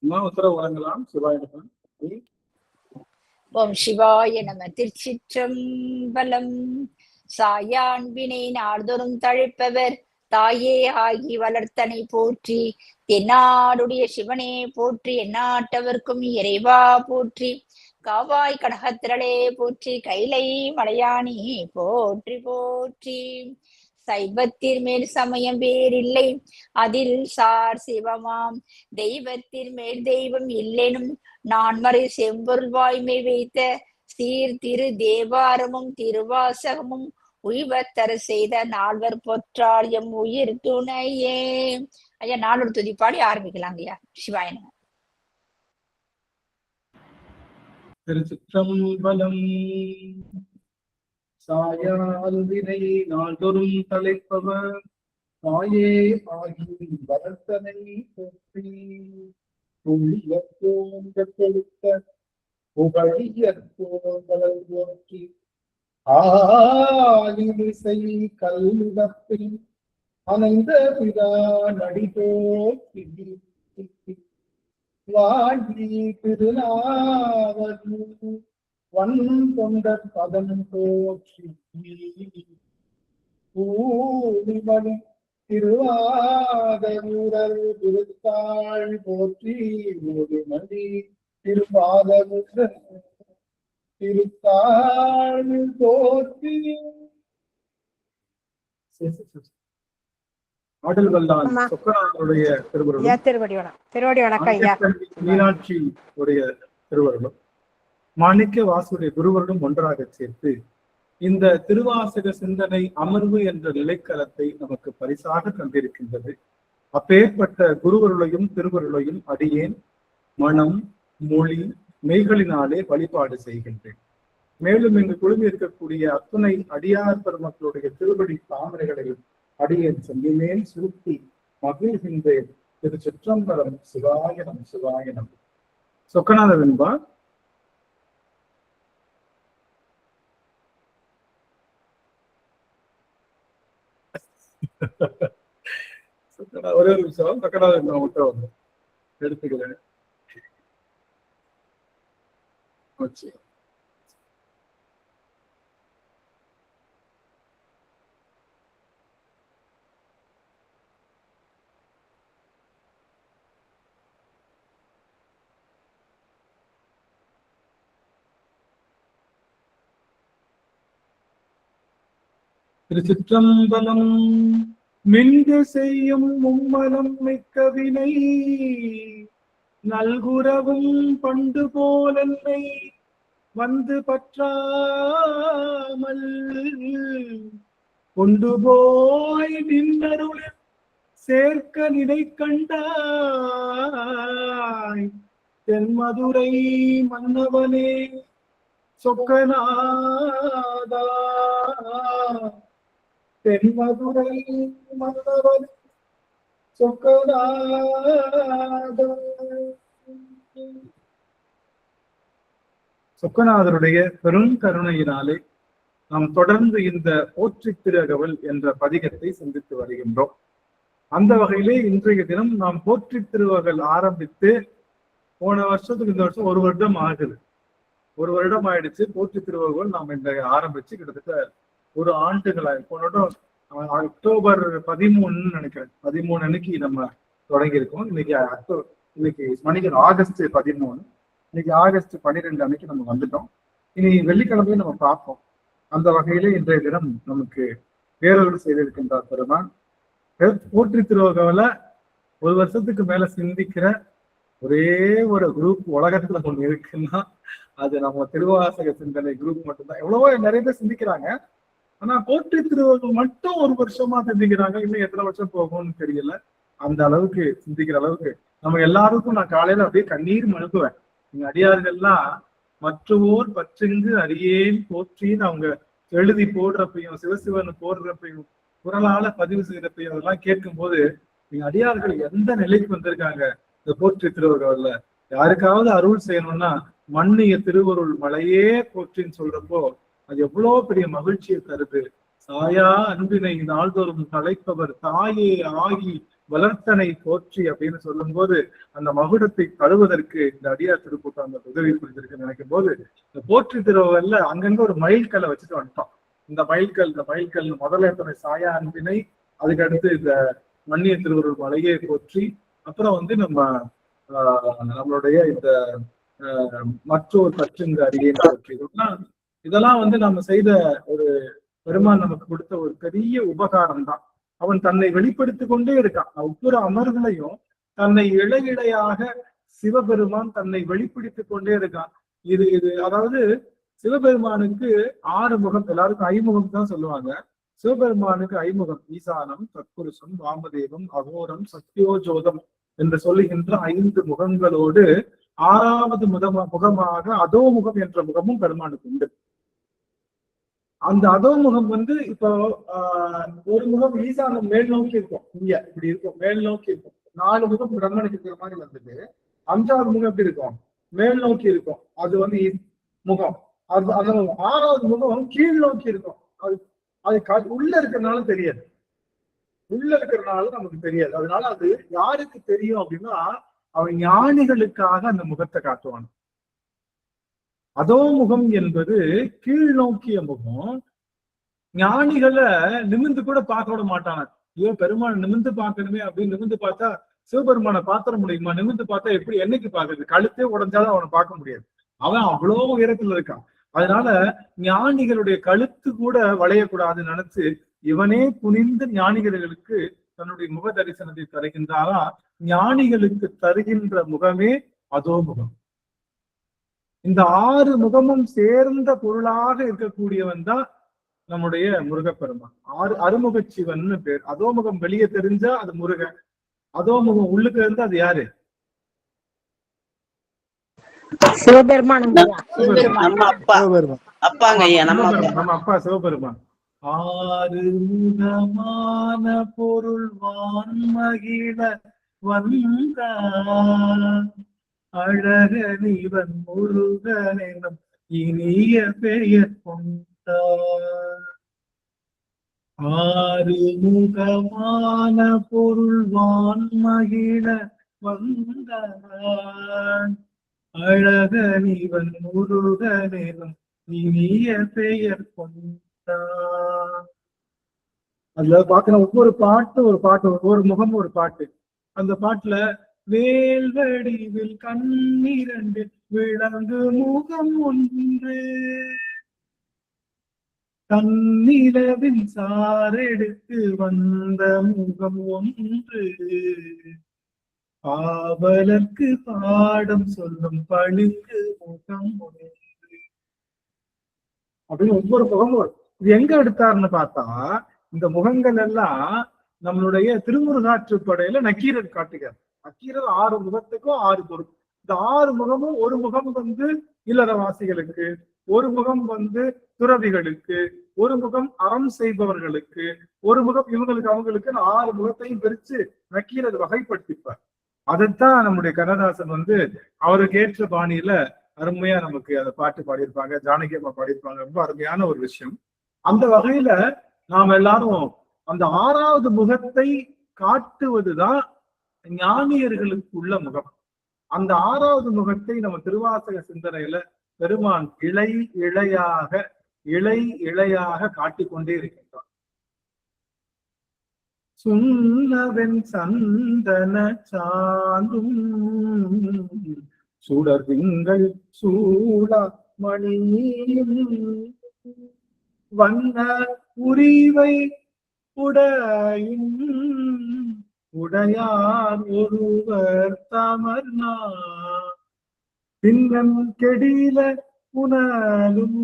உத்தரவு வழங்கலாம். சிவாயிடம். ஓம் சிவாய நம. திருச்சிற்றம்பலம். சாயான்பினை நாள்தோறும் தழைப்பவர் தாயே ஆகி வளர்த்தனை போற்றி. தென்னாடுடைய சிவனே போற்றி. எந்நாட்டவர்க்கும் இறைவா போற்றி. காவாய் கடகத்திரளே போற்றி. கைலை மலையானி போற்றி போற்றி. சைவத்தின் மேல் சமயம் வேறில்லை, அதில் சார் சிவமாம். தெய்வத்தின் மேல் தெய்வம் இல்லெனும் நான்மறை செம்பொருள் வாய்மை வைத்த சீர் திரு தேவாரமும் திருவாசகமும் உய்வத்தர செய்த நால்வர் பொற்றார் எம் உயிர் துணையே. ஐயா, நாலொரு துதிப்பாடி ஆரம்பிக்கலாங்க ஐயா. சிவாய நம. திருச்சிற்றம்பலம். சாயால்வினை நாள்தோறும் தலைப்பவர் தாயே ஆகி வளர்த்தனை போற்றி. கொடுத்த புகழியற்போல் போற்றி. ஆலிசை கல்விடப்பில் அனைந்த பிதா நடிபோற்றி. வாழி திருநாவல் வன் கொண்ட பதம் போற்றி. பூமணி திருவாதூரல் திருத்தாள் போற்றி. ஒரு மணி திருவாதூரல் திருத்தாள் போற்றி. ஆடல் வல்லான் சொக்கநாதருடைய மீனாட்சி உடைய திருவருளும் மாணிக்க வாசுடைய குருவருளும் ஒன்றாக சேர்த்து இந்த திருவாசக சிந்தனை அமர்வு என்ற நிலைக்களத்தை நமக்கு பரிசாக தந்திருக்கின்றது. அப்பேற்பட்ட குருவருளையும் திருவருளையும் அடியேன் மனம் மொழி மெய்களினாலே வழிபாடு செய்கின்றேன். மேலும் இங்கு குழுமி இருக்கக்கூடிய அத்துணை அடியார் பெருமக்களுடைய திருவடி தாமரைகளையும் அடியேன் செல்லிமேல் சுருத்தி மகிழ்கின்றேன். திருச்சிற்றம்பலம். சிவாயனம் சிவாயனம். சொக்கநாதர் என்பார். ஒரே ஒரு நிமிஷம். சொக்கநாதர் மட்டும் எடுத்துக்கிறேன். திருச்சிற்றம்பலம். மிண்டு செய்யும் மும்மலம் மிக்கவினை நல்குரவும் பண்டு போலன்னை வந்து பற்றாமல் கொண்டு போய் நின்னருளில் சேர்க்க நினை கண்டாய். தென்மதுரை மன்னவனே சொக்கநாதா. தென்மதுரை மன்னவன் சொக்கநாதருடைய பெரும் கருணையினாலே நாம் தொடர்ந்து இந்த போற்றி திருஅகவல் என்ற பதிகத்தை சிந்தித்து வருகின்றோம். அந்த வகையிலே இன்றைய தினம் நாம் போற்றி திருவகல் ஆரம்பித்து போன வருஷத்துக்கு இந்த வருஷம் ஒரு வருடம் ஆகுது. ஒரு வருடம் ஆயிடுச்சு. போற்றி திருவகல் நாம் இந்த ஆரம்பிச்சு கிட்டத்தட்ட ஒரு ஆண்டுகளாக. போன அக்டோபர் 13 நினைக்கிறேன். 13 அன்னைக்கு நம்ம தொடங்கி இருக்கோம். இன்னைக்கு மணிக்கு ஆகஸ்ட் 13. இன்னைக்கு ஆகஸ்ட் 12 அன்னைக்கு நம்ம வந்துட்டோம். இனி வெள்ளிக்கிழமையும் நம்ம பார்ப்போம். அந்த வகையிலே இன்றைய தினம் நமக்கு பேரொரு செய்திருக்கின்றார் பெருமான். போற்றி திருவகவல ஒரு வருஷத்துக்கு மேல சிந்திக்கிற ஒரே ஒரு குரூப் உலகத்துல ஒண்ணு இருக்குன்னா அது நம்ம திருவாசக சிந்தனை குரூப் மட்டும்தான். எவ்வளவோ நிறைய பேர் சிந்திக்கிறாங்க. ஆனா போற்றி திருவகவல் மட்டும் ஒரு வருஷமா சிந்திக்கிறாங்க. இன்னும் எத்தனை வருஷம் போகும்னு தெரியல. அந்த அளவுக்கு சிந்திக்கிற அளவுக்கு நம்ம எல்லாருக்கும் நான் காலையில அப்படியே கண்ணீர் மனுப்புவேன். நீங்க அடியார்கள்லாம் மற்றவோர் பற்றுங்கு அறியேன் போற்றின்னு அவங்க எழுதி போடுறப்பையும் சிவசிவன் போடுறப்பையும் குரலால பதிவு செய்யறப்பையும் அதெல்லாம் கேட்கும் போது நீங்க அடியார்கள் எந்த நிலைக்கு வந்திருக்காங்க. இந்த போற்றி திருவகவல்ல யாருக்காவது அருள் செய்யணும்னா மண்ணிய திருவருள் மலையே போற்றின்னு சொல்றப்போ அது எவ்வளவு பெரிய மகிழ்ச்சியை தருது. சாயா அன்பினை நாள்தோறும் தலைப்பவர் தாயே ஆகி வளர்த்தனை போற்றி அப்படின்னு சொல்லும் போது அந்த மகுடத்தை தழுவதற்கு இந்த அடியார் திருக்கூட்டம் அந்த உதவி புரிஞ்சிருக்குன்னு நினைக்கும் போது இந்த போற்றி திருவகல்ல அங்கங்க ஒரு மைல்கல்லை வச்சுட்டு வந்துட்டோம். இந்த மைல்கல் முதல்ல எத்தனை சாயா அன்பினை, அதுக்கு அடுத்து இந்த மன்னிய திருவருள் மலையை போற்றி, அப்புறம் நம்மளுடைய இந்த மற்றொரு பற்றுங்க அடியை போற்றி, இதெல்லாம் நம்ம செய்த ஒரு பெருமான் நமக்கு கொடுத்த ஒரு பெரிய உபகாரம் தான். அவன் தன்னை வெளிப்படுத்திக் கொண்டே இருக்கான். ஒவ்வொரு அமர்களையும் தன்னை இழையாக சிவபெருமான் தன்னை வெளிப்படுத்திக் கொண்டே இருக்கான். இது அதாவது சிவபெருமானுக்கு 6 முகம், எல்லாருக்கும் ஐமுகம் தான் சொல்லுவாங்க. சிவபெருமானுக்கு ஐமுகம், ஈசானம், தத்புருஷம், வாமதேவம், அகோரம், சத்யோஜோதம் என்று சொல்லுகின்ற 5 முகங்களோடு 6வது முகமாக அதோமுகம் என்ற முகமும் பெருமானுக்கு உண்டு. அந்த அதோமுகம் இப்போ ஒரு முகம் ஈசானம் மேல் நோக்கி இருக்கும், இங்க இப்படி இருக்கும், மேல் நோக்கி இருக்கும். 4 முகம் பிரம்மனுக்கு இருக்கிற மாதிரி வந்துட்டு 5வது முகம் எப்படி இருக்கும், மேல் நோக்கி இருக்கும். அது முகம். அது 6வது முகம் கீழ் நோக்கி இருக்கும். அது உள்ள இருக்கிறதுனால தெரியாது, உள்ள இருக்கிறதுனால நமக்கு தெரியாது. அதனால அது யாருக்கு தெரியும் அப்படின்னா, அவன் ஞானிகளுக்காக அந்த முகத்தை காட்டுவான். அதோ முகம் என்பது கீழ் நோக்கிய முகம். ஞானிகளை நிமிந்து கூட பார்க்க விட மாட்டாங்க. ஐயோ பெருமாள் நிமிந்து பார்க்கணுமே அப்படின்னு நிமிந்து பார்த்தா சிவபெருமானை பாத்திர முடியுமா? நிமிந்து பார்த்தா எப்படி என்னைக்கு பாக்குறது? கழுத்தே உடஞ்சாலும் அவனை பார்க்க முடியாது. அவன் அவ்வளோ உயரத்துல இருக்கான். அதனால ஞானிகளுடைய கழுத்து கூட வளையக்கூடாதுன்னு நினைச்சு இவனே குனிந்து ஞானிகளுக்கு தன்னுடைய முக தரிசனத்தை தருகின்றாரா. ஞானிகளுக்கு தருகின்ற முகமே அதோ முகம். இந்த 6 முகமும் சேர்ந்த பொருளாக இருக்கக்கூடியவன் தான் நம்முடைய முருகப்பெருமான். அறுமுக சிவன் பேர். அதோமுகம் வெளியே தெரிஞ்சா அது முருகன், அதோமுகம் உள்ளுக்கு இருந்தா அது யாரு? சிவபெருமான். நம்ம அப்பா சிவபெருமான். 6 முகமான பொருள் வான்மகிழ வந்தான் அழகனிவன் முருகனும் இனிய பெயர் கொண்டார். 6 முகமான பொருள் வான்மகிழ வந்தான் அழகனிவன் முருகனும் இனிய பெயர் கொண்டார். அதுல பாக்கணும், ஒவ்வொரு பாட்டு ஒவ்வொரு முகம் ஒரு பாட்டு. அந்த பாட்டுல வேல் வடிவில் கண்ணிரண்டு விளங்கு முகம் ஒன்று, கண்ணிலவின் சாரெடுத்து வந்த முகம் ஒன்று, பாவலர்க்கு பாடம் சொல்லும் பழுங்கு முகம் ஒன்று அப்படின்னு ஒவ்வொரு முகமும் வரும். இது எங்க எடுத்தாருன்னு பார்த்தா, இந்த முகங்கள் எல்லாம் நம்மளுடைய திருமுருகாற்றுப்படையில நக்கீரர் காட்டுகிறார். நக்கீரர் 6 முகத்துக்கும் 6 பொருள். இந்த 6 முகமும், ஒரு முகம் இல்லறவாசிகளுக்கு, ஒரு முகம் துறவிகளுக்கு, ஒரு முகம் அறம் செய்பவர்களுக்கு, ஒரு முகம் இவங்களுக்கு அவங்களுக்கு 6 முகத்தையும் பிரிச்சு நக்கீரர் வகைப்படுத்திப்பார். அதைத்தான் நம்முடைய கண்ணதாசன் அவருக்கு ஏற்ற பாணியில அருமையா நமக்கு அந்த பாட்டு பாடியிருப்பாங்க, ஜானகி அம்மா பாடியிருப்பாங்க. ரொம்ப அருமையான ஒரு விஷயம். அந்த வகையில நாம் எல்லாரும் அந்த 6வது முகத்தை காட்டுவதுதான் ஞானியர்களுக்கு உள்ள முகம். அந்த 6வது முகத்தை நம்ம திருவாசக சிந்தனையில பெருமான் இழையாக காட்டிக்கொண்டே இருக்கின்றான். சுண்ணவன் சந்தன சாந்தும் சுடர்விங்கள் சூழா மணியும் வண்ண உரிவை உடையார் ஒருவர் தமர்னா பின்னம் கெடில புனலும்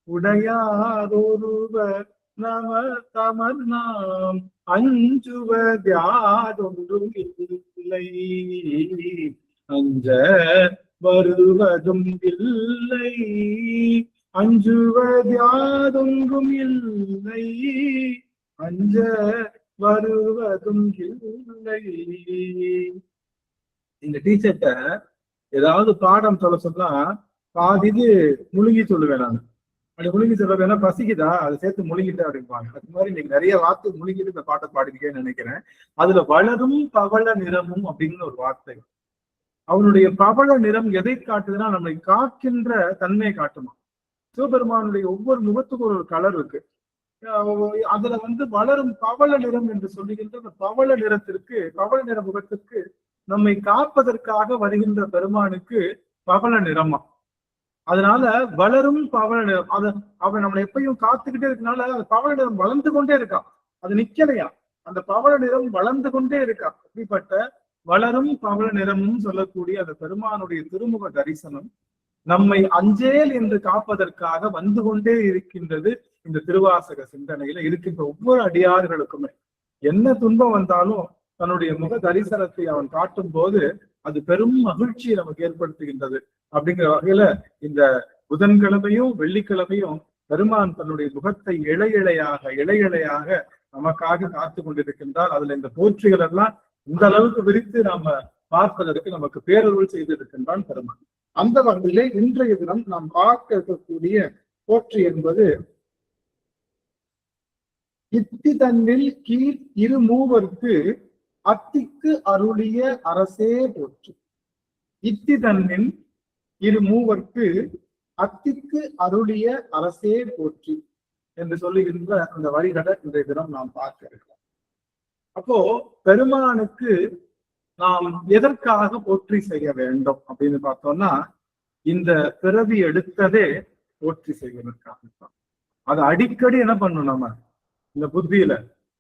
உடையார் ஒருவர் நம தமர்னாம் அஞ்சுவதொன்றும் இல்லை, அஞ்ச வருவதும் இல்லை, அஞ்சுவதொன்றும் இல்லை, அஞ்ச வருவதும் இல்லை. இந்த டீச்சர்ட்ட ஏதாவது பாடம் சொல்ல சொன்னா பாதிக்கு முழுங்கி சொல்லுவேன் நான். அப்படி முழுங்கி சொல்றது என்ன பசிக்குதா அதை சேர்த்து முழுங்கிட்டு அப்படிம்பாங்க. அது மாதிரி நீங்க நிறைய வார்த்தை முழுங்கிட்டு இந்த பாட்டை பாடிருக்கேன்னு நினைக்கிறேன். அதுல வளரும் பவள நிறமும் அப்படின்னு ஒரு வார்த்தை. அவனுடைய பவள நிறம் எதை காட்டுதுன்னா நம்மை காக்கின்ற தன்மையை காட்டுமா. சிவபெருமானுடைய ஒவ்வொரு முகத்துக்கும் ஒரு கலர் இருக்கு. அதுல வளரும் பவள நிறம் என்று சொல்லுகின்ற அந்த பவள நிறத்திற்கு, பவள நிற முகத்திற்கு நம்மை காப்பதற்காக வருகின்ற பெருமானுக்கு பவள நிறமா. அதனால வளரும் பவள நிறம். அவன் நம்மளை எப்பயும் காத்துக்கிட்டே இருக்கனால அந்த பவள நிறம் வளர்ந்து கொண்டே இருக்கான். அது நிக்கலையா, அந்த பவள நிறம் வளர்ந்து கொண்டே இருக்கா. அப்படிப்பட்ட வளரும் பவள நிறமும் சொல்லக்கூடிய அந்த பெருமானுடைய திருமுக தரிசனம் நம்மை அஞ்சேல் என்று காப்பதற்காக வந்து கொண்டே இருக்கின்றது. இந்த திருவாசக சிந்தனையில இருக்கின்ற ஒவ்வொரு அடியார்களுக்குமே என்ன துன்பம் வந்தாலும் தன்னுடைய முக தரிசனத்தை அவன் காட்டும் போது அது பெரும் மகிழ்ச்சியை நமக்கு ஏற்படுத்துகின்றது. அப்படிங்கிற வகையில இந்த புதன்கிழமையும் வெள்ளிக்கிழமையும் பெருமான் தன்னுடைய முகத்தை இழையாக நமக்காக காத்து கொண்டிருக்கின்றார். அதுல இந்த போற்றிகள் எல்லாம் இந்த அளவுக்கு விரித்து நாம பார்ப்பதற்கு நமக்கு பேரருள் செய்திருக்கின்றான் பெருமான். அந்த வகையிலே இன்றைய தினம் நாம் பார்க்க இருக்கக்கூடிய போற்றி என்பது இத்தி தன்னில் கீழ் இரு மூவர்க்கு அத்திக்கு அருளிய அரசே போற்றி. இத்தி தன்னில் இரு மூவர்க்கு அத்திக்கு அருளிய அரசே போற்றி என்று சொல்லுகின்ற அந்த வரிகளை இன்றைய தினம் நாம் பார்க்க இருக்கிறோம். அப்போ பெருமானுக்கு நாம் எதற்காக போற்றி செய்ய வேண்டும் அப்படின்னு பார்த்தோம்னா, இந்த பிறவி எடுத்ததே போற்றி செய்வதற்காகத்தான். அது அடிக்கடி என்ன பண்ணணும், நம்ம இந்த புத்தியில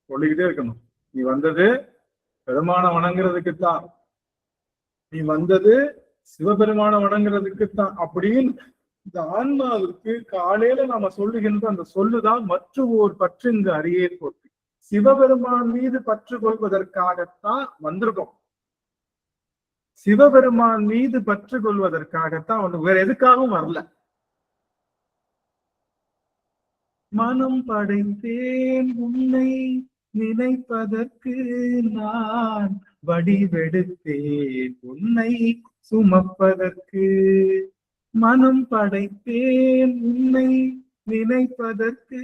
சொல்லிக்கிட்டே இருக்கணும். நீ வந்தது பெருமான வணங்குறதுக்குத்தான், நீ வந்தது சிவபெருமான வணங்குறதுக்குத்தான் அப்படின்னு இந்த ஆன்மாவுக்கு காலையில நாம சொல்லுகின்ற அந்த சொல்லுதான் மற்ற ஓர் பற்று இங்கு அறியே போற்றி. சிவபெருமான் மீது பற்று கொள்வதற்காகத்தான் வந்திருக்கோம். சிவபெருமான் மீது பற்று கொள்வதற்காகத்தான் வேற எதுக்காகவும் வரல. மனம் படைத்தேன் உன்னை நினைப்பதற்கு நான் வடிவெடுத்தேன் உன்னை சுமப்பதற்கு. மனம் படைத்தேன் உன்னை நினைப்பதற்கு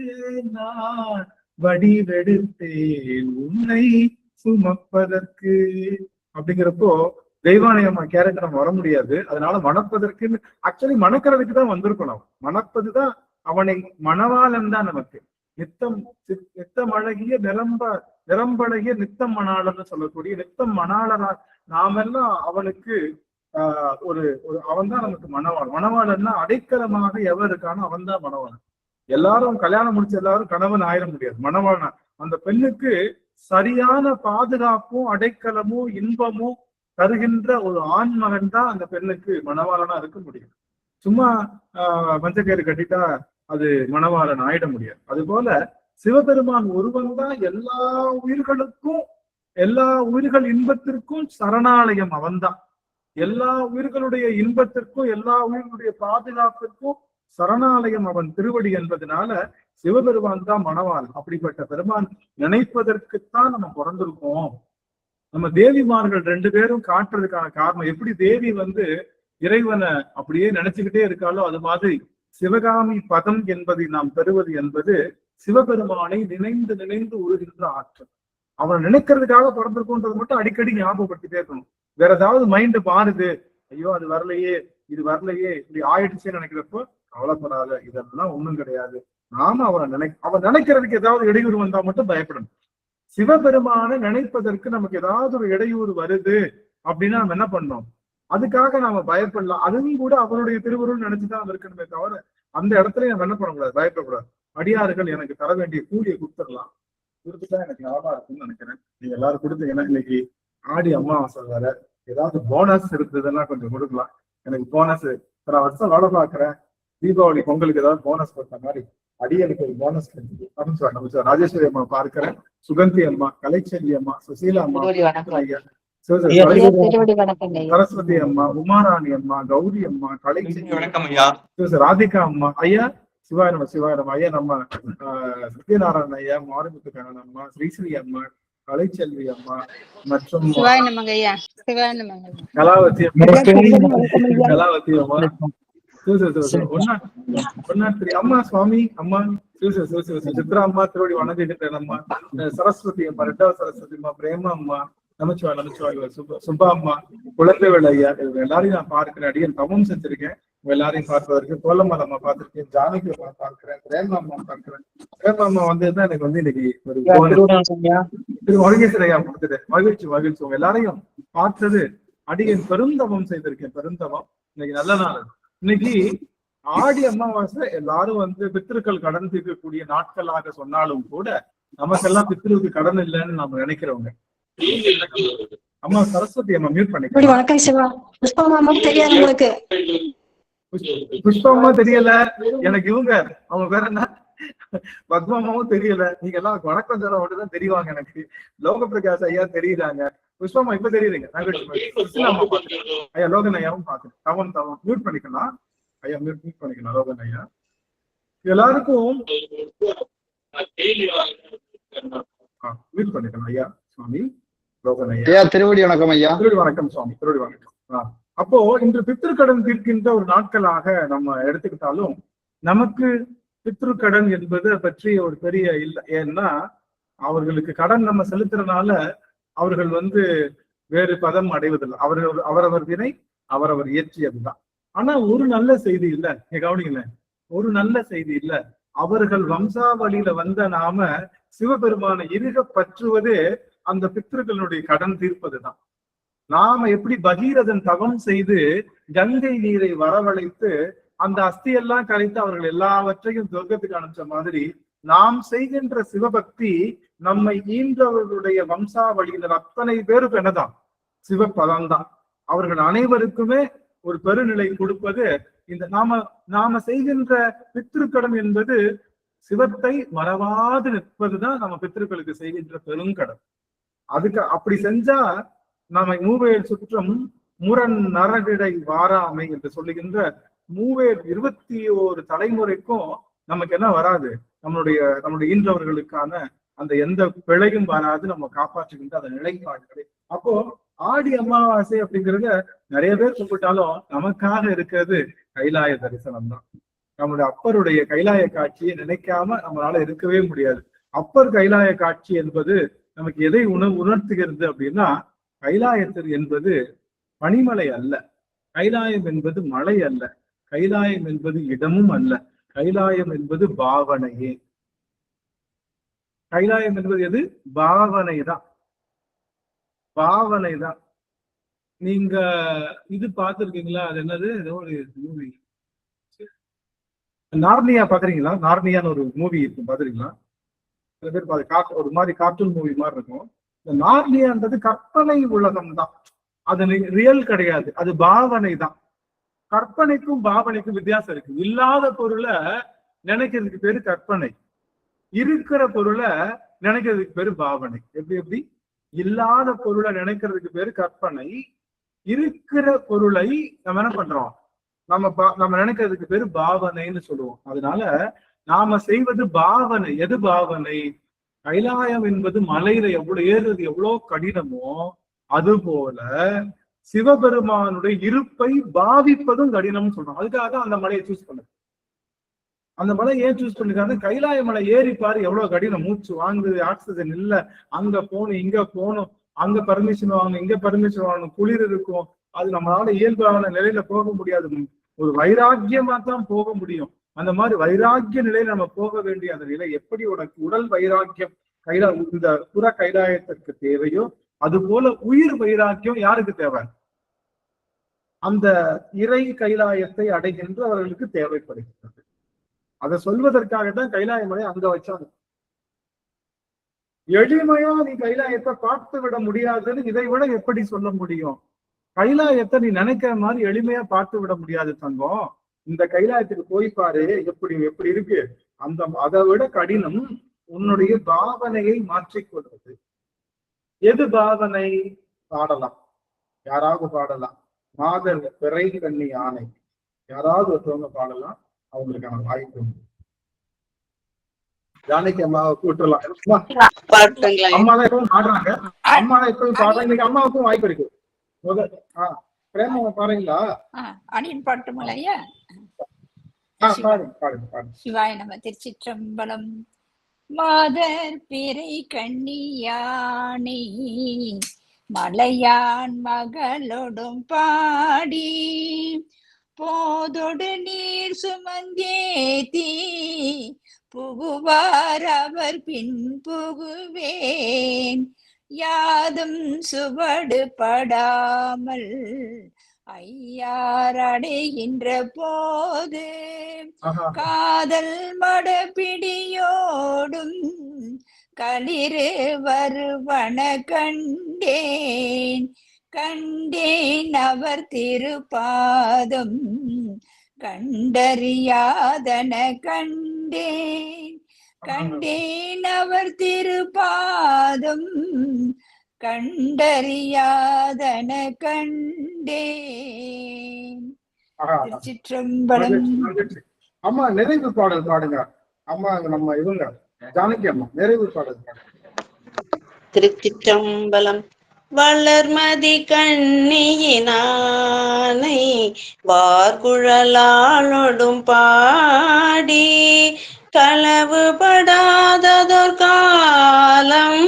நான் வடிவெடுத்தேன் உன்னை சுமப்பதற்கு. அப்படிங்கிறப்போ தெய்வாலயம்மா கேரக்டர் நம்ம வர முடியாது. அதனால மணப்பதற்குன்னு ஆக்சுவலி மணக்கிறதுக்கு தான் வந்திருக்கணும். மணப்பதுதான் அவனை மணவாளன் தான் நமக்கு. நித்தம் அழகிய நிரம்பழகிய நித்தம் மணாளர்னு சொல்லக்கூடிய நித்தம் மணாளரா நாமெல்லாம் அவனுக்கு ஒரு அவன் தான் நமக்கு மணவாளன். மணவாளன்னா அடைக்கலமாக எவர் இருக்கானோ அவன் தான் மணவாளன். எல்லாரும் கல்யாணம் முடிச்ச எல்லாரும் கணவன் ஆயிட முடியாது. மணவாளன் அந்த பெண்ணுக்கு சரியான பாதுகாப்பும் அடைக்கலமும் இன்பமும் தருகின்ற ஒரு ஆண் மகன் தான் அந்த பெண்ணுக்கு மணவாளனா இருக்க முடியும். சும்மா மஞ்சக்கயிறு கட்டிட்டா அது மணவாளன் ஆயிட முடியாது. அது போல சிவபெருமான் ஒருவன் தான் எல்லா உயிர்கள் இன்பத்திற்கும் சரணாலயம் அவன்தான். எல்லா உயிர்களுடைய இன்பத்திற்கும் எல்லா உயிர்களுடைய பாதுகாப்பிற்கும் சரணாலயம் அவன் திருவடி என்பதனால சிவபெருமான் தான் மணவாளன். அப்படிப்பட்ட பெருமான் நினைப்பதற்குத்தான் நம்ம பிறந்திருக்கோம். நம்ம தேவிமார்கள் 2 பேரும் காட்டுறதுக்கான காரணம், எப்படி தேவி இறைவனை அப்படியே நினைச்சுக்கிட்டே இருக்காளோ அது மாதிரி சிவகாமி பதம் என்பதை நாம் பெறுவது என்பது சிவபெருமானை நினைந்து நினைந்து உருகின்ற ஆற்றல். அவனை நினைக்கிறதுக்காக பிறந்திருக்கோன்றது மட்டும் அடிக்கடி ஞாபகப்படுத்திட்டே இருக்கணும். வேற ஏதாவது மைண்டு மாறுது, ஐயோ அது வரலையே இது வரலையே இப்படி ஆயிடுச்சேன்னு நினைக்கிறப்போ கவலைப்படாத, இதெல்லாம் ஒண்ணும் கிடையாது. நாம அவன் நினைக்கிறதுக்கு ஏதாவது இடையூறு வந்தா மட்டும் பயப்படணும். சிவபெருமானை நினைப்பதற்கு நமக்கு ஏதாவது ஒரு இடையூறு வருது அப்படின்னா நம்ம என்ன பண்ணோம், அதுக்காக நாம பயப்படலாம். அதுவும் கூட அவருடைய திருவுருள் நினைச்சுதான் இருக்கணுமே தவிர அந்த இடத்துல நம்ம என்ன பண்ணக்கூடாது, பயப்படக்கூடாது. அடியார்கள் எனக்கு தர வேண்டிய கூலியை கொடுத்துடலாம், கொடுத்துட்டா எனக்கு லாபம் இருக்குன்னு நினைக்கிறேன். நீங்க எல்லாரும் கொடுத்தீங்கன்னா இன்னைக்கு ஆடி அமாவாசை வேற, ஏதாவது போனஸ் இருந்ததுன்னா கொஞ்சம் கொடுக்கலாம். எனக்கு போனஸ் இத்தனை வருஷம் வேலை பார்க்குறேன், தீபாவளி பொங்கலுக்கு ஏதாவது போனஸ் கொடுத்த மாதிரி அடியனுக்கு ஒரு போனஸ் கிடைச்சது அப்படின்னு சொல்ல ராஜேஸ்வரி அம்மா பார்க்கிறேன், சுகந்தி அம்மா, கலைச்செல்வி அம்மா, சுசீலா அம்மா, சரஸ்வதி அம்மா, உமாராணி அம்மா, கௌரி அம்மா, கலைச்செல்வி, ராதிகா அம்மா, ஐயா சிவாயிரம் சிவாயிரம் ஐயா, நம்ம சத்யநாராயண ஐயா, மாரிமுத்துக்காரன் அம்மா, ஸ்ரீஸ்ரீ அம்மா, கலைச்செல்வி அம்மா மற்றும் கலாவதி அம்மா அம்மா சுவாமி அம்மா சித்ரா அம்மா திருவடி வணங்குகின்றேன் அம்மா. சரஸ்வதி அம்மா, ரெண்டாவது சரஸ்வதி அம்மா, பிரேமா அம்மா, நமச்சிவாய் சுப்பா அம்மா, குழந்தைகள் ஐயா, எல்லாரையும் நான் பார்க்கிறேன். அடியன் தவம் செஞ்சிருக்கேன் எல்லாரையும் பார்ப்பதற்கு. கோலம்மாள் அம்மா பார்த்திருக்கேன், ஜானகி அம்மா பார்க்கிறேன், பிரேமா அம்மா பார்க்கிறேன். பிரேமா அம்மா வந்துதான் எனக்கு இன்னைக்கு ஒரு மகேஸ்வர ஐயா கொடுத்துட்டேன். மகிழ்ச்சி உங்க எல்லாரையும் பார்த்தது. அடியன் பெருந்தவம் செய்திருக்கேன், பெருந்தவம். இன்னைக்கு நல்ல நாள். இன்னைக்கு ஆடி அமாவாசை எல்லாரும் பித்திருக்கள் கடன் தீர்க்கக்கூடிய நாட்களாக சொன்னாலும் கூட நமக்கெல்லாம் பித்திருக்கு கடன் இல்லைன்னு நம்ம நினைக்கிறவங்க. அம்மா சரஸ்வதி அம்மா மியூட் பண்ணிக்கலாம். வணக்கம் சிவா. புஷ்பமா தெரியாது உங்களுக்கு? புஷ்பமா தெரியல எனக்கு. இவங்க அவங்க பேர் என்ன, பத்மாவும் தெரியல. நீங்க எல்லாம் வணக்கம் சொல்ல மட்டும்தான் தெரியுவாங்க எனக்கு. லோக பிரகாஷ் ஐயா தெரியுறாங்க. புஷ்பமா இப்ப தெரியுதுங்க. ஐயா லோகன் ஐயாவும் பாக்குறேன். தவம் மியூட் பண்ணிக்கலாம் ஐயா, மியூட் பண்ணிக்கலாம் லோகன் ஐயா. எல்லாருக்கும் மியூட் பண்ணிக்கலாம் ஐயா. சுவாமி லோகன் ஐயா திருவடி வணக்கம் ஐயா. திருவடி வணக்கம் சுவாமி, திருவடி வணக்கம். அப்போ இன்று பித்ருக்கடன் தீர்க்கின்ற ஒரு நாட்களாக நம்ம எடுத்துக்கிட்டாலும் நமக்கு பித்ருக்கடன் என்பது பற்றி ஒரு பெரிய இல்லை. ஏன்னா அவர்களுக்கு கடன் நம்ம செலுத்துறதுனால அவர்கள் வேறு பதம் அடைவதில்லை. அவரவர் வினை அவரவர் இயற்றியதுதான். ஆனா ஒரு நல்ல செய்தி இல்ல, கவனிங்களேன், ஒரு நல்ல செய்தி இல்ல. அவர்கள் வம்சாவளியில நாம சிவபெருமானை இறுக பற்றுவதே அந்த பித்ருக்களுடைய கடன் தீர்ப்பதுதான். நாம எப்படி பகீரதன் தவம் செய்து கங்கை நீரை வரவழைத்து அந்த அஸ்தியெல்லாம் கரைத்து அவர்கள் எல்லாவற்றையும் சொர்க்கத்துக்கு அனுப்பிச்ச மாதிரி நாம் செய்கின்ற சிவபக்தி நம்மை ஈன்றவர்களுடைய வம்சாவளியினர் அத்தனை பேருக்கு என்னதான் சிவபதம் தான். அவர்கள் அனைவருக்குமே ஒரு பெருநிலை கொடுப்பது இந்த நாம செய்கின்ற பித்ருக்கடன் என்பது சிவத்தை மறவாது நிற்பதுதான் நம்ம பித்ருக்களுக்கு செய்கின்ற பெருங்கடன். அதுக்கு அப்படி செஞ்சா நாம மூவேல் சுற்றம் முரண் நரகிடை வாராமை என்று சொல்லுகின்ற மூவேல் 21 தலைமுறைக்கும் நமக்கு என்ன வராது, நம்முடைய ஈன்றவர்களுக்கான அந்த எந்த பிழையும் வராது. நம்ம காப்பாற்றுகின்ற அந்த நிலைப்பாடுகளை. அப்போ ஆடி அமாவாசை அப்படிங்கிறத நிறைய பேர் கும்பிட்டாலும் நமக்காக இருக்கிறது கைலாய தரிசனம் தான். நம்முடைய அப்பருடைய கைலாய காட்சியை நினைக்காம நம்மளால இருக்கவே முடியாது. அப்பர் கைலாய காட்சி என்பது நமக்கு எதை உணர்த்துகிறது அப்படின்னா, கைலாயத்தில் என்பது பனிமலை அல்ல, கைலாயம் என்பது மலை அல்ல, கைலாயம் என்பது இடமும் அல்ல, கைலாயம் என்பது பாவனையே. கைலாயம் என்பது எது? பாவனை தான், பாவனை தான். நீங்க இது பார்த்திருக்கீங்களா? அது என்னது, ஏதோ ஒரு மூவி நார்னியா பாக்குறீங்களா? நார்னியான்னு ஒரு மூவி இருக்கும், பாத்துறீங்களா? சில பேர் ஒரு மாதிரி கார்ட்டூன் மூவி மாதிரி இருக்கும். இந்த நார்னியான்றது கற்பனை உலகம் தான், அது ரியல் கிடையாது, அது பாவனை தான். கற்பனைக்கும் பாவனைக்கும் வித்தியாசம் இருக்கு. இல்லாத பொருளை நினைக்கிறதுக்கு பேரு கற்பனை, இருக்கிற பொருளை நினைக்கிறதுக்கு பேரு பாவனை. எப்படி இல்லாத பொருளை நினைக்கிறதுக்கு பேரு கற்பனை, இருக்கிற பொருளை நம்ம என்ன பண்றோம், நம்ம நினைக்கிறதுக்கு பேரு பாவனைன்னு சொல்லுவோம். அதனால நாம செய்வது பாவனை. எது பாவனை? கைலாயம் என்பது மலையில ஏறுறது எவ்வளவு கடினமோ அது போல சிவபெருமானுடைய இருப்பை பாவிப்பதும் கடினம்னு சொல்றோம். அதுக்காக அந்த மலையை சூஸ் பண்ணது. அந்த மலை ஏன் சூஸ் பண்ணிருக்காங்க? கைலாய மலை ஏறி பாரு எவ்வளவு கடினம், மூச்சு வாங்குது, ஆக்சிஜன் இல்ல, அங்க போகணும் இங்க போகணும், அங்க பர்மிஷன் வாங்கணும் இங்க பர்மிஷன் வாங்கணும், குளிர் இருக்கும், அது நம்மளால இயல்பான நிலையில போக முடியாது. ஒரு வைராக்கியமா தான் போக முடியும். அந்த மாதிரி வைராக்கிய நிலையில நம்ம போக வேண்டிய அந்த நிலை எப்படி உனக்கு உடல் வைராக்கியம் இந்த புற கைலாயத்திற்கு தேவையோ அது போல உயிர் வைராக்கியம் யாருக்கு தேவை? அந்த இறை கைலாயத்தை அடைகின்றவர்களுக்கு தேவைப்படுகிறது. அதை சொல்வதற்காகத்தான் கைலாய மலை அங்க வச்சாங்க. எளிமையா நீ கைலாயத்தை பார்த்து விட முடியாதுன்னு இதை விட எப்படி சொல்ல முடியும்? கைலாயத்தை நீ நினைக்கிற மாதிரி எளிமையா பார்த்து விட முடியாது தங்கம். இந்த கைலாயத்துக்கு போய் பாரு எப்படி இருக்கு. அதை விட கடினம் உன்னுடைய பாவனையை மாற்றிக்கொள்வது. எது பாவனை? பாடலாம், யாராவது பாடலாம். மாதர் பிறை கண்ணி ஆணை யாராவது ஒருத்தவங்க பாடலாம், அவங்களுக்கான வாய்ப்பு உண்டு. ஜானகி அம்மாவை கூட்டலாம். அம்மா தான் எப்பவும் பாடுறாங்க, அம்மா தான் எப்பவும் பாடுறாங்க. இன்னைக்கு அம்மாவுக்கும் வாய்ப்பு இருக்கு. பிரேமா பாருங்களா? அணியின் பாட்டுமலையா? சிவாய நம. திருச்சிற்றம்பலம். மாதர் பிறை கண்ணியானை மலையான் மகளொடும் பாடி போதொடு நீர் சுமந்தேத்தி புகுவார் அவர் பின் புகுவேன் யாதும் சுவடு படாமல் ஐயார் அடைகின்ற போது காதல் மடப்பிடியோடும் களிறு வருவன கண்டேன் கண்டேன் அவர் திருப்பாதம் கண்டறியாதன கண்டேன் கண்டேன் அவர் திருப்பாதம் கண்டறியாதன கண்டேன். திருச்சிற்றம்பலம். அம்மா நிறைவு பாடல் பாடுங்க. அம்மா நம்ம இவங்க ஜானகி அம்மா நிறைவு பாடல் பாடுங்க. திருச்சிற்றம்பலம். வளர்மதி கண்ணியினானை வார்குழலாளொடும் பாடி களவுபடாததோர் காலம்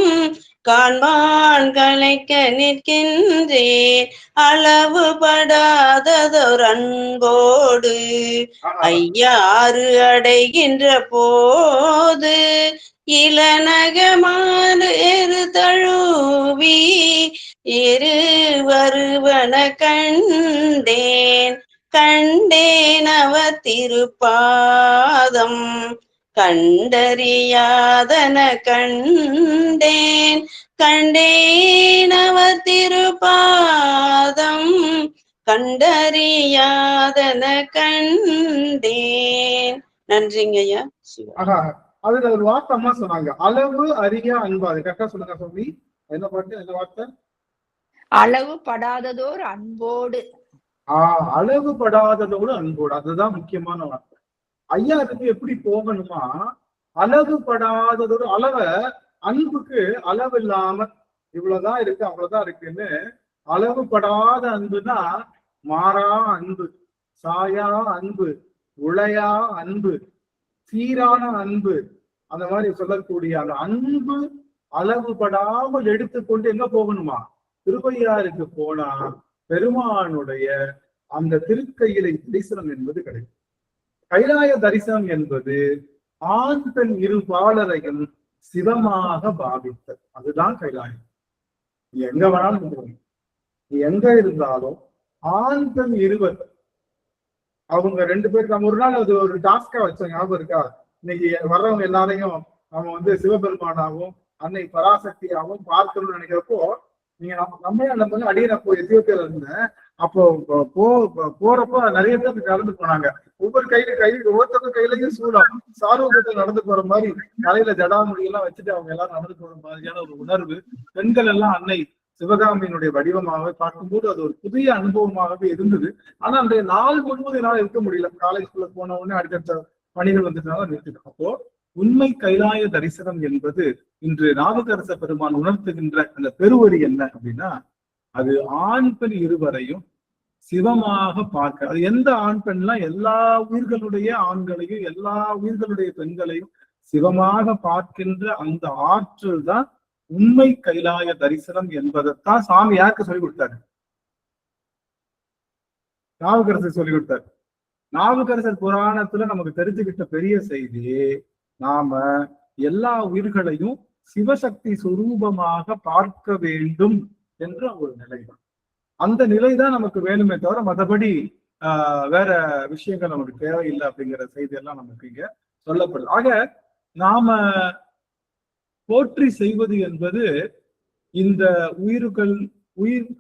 காண்பான் கலைக்க நிற்கின்றேன் அளவுபடாததோர் அன்போடு ஐயாறு அடைகின்ற போது இளநகமாறு எரு தழுவி எரு வருவன கண்டேன் கண்டேன் அவர் திருப்பாதம் கண்டறியாதன கண்டேன் கண்டேன் அவர் திருப்பாதம் கண்டறியாதன கண்டேன். நன்றிங்க ஐயா. அதுல ஒரு வார்த்தை அம்மா சொன்னாங்க, அளவு அறிய அன்பு. அது கரெக்டா சொல்லுங்க சுவாமி. என்ன பாட்டு, என்ன வார்த்தை? அளவு படாததோர் அன்போடு. அளவு படாததோடு அன்போடு, அதுதான் முக்கியமான வார்த்தை. ஐயா அதுக்கு எப்படி போகணுமா, அளவு படாததோடு, அளவ அன்புக்கு அளவு இல்லாம இவ்வளவுதான் இருக்கு அவ்வளவுதான் இருக்குன்னு அளவு படாத அன்புனா மாறா அன்பு, சாயா அன்பு, உளையா அன்பு, சீரான அன்பு, அந்த மாதிரி சொல்லக்கூடிய அந்த அன்பு அளவு படாமல் எடுத்துக்கொண்டு எங்க போகணுமா, திருவையாருக்கு போனா பெருமானுடைய அந்த திருக்கையிலை தரிசனம் என்பது கிடைக்கும். கைலாய தரிசனம் என்பது ஆண் பெண் இரு பாலரையும் சிவமாக பாவித்தல், அதுதான் கைலாயம். நீ எங்க வேணாலும் போகணும், நீ எங்க இருந்தாலும் ஆண் பெண் இருவர் அவங்க ரெண்டு பேருக்கு நம்ம ஒரு நாள் அது ஒரு டாஸ்கா வச்சோம், ஞாபகம் இருக்கா? இன்னைக்கு வர்றவங்க எல்லாரையும் நம்ம சிவபெருமானாவும் அன்னை பராசக்தியாகவும் பார்க்கணும்னு நினைக்கிறப்போ, நீங்க நம்ம அடியன போய் எத்தியோப்பியால இருந்தேன். அப்போ போறப்போ நிறைய பேர் நடந்து போனாங்க. ஒவ்வொரு ஒவ்வொருத்தருக்கும் கையிலையும் சூழம் சாரூபத்தில் நடந்து போற மாதிரி தலையில ஜடாமுடி எல்லாம் வச்சுட்டு அவங்க எல்லாரும் நடந்து போற மாதிரியான ஒரு உணர்வு. பெண்கள் எல்லாம் அன்னை சிவகாமியினுடைய வடிவமாக பார்க்கும்போது அது ஒரு புதிய அனுபவமாகவே இருந்தது. ஆனா அந்த நாள் முழுவதும் என்னால் இருக்க முடியல. காலேஜ்குள்ள போன உடனே அடுத்தடுத்த பணிகள் வந்துட்டனால நிறுத்திட்டோம். அப்போ உண்மை கைலாய தரிசனம் என்பது இன்று நாவுக்கரச பெருமான் உணர்த்துகின்ற அந்த பெருவரி என்ன அப்படின்னா, அது ஆண் பெண் இருவரையும் சிவமாக பார்க்க. அது எந்த ஆண் பெண்லாம் எல்லா உயிர்களுடைய ஆண்களையும் எல்லா உயிர்களுடைய பெண்களையும் சிவமாக பார்க்கின்ற அந்த ஆற்றல் தான் உண்மை கைலாய தரிசனம் என்பதைத்தான் சாமி யாருக்கு சொல்லிக் கொடுத்தாரு? நாவுக்கரசர் சொல்லிக் கொடுத்தாரு. நாவுக்கரசர் புராணத்துல நமக்கு தெரிஞ்சுக்கிட்ட பெரிய செய்தி, நாம எல்லா உயிர்களையும் சிவசக்தி சுரூபமாக பார்க்க வேண்டும் என்ற ஒரு நிலைதான். அந்த நிலைதான் நமக்கு வேணுமே தவிர மற்றபடி வேற விஷயங்கள் நமக்கு தேவையில்லை அப்படிங்கிற செய்தியெல்லாம் நமக்கு இங்க சொல்லப்படுது. ஆக நாம போற்றி செய்வது என்பது இந்த உயிர்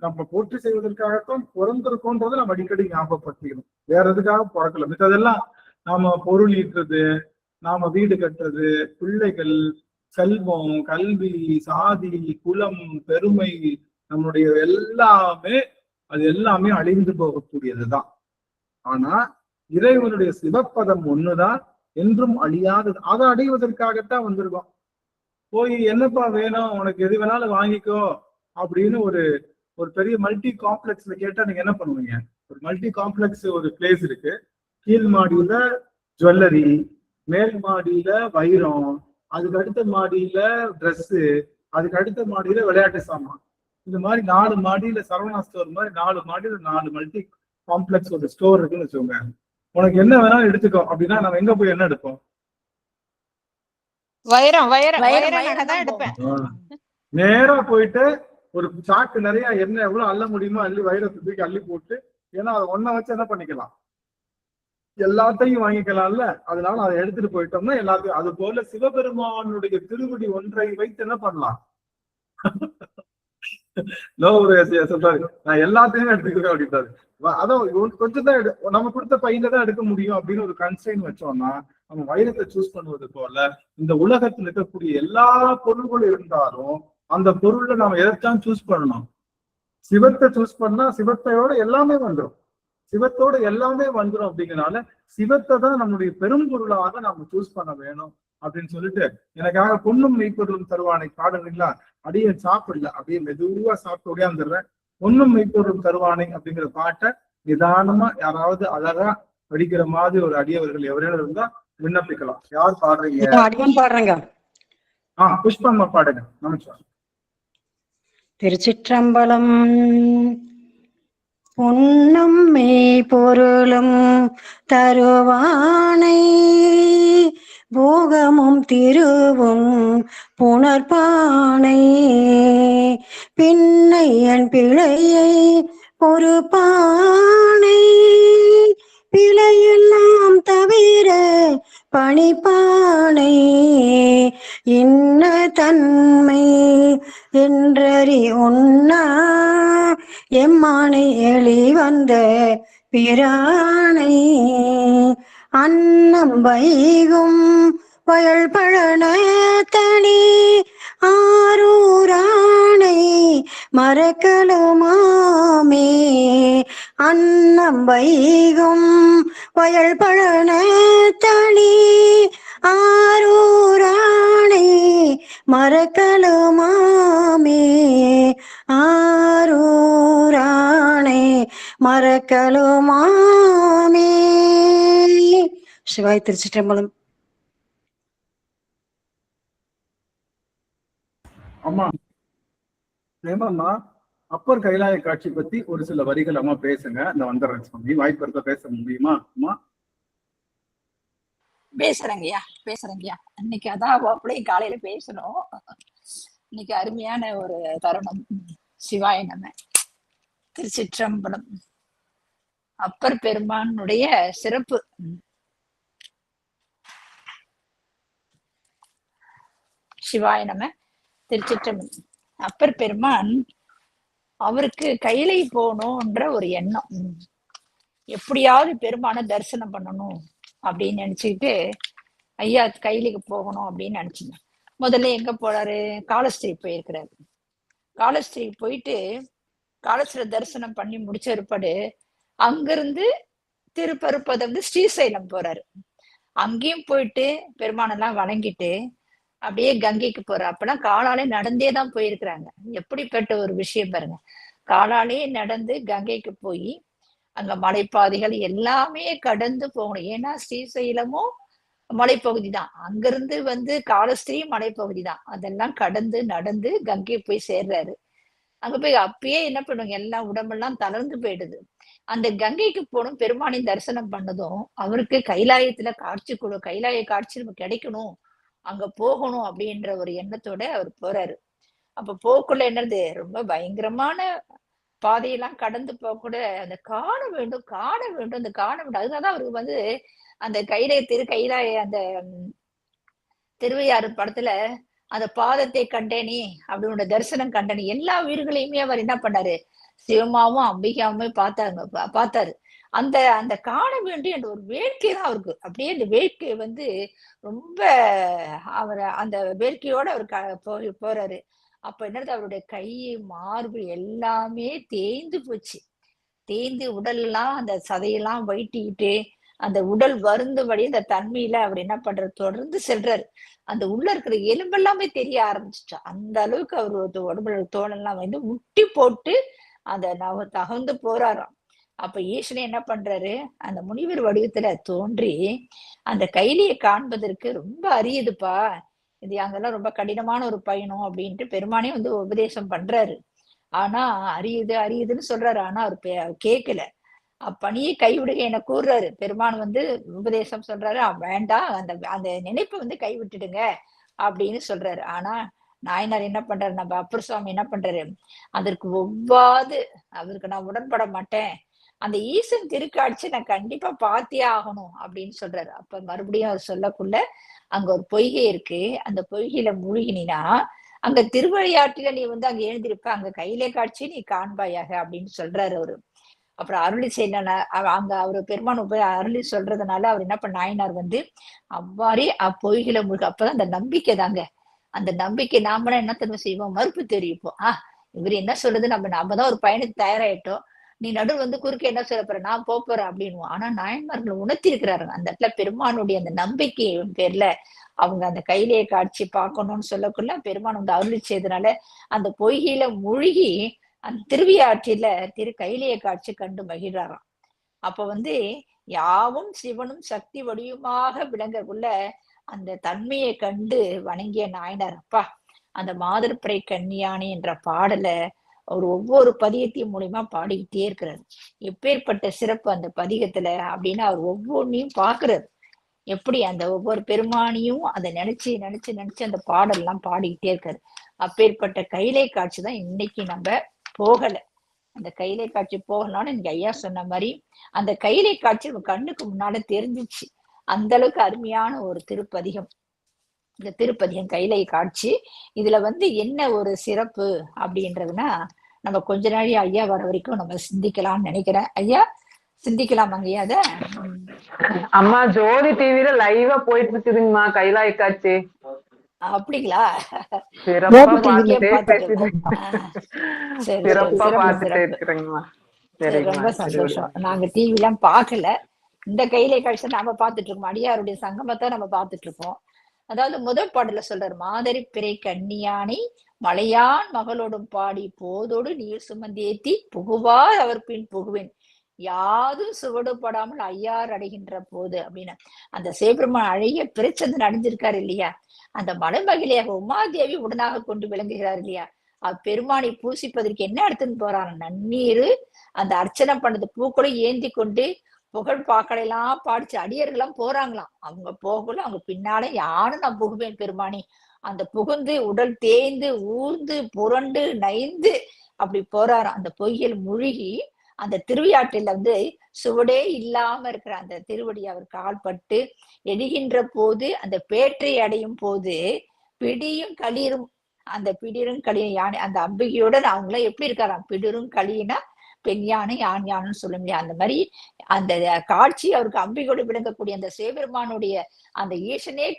நம்ம போற்றி செய்வதற்காகத்தான் பிறந்திருக்கோன்றதை நம்ம அடிக்கடி ஞாபகப்படுத்திக்கணும். வேற எதுக்காக பிறக்கல. மித்ததெல்லாம் நாம பொருள் ஈட்டுறது, நாம வீடு கட்டுறது, பிள்ளைகள், செல்வம், கல்வி, சாதி, குலம், பெருமை, நம்முடைய அது எல்லாமே அழிந்து போகக்கூடியதுதான். ஆனா இறைவனுடைய சிவப்பதம் ஒண்ணுதான் என்றும் அழியாதது. அதை அடைவதற்காகத்தான் வந்திருக்கோம். போய் என்னப்பா வேணும், உனக்கு எது வேணாலும் வாங்கிக்கோ அப்படின்னு ஒரு பெரிய மல்டி காம்ப்ளெக்ஸ்ல கேட்டா நீங்க என்ன பண்ணுவீங்க? ஒரு மல்டி காம்ப்ளெக்ஸ் ஒரு பிளேஸ் இருக்கு, கீழ் மாடியில ஜுவல்லரி, மேல் மாடியில வைரம், அதுக்கு அடுத்த மாடியில ட்ரெஸ், அதுக்கு அடுத்த மாடியில விளையாட்டு சாமான். இந்த மாதிரி 4 மாடியில சரவணா ஸ்டோர் மாதிரி 4 மாடியில 4 மல்டி காம்ப்ளெக்ஸ் ஒரு ஸ்டோர் இருக்குன்னு வச்சுக்கோங்க. உனக்கு என்ன வேணாலும் எடுத்துக்கோ அப்படின்னா நம்ம எங்க போய் என்ன எடுப்போம்? வைரம் நகை தான் எடுப்பேன். நேரா போயிட்டு ஒரு சாக்கு நிறைய என்ன எவ்வளவு அள்ள முடியுமோ அள்ளி வைரத்தை தூக்கி அள்ளி போட்டு, ஏன்னா அதை ஒன்ன வச்சு என்ன பண்ணிக்கலாம், எல்லாத்தையும் வாங்கிக்கலாம்ல. அதனால அதை எடுத்துட்டு போயிட்டோம்னா எல்லாத்தையும். அது போல சிவபெருமானுடைய திருவடி ஒன்றை வைத்து என்ன பண்ணலாம்? சொல்றாரு, நான் எல்லாத்தையுமே எடுத்துக்கிறேன் அப்படின்றாரு. அதான் கொஞ்சம் தான் நம்ம கொடுத்த பையில தான் எடுக்க முடியும் அப்படின்னு ஒரு கன்ஸ்ட்ரெயின் வச்சோம்னா, நம்ம வைரத்தை சூஸ் பண்ணுவது போல இந்த உலகத்தில் இருக்கக்கூடிய எல்லா பொருள்களும் இருந்தாலும் அந்த பொருள்ல நம்ம எதைத்தான் சூஸ் பண்ணணும்? சிவத்தை சூஸ் பண்ணா சிவத்தையோட எல்லாமே வந்துடும். சிவத்தோட எல்லாமே வந்துடும். அப்படிங்கிறனால சிவத்தை தான் நம்மளுடைய பெரும் பொருளாக நாம சூஸ் பண்ண வேணும் அப்படின்னு சொல்லிட்டு, எனக்காக பொண்ணும் மெய்ப்பொருளும் தருவானை பாடுறீங்களா? அப்படியே சாப்பிடல, அப்படியே மெதுவா சாப்பிட்டு ஓடியாந்துடுறேன். பொண்ணும் மெய்ப்பொருளும் தருவானை அப்படிங்கிற பாட்டை நிதானமா யாராவது அழகா படிக்கிற மாதிரி ஒரு அடியவர்கள் எவரையும் இருந்தா விண்ணப்பிக்கலாம். யார் பாடுறீங்க? அடியன் பாடுறேங்க. புஷ்பம்மா பாடுங்க. நமஸ்காரம். திருச்சிற்றம்பலம். பொன்னும் மெய்ப்பொருளும் தருவானை, போகமும் திருவும் புணர்பானை, பின்னை என் பிழையை பொறுப்பானை, பிழையெல்லாம் தவிர பணிப்பானை, இன்ன தன்மை என்றறி உண்ணா எம்மானை எளி வந்த பிரானை, அன்னம் வைகும் வயல் பழன தனி ஆரூரானை மறக்கலுமாமே, அன்னம் வைகும் வயல் பழன தனி ஆரூரானை மறக்கலுமாமே, ஆரூரானை மறக்கலுமாமே. சிவாய். திருச்சிற்றம்பலம். அம்மா ஏமாம்மா, அப்பர் கைலாய காட்சி பத்தி ஒரு சில வரிகள் அம்மா பேசுங்க. இந்த வந்துடுறேன் சுவாமி. வாய்ப்பு இருக்க பேச முடியுமா அம்மா? பேசுறேங்கய்யா. இன்னைக்கு அதான் அப்படியே காலையில பேசணும். இன்னைக்கு அருமையான ஒரு தருணம். சிவாய நம. திருச்சிற்றம்பலம். அப்பர் பெருமானுடைய சிறப்பு. சிவாய நம. திருச்சிற்றம்பலம். அப்பர் பெருமான் அவருக்கு கைலை போகணும்ன்ற ஒரு எண்ணம். எப்படியாவது பெருமான தரிசனம் பண்ணணும் அப்படின்னு நினைச்சுக்கிட்டு, ஐயா கைலிக்கு போகணும் அப்படின்னு நினைச்சுங்க. முதல்ல எங்க போறாரு? காலஸ்ரீ போயிருக்கிறாரு. காலஸ்ரீ போயிட்டு காலஸ்ரீ தரிசனம் பண்ணி முடிச்ச பிற்பாடு அங்கிருந்து திருப்பருப்பதை ஸ்ரீசைலம் போறாரு. அங்கேயும் போயிட்டு பெருமானெல்லாம் வணங்கிட்டு அப்படியே கங்கைக்கு போறாரு. அப்பெல்லாம் காலாலே நடந்தே தான் போயிருக்கிறாங்க. எப்படிப்பட்ட ஒரு விஷயம் பாருங்க. காலாலே நடந்து கங்கைக்கு போய் அங்க மலைப்பாதைகள் எல்லாமே கடந்து போகணும். ஏன்னா ஸ்ரீசைலமும் மலைப்பகுதி தான். அங்கிருந்து காலஸ்ரீ மலைப்பகுதி தான். அதெல்லாம் கடந்து நடந்து கங்கை போய் சேர்றாரு. அங்க போய் அப்பயே என்ன பண்ணுவாங்க, எல்லாம் உடம்பெல்லாம் தளர்ந்து போயிடுது. அந்த கங்கைக்கு போகணும், பெருமானின் தரிசனம் பண்ணதும் அவருக்கு கைலாயத்துல கைலாய காட்சி நமக்கு கிடைக்கணும், அங்க போகணும் அப்படின்ற ஒரு எண்ணத்தோட அவர் போறாரு. அப்ப போக்குள்ள என்னது, ரொம்ப பயங்கரமான பாதையெல்லாம் கடந்து போக கூட அந்த காண வேண்டும் அந்த காண வேண்டும். அதனாலதான் அவருக்கு அந்த கைலாய அந்த திருவையாறு படத்துல அந்த பாதத்தை கண்டேனே அப்படியோட தரிசனம் கண்டனி. எல்லா உயிர்களையுமே அவர் என்ன பண்ணாரு, சிவமாவும் அம்பிகாவுமே பார்த்தாரு. அந்த அந்த காண வேண்டும் என்ற ஒரு வேட்கை தான் அவருக்கு. அப்படியே அந்த வேட்கை ரொம்ப அவர் அந்த வேட்கையோட அவர் போறாரு. அப்ப என்னது, அவருடைய கை மார்பு எல்லாமே தேய்ந்து போச்சு. தேய்ந்து உடல்லாம் அந்த சதையெல்லாம் வைட்டிக்கிட்டு அந்த உடல் வருந்தபடி அந்த தன்மையில அவர் என்ன பண்றாரு, தொடர்ந்து செல்றாரு. அந்த உள்ள இருக்கிற எலும்பெல்லாமே தெரிய ஆரம்பிச்சுட்டா. அந்த அளவுக்கு அவர் உடம்புல தோலெல்லாம் முட்டி போட்டு அந்த தகர்ந்து போறாராம். அப்ப ஈசன் என்ன பண்றாரு, அந்த முனிவர் வடிவத்துல தோன்றி அந்த கைலியை காண்பதற்கு ரொம்ப அரியுதுப்பா, இது அங்கெல்லாம் ரொம்ப கடினமான ஒரு பயணம் அப்படின்ட்டு பெருமானே வந்து உபதேசம் பண்றாரு. ஆனா அரியுது அரியுதுன்னு சொல்றாரு. ஆனா அவர் கேட்கல. அப்பணியை கைவிடுக என கூறுறாரு. பெருமான் வந்து உபதேசம் சொல்றாரு, வேண்டாம், அந்த அந்த நினைப்பை வந்து கைவிட்டுடுங்க அப்படின்னு சொல்றாரு. ஆனா நாயனார் என்ன பண்றாரு, நம்ம அப்பர் சுவாமி என்ன பண்றாரு, அதற்கு ஒவ்வாது அவருக்கு நான் உடன்பட மாட்டேன், அந்த ஈசன் திருக்காட்சி நான் கண்டிப்பா பார்த்தே ஆகணும் அப்படின்னு சொல்றாரு. அப்ப மறுபடியும் அவர் சொல்லக்குள்ள அங்க ஒரு பொய்கை இருக்கு, அந்த பொய்கையில மூழ்கினா அங்க திருவழியாற்றில நீ வந்து அங்க எழுந்திருப்ப, அங்க கையிலே காட்சி நீ காண்பாயாக அப்படின்னு சொல்றாரு அவரு. அப்புறம் அருளி செய்யல அங்க அவரு பெருமான் போய் அருளி சொல்றதுனால அவர் என்ன பண்ண, நாயனார் வந்து அவ்வாறே அப்பொய்கில மூழ்க. அப்பதான் அந்த நம்பிக்கை தாங்க, அந்த நம்பிக்கை. நாமளும் என்ன தெரியும் செய்வோம், மறுப்பு தெரிவிப்போம். இவர் என்ன சொல்றது, நம்ம தான் ஒரு பயணத்துக்கு தயாராயிட்டோம், நீ நடுவு வந்து குறுக்க என்ன சொல்ல போற, நான் போறேன் அப்படின்னுவோம். ஆனா நாயன்மார்கள் உணர்த்தி இருக்கிறாரு அந்த இடத்துல பெருமானுடைய அந்த நம்பிக்கை பேர்ல அவங்க அந்த கையிலேயே காட்சி பார்க்கணும்னு சொல்லக்குள்ள பெருமான் வந்து அருளி செய்தனால அந்த பொய்கையில மூழ்கி அந்த திருவியாற்றில கையிலேய காட்சி கண்டு மகிழ்றாராம். அப்ப வந்து யாவும் சிவனும் சக்தி வடிவமாக விளங்கக்குள்ள அந்த தன்மையை கண்டு வணங்கிய நாயனார் அப்பா அந்த மாதர்பிறை கன்னியானி என்ற பாடல அவர் ஒவ்வொரு பதிகத்தையும் மூலியமா பாடிக்கிட்டே இருக்கிறாரு. எப்பேற்பட்ட சிறப்பு அந்த பதிகத்துல அப்படின்னு அவர் ஒவ்வொன்றையும் பாக்குறாரு. எப்படி அந்த ஒவ்வொரு பெருமானியும் அதை நினைச்சு நினைச்சு நினைச்சு அந்த பாடல் எல்லாம் பாடிக்கிட்டே இருக்காரு. அப்பேற்பட்ட கைலை காட்சி தான் இன்னைக்கு நம்ம போகல. அந்த கைலை காட்சி போகலாம்னு எனக்கு ஐயா சொன்ன மாதிரி அந்த கைலை காட்சி கண்ணுக்கு முன்னால தெரிஞ்சிச்சு. அந்த அளவுக்கு அருமையான ஒரு திருப்பதிகம் இந்த திருப்பதிகம் கைலை காட்சி. இதுல வந்து என்ன ஒரு சிறப்பு அப்படின்றதுன்னா நம்ம கொஞ்ச நாளி ஐயா வர வரைக்கும் நம்ம சிந்திக்கலாம்னு நினைக்கிறேன். ஐயா சிந்திக்கலாமாங்க ஐயா? அத அம்மா ஜோதி டிவில லைவா போயிட்டு இருக்குதுங்கம்மா கைலாய காட்சி. அப்படிங்களா? சிறப்பா பார்த்துட்டே இருக்கிறேங்கம்மா. ரொம்ப சந்தோஷம். நாங்க டிவி எல்லாம் பாக்கல, இந்த கையில காட்சி நாம பாத்துட்டு இருக்கோம், அடியாருடைய சங்கமத்தை நம்ம பாத்துட்டு இருக்கோம். அதாவது முதல் பாடல சொல்றாரு, மாதரி பிறை கன்னியானை மலையான் மகளோடும் பாடி போதோடு நீர் சுமந்தேத்தி புகுவார் அவர் பின் புகுவேன் யாதும் சுவடுபடாமல் ஐயார் அடைகின்ற போது அப்படின்னு அந்த சிவபெருமான் அழகிய பிரச்சனை அடைஞ்சிருக்காரு இல்லையா, அந்த மலைமகிழியாக உமாதேவி உடனாக கொண்டு விளங்குகிறார் இல்லையா, பெருமானை பூசிப்பதற்கு என்ன எடுத்துன்னு போறாங்க, நன்னீரு அந்த அர்ச்சனை பண்ணது பூக்களும் ஏந்தி கொண்டு புகழ் பாக்களையெல்லாம் பாடிச்சு அடியர்கள்லாம் போறாங்களாம். அவங்க போகல, அவங்க பின்னால யாரும் நான் புகுவேன் பெருமானி, அந்த புகுந்து உடல் தேய்ந்து ஊர்ந்து புரண்டு நைந்து அப்படி போறாராம். அந்த பொய்யில் முழுகி அந்த திருவியாற்றில வந்து சுவடே இல்லாம இருக்கிற அந்த திருவடி அவர் கால்பட்டு எரிகின்ற போது அந்த பேற்றை அடையும் போது பிடியும் களிரும், அந்த பிடிரும் களியும் யானை அந்த அம்பிகையோட அவங்களாம் எப்படி இருக்காராம், பிடிரும் களினா பெண் யானை ஆண் யானைன்னு சொல்ல முடியாது. அந்த மாதிரி அந்த காட்சி அவருக்கு அம்பிகையோடு விளங்கக்கூடிய அந்த சிவபெருமானுடைய அந்த ஈசனே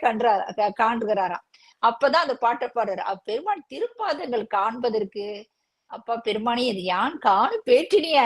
காண்கிறாராம். அப்பதான் அந்த பாட்டை பாடுறாரு, அப்பெருமான் திருப்பாதங்கள் காண்பதற்கு அப்பா பெருமானி இது யான் காணும் பேற்றினிய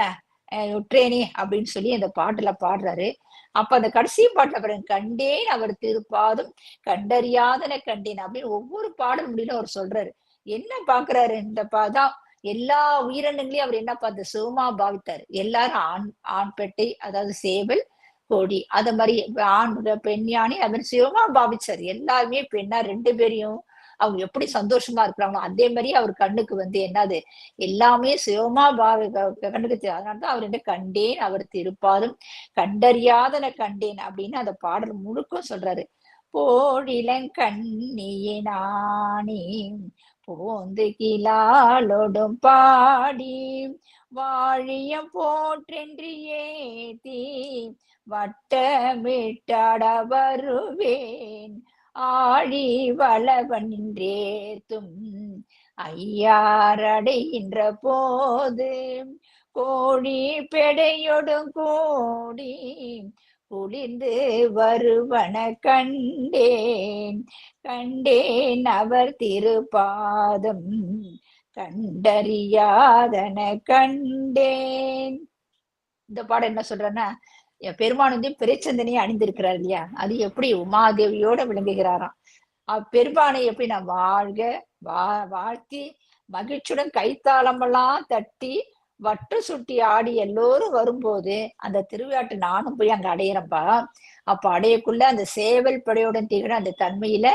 உற்றேனே அப்படின்னு சொல்லி அந்த பாட்டுல பாடுறாரு. அப்ப அந்த கடைசி பாட்டுல பாருங்க, கண்டேன் அவர் திருப்பாதம் கண்டறியாதன கண்டேன் அப்படின்னு ஒவ்வொரு பாடல் முடியல அவர் சொல்றாரு. என்ன பாக்குறாரு, இந்த பாதான் எல்லா உயிரினங்களையும் அவர் என்ன பார்த்து சுகமா பாவித்தாரு. எல்லாரும் ஆண் பெட்டை அதாவது சேவல் கோடி அத மாதிரி ஆண் பெண் யானை அவர் சிவமா பாவிச்சாரு. எல்லாருமே பெண்ணா ரெண்டு பேரையும் அவங்க எப்படி சந்தோஷமா இருக்கிறாங்களோ அதே மாதிரி அவர் கண்ணுக்கு வந்து என்னது எல்லாமே சிவமா கண்ணுக்கு. அதனாலதான் அவர் என்ன கண்டேன் அவர் திருப்பாதும் கண்டறியாதன கண்டேன் அப்படின்னு அந்த பாடல் முழுக்கும் சொல்றாரு. போடிலங்கண்ணியினானே போந்து கிளாலோடும் பாடி வாழியம் போற்றென்று ஏத்தி வட்டமிட்டாட வருவேன் ஆழி வளவன்றேத்தும் ஐயாரடைகின்ற போது கோழி பெடையொடும் கூடி குளிர்ந்து வருவன கண்டேன் கண்டேன் அவர் திருப்பாதம் கண்டறியாதன கண்டேன். இந்த பாடம் என்ன சொல்றேன்னா, பெருமான் வந்து பிறைச்சந்தனையை அணிந்திருக்கிறார் இல்லையா, அது எப்படி உமாதேவியோட விளங்குகிறாராம். பெருமானை எப்படி நான் வாழ்த்தி மகிழ்ச்சியுடன் கைத்தாளமெல்லாம் தட்டி வட்டு சுட்டி ஆடி எல்லோரும் வரும்போது அந்த திருவிழாட்டு நானும் போய் அங்க அடையிறப்பா. அப்ப அடையக்குள்ள அந்த சேவல் படையுடன் திகழ அந்த தன்மையில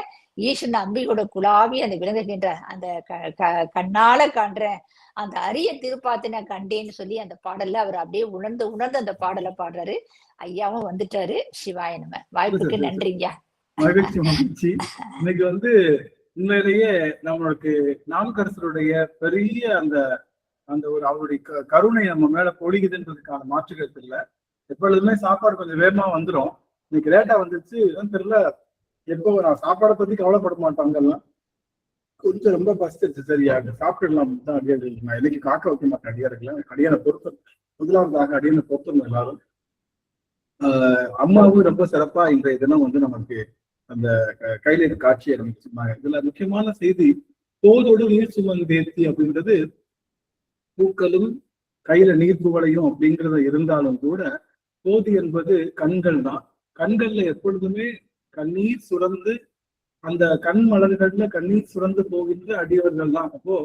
ஈசன் அம்பியோட குழாவி அந்த விளங்குகின்ற அந்த கண்ணால காண்ற அந்த அரிய திருப்பாத்தின கண்டேன்னு சொல்லி அந்த பாடல்ல அவர் அப்படியே உணர்ந்து அந்த பாடலை பாடுறாரு. ஐயாவும் வந்துட்டாரு. சிவாய நம. வாய்ப்புக்கு நன்றிங்க. மகிழ்ச்சி மகிழ்ச்சி. இன்னைக்கு உண்மையிலேயே நம்மளுக்கு நாவுக்கரசருடைய பெரிய அந்த அந்த ஒரு அவருடைய கருணை நம்ம மேல பொழிகுதுன்றதுக்கான மாற்றுக்கிறது இல்லை. எப்பொழுதுமே சாப்பாடு கொஞ்சம் வேகமா வந்துடும். இன்னைக்கு லேட்டா வந்துச்சு தெரியல. எப்போ நான் சாப்பாடை பத்தி கவலைப்பட மாட்டாங்கல்லாம். கொஞ்சம் ரொம்ப பசிச்சு சரியா சாப்பிடலாம் தான் அடியாரு. நான் இன்னைக்கு காக்க வைக்க மாட்டேன் அடியாருக்கலாம். அடியான பொறுத்த முதலாவதாக அடியான பொறுத்தணும் எல்லாரும். அம்மாவும் ரொம்ப சிறப்பா இன்றைய தினம் நமக்கு அந்த கையில காட்சி ஆரம்பிச்சிருந்தாங்க. இதுல முக்கியமான செய்தி தோதோடு நீர் சுமந்தேத்தி அப்படின்றது பூக்களும் கையில நீர் துவளையும் அப்படிங்கிறத இருந்தாலும் கூட தோதி என்பது கண்கள் தான். கண்கள்ல எப்பொழுதுமே கண்ணீர் சுரந்து அந்த கண் மலர்கள்ல கண்ணீர் சுரந்து போகின்ற அடியவர்கள் தான். அப்போ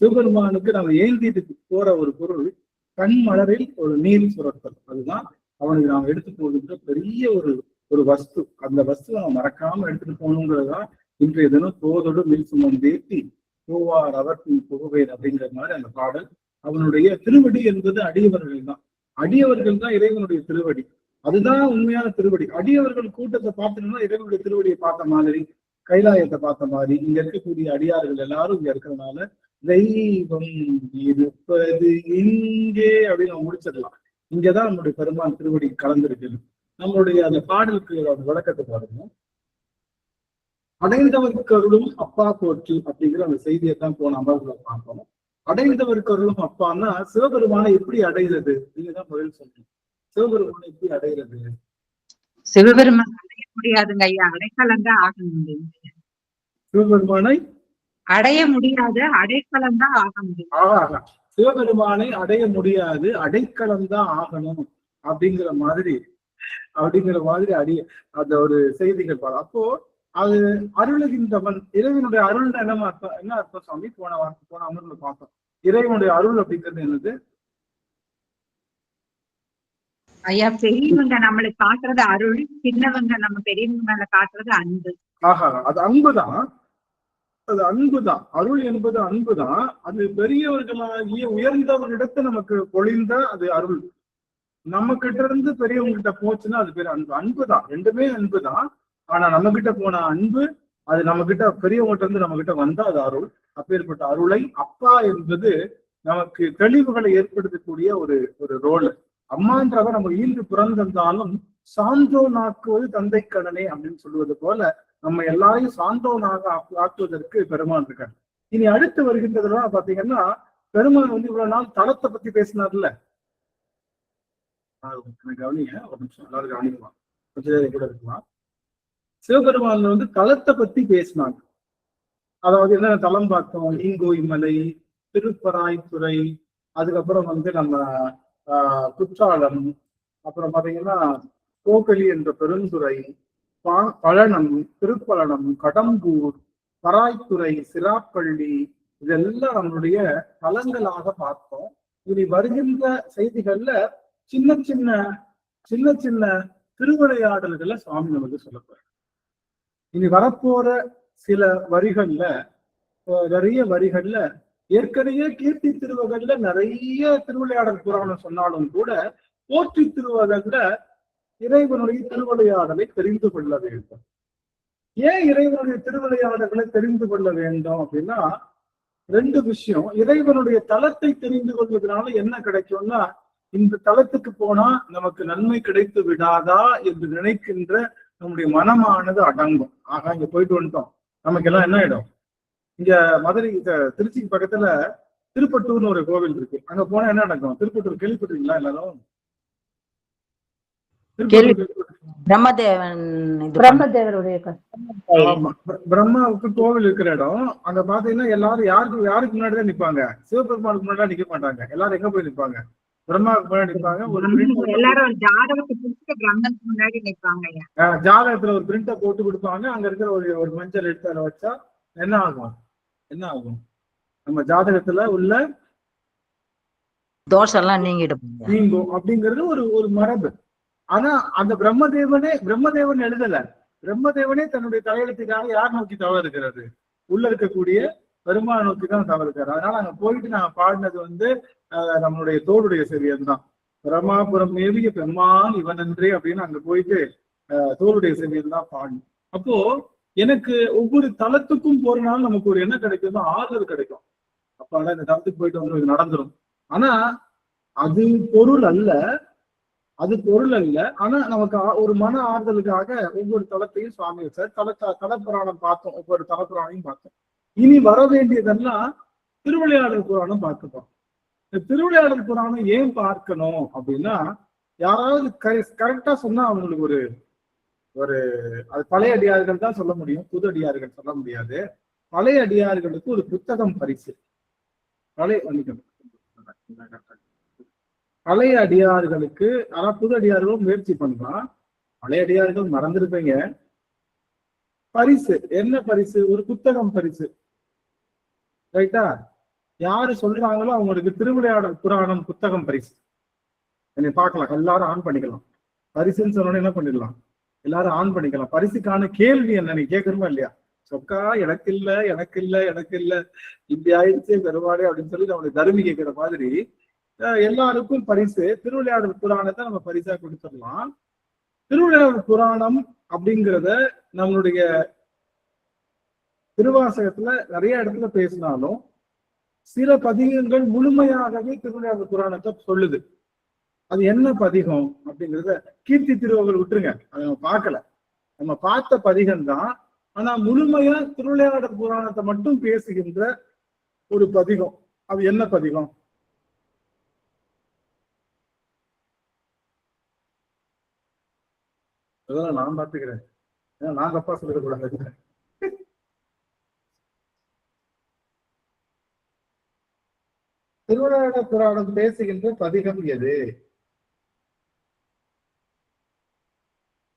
சிவபெருமானுக்கு நம்ம ஏந்திட்டு போற ஒரு பொருள் கண் மலரில் ஒரு நீர் சுரத்தல். அதுதான் அவனுக்கு நாம் எடுத்து போகின்ற பெரிய ஒரு வஸ்து. அந்த வஸ்து நம்ம மறக்காம எடுத்துட்டு போகணுங்கிறதுதான் இன்றைய தினம் தோதோடு நீர் சுமந்தேத்தி போவார் அவர்க்கும் புகுவேர் அப்படிங்கிற மாதிரி அந்த பாடல். அவனுடைய திருவடி என்பது அடியவர்கள் தான். அடியவர்கள் தான் இறைவனுடைய திருவடி. அதுதான் உண்மையான திருவடி. அடியவர்கள் கூட்டத்தை பார்த்துட்டோம்னா இறைவனுடைய திருவடியை பார்த்த மாதிரி, கைலாயத்தை பார்த்த மாதிரி இங்க இருக்கக்கூடிய அடியார்கள் எல்லாரும் இங்க இருக்கிறதுனால தெய்வம் இருப்பது இங்கே அப்படின்னு நம்ம முடிச்சிடலாம். இங்கதான் நம்மளுடைய பெருமான் திருவடி கலந்திருக்கு. நம்மளுடைய அந்த பாடலுக்கு விளக்கத்தை பாருங்க. அடைந்தவருக்கு அருளும் அப்பா போற்றி அப்படிங்கிற அந்த செய்தியை தான் போன அமர்வுல பார்ப்போம். அடைந்தவருக்கு அருளும் அப்பான்னா சிவபெருமானை எப்படி அடைகிறது? நீங்கதான் முதல் சொல்றீங்க. சிவபெருமானை எப்படி அடைகிறது? சிவபெருமான் அடைய முடியாதுங்க ஐயா, அடைக்கலம் தான் ஆகணும். சிவபெருமானை அடைய முடியாது, அடைக்கலம் தான் ஆக முடியும். சிவபெருமானை அடைய முடியாது, அடைக்கலம் தான் ஆகணும் அப்படிங்கிற மாதிரி அடிய அந்த ஒரு செய்திகள் பாரு. அப்போ அது அருளுகின்றவன் இறைவனுடைய அருள் என்ன அர்த்தம் சுவாமி? போன அமர்வுல பார்த்தோம். இறைவனுடைய அருள் அப்படிங்கிறது என்னது ஐயா? பெரியவங்க நம்மளுக்கு காட்டுறது அருள், சின்னவங்க நம்ம பெரியவங்க மேல காட்டுறது அன்பு. அது அன்புதான். அது அன்புதான். அருள் என்பது அன்புதான். அது பெரியவர்களாகிய உயர்ந்தவர்களிடத்தை நமக்கு பொழிந்த அது அருள். நம்ம கிட்ட இருந்து பெரியவங்க கிட்ட போச்சுன்னா அது பேர் அன்பு. அன்புதான், ரெண்டுமே அன்புதான். ஆனா நம்ம கிட்ட போன அன்பு அது நம்ம கிட்ட பெரியவங்கிட்ட இருந்து நம்ம கிட்ட வந்தா அது அருள். அப்பேற்பட்ட அருளை அப்பா என்பது நமக்கு தெளிவுகளை ஏற்படுத்தக்கூடிய ஒரு ரோல். அம்மான்றவ நம்ம ஈன்று பிறந்திருந்தாலும் சான்றோன் ஆக்குவது தந்தை கடனே அப்படின்னு சொல்லுவது போல நம்ம எல்லாரையும் சான்றோனாக ஆக்குவதற்கு பெருமான் இருக்காரு. இனி அடுத்து வருகின்றதுலாம் பாத்தீங்கன்னா பெருமான் இவ்வளவு நாள் தளத்தை பத்தி பேசினார்ல. கவனிங்க ஒரு நிமிஷம், எல்லாரும் கவனிக்கலாம், கொஞ்ச நேரம் கூட இருக்கலாம். சிவபெருமான் தலத்தை பத்தி பேசினாங்க. அதாவது என்ன தலம் பார்த்தோம்? ஈங்கோய்மலை, திருப்பராய்த்துறை, அதுக்கப்புறம் நம்ம குற்றாலம், அப்புறம் பாத்தீங்கன்னா கோகலி என்ற பெருந்துறை, பழனம், திருப்பழனம், கடம்பூர், பராய்த்துறை, சிராப்பள்ளி, இதெல்லாம் நம்மளுடைய தலங்களாக பார்த்தோம். இனி வருகின்ற செய்திகள்ல சின்ன சின்ன திருவிளையாடல்களை சுவாமி நமக்கு சொல்லப்படுற. இனி வரப்போற சில வரிகள்ல நிறைய வரிகள்ல ஏற்கனவே கீர்த்தி திருவகல்ல நிறைய திருவிளையாடல் புராணம் சொன்னாலும் கூட போற்றி திருவகல்ல இறைவனுடைய திருவிளையாடலை தெரிந்து கொள்ள வேண்டும். ஏன் இறைவனுடைய திருவிளையாடல்களை தெரிந்து கொள்ள வேண்டும் அப்படின்னா ரெண்டு விஷயம். இறைவனுடைய தலத்தை தெரிந்து கொள்வதனால என்ன கிடைக்கும்னா, இந்த தலத்துக்கு போனா நமக்கு நன்மை கிடைத்து விடாதா என்று நினைக்கின்ற நம்முடைய மனமானது அடங்கும். ஆகா, இங்க போயிட்டு வந்துட்டோம், நமக்கு எல்லாம் என்ன ஆயிடும்? இங்க மதுரை திருச்சிக்கு பக்கத்துல திருப்பட்டூர்னு ஒரு கோவில் இருக்கு. அங்க போனா என்ன நடக்கும்? திருப்பட்டூர் கேள்விப்பட்டிருக்கீங்களா எல்லாரும்? பிரம்மாவுக்கு கோவில் இருக்கிற இடம். அங்க பாத்தீங்கன்னா எல்லாரும் யாருக்கு முன்னாடிதான் நிப்பாங்க? சிவபெருமானுக்கு முன்னாடி நிக்க மாட்டாங்க. எல்லாரும் எங்க போய் நிப்பாங்க? பிரம்மாவுக்கு முன்னாடி நிப்பாங்க. ஜாதகத்துல ஒரு பிரிண்ட போட்டு கொடுப்பாங்க. அங்க இருக்கிற ஒரு மஞ்சள் எடுத்து அதை வச்சா என்ன ஆகும்? நம்ம ஜாதகத்துல உள்ள தோஷம் எல்லாம் நீங்கிடும். நீங்கும் அப்படிங்கிறது ஒரு ஒரு மரபு. ஆனா அந்த பிரம்மதேவன் எழுதல. பிரம்மதேவனே தன்னுடைய தலையெழுத்துக்காக யார் நோக்கி தவறு இருக்கிறது? உள்ள இருக்கக்கூடிய பெருமாள் நோக்கி தான் தவறு இருக்காரு. அதனால அங்க போயிட்டு நாங்க பாடினது வந்து நம்மளுடைய தோளுடைய செவியன் தான். பிரமாபுரம் மேவிய பெருமான் இவனன்றே அப்படின்னு அங்க போயிட்டு தோளுடைய செவியன் தான் பாடணும். அப்போ எனக்கு ஒவ்வொரு தளத்துக்கும் போறனால நமக்கு ஒரு என்ன கிடைக்கும்னா ஆறுதல் கிடைக்கும். அப்பாடா இந்த தளத்துக்கு போயிட்டு வந்து இது நடந்துரும். ஆனா அது பொருள் அல்ல. ஆனா நமக்கு ஒரு மன ஆறுதலுக்காக ஒவ்வொரு தளத்தையும் சுவாமி வச்சார். தலப்புராணம் பார்த்தோம், ஒவ்வொரு தலப்புராணையும் பார்த்தோம். இனி வர வேண்டியதெல்லாம் திருவிளையாடல் புராணம் பார்க்கப்போம். இந்த திருவிளையாடல் புராணம் ஏன் பார்க்கணும் அப்படின்னா, யாராவது கரெக்டா சொன்னா அவங்களுக்கு ஒரு ஒரு அது பழைய அடியார்கள் தான் சொல்ல முடியும், புது அடியார்கள் சொல்ல முடியாது. பழைய அடியார்களுக்கு ஒரு புத்தகம் பரிசு. பழைய அடியார்களுக்கு, ஆனா புது அடியார்களும் முயற்சி பண்ணலாம். பழைய அடியார்கள் மறந்துருப்பீங்க. பரிசு என்ன பரிசு? ஒரு புத்தகம் பரிசு. ரைட்டா? யாரு சொல்றாங்களோ அவங்களுக்கு திருவிளையாடல் புராணம் புத்தகம் பரிசு. என்னை பார்க்கலாம், எல்லாரும் ஆன் பண்ணிக்கலாம். பரிசுன்னு சொன்னோன்னு என்ன பண்ணிடலாம், எல்லாரும் ஆன் பண்ணிக்கலாம். பரிசுக்கான கேள்வி என்ன நீ கேட்கணுமா இல்லையா? சொக்கா எனக்கு இல்ல இப்படி ஆயிடுச்சு பெருமாடே அப்படின்னு சொல்லி நம்மளுடைய தருமி கேட்கிற மாதிரி எல்லாருக்கும் பரிசு. திருவிளையாடல் புராணத்தை நம்ம பரிசா கொடுத்துடலாம். திருவிளையாடல் புராணம் அப்படிங்கிறத நம்மளுடைய திருவாசகத்துல நிறைய இடத்துல பேசினாலும் சில பதிகங்கள் முழுமையாகவே திருவிளையாடல் புராணத்தை சொல்லுது. அது என்ன பதிகம் அப்படிங்கிறத கீர்த்தி திருவள்ளுவர் விட்டுருங்க, அதை நம்ம பார்க்கல. நம்ம பார்த்த பதிகம் தான். ஆனா முழுமையா திருவிளையாடல் புராணத்தை மட்டும் பேசுகின்ற ஒரு பதிகம். அது என்ன பதிகம்? அதெல்லாம் நான் பார்த்துக்கிறேன், நான் தப்பா சொல்லக்கூடாது. திருவிளையாடல் புராணம் பேசுகின்ற பதிகம் எது?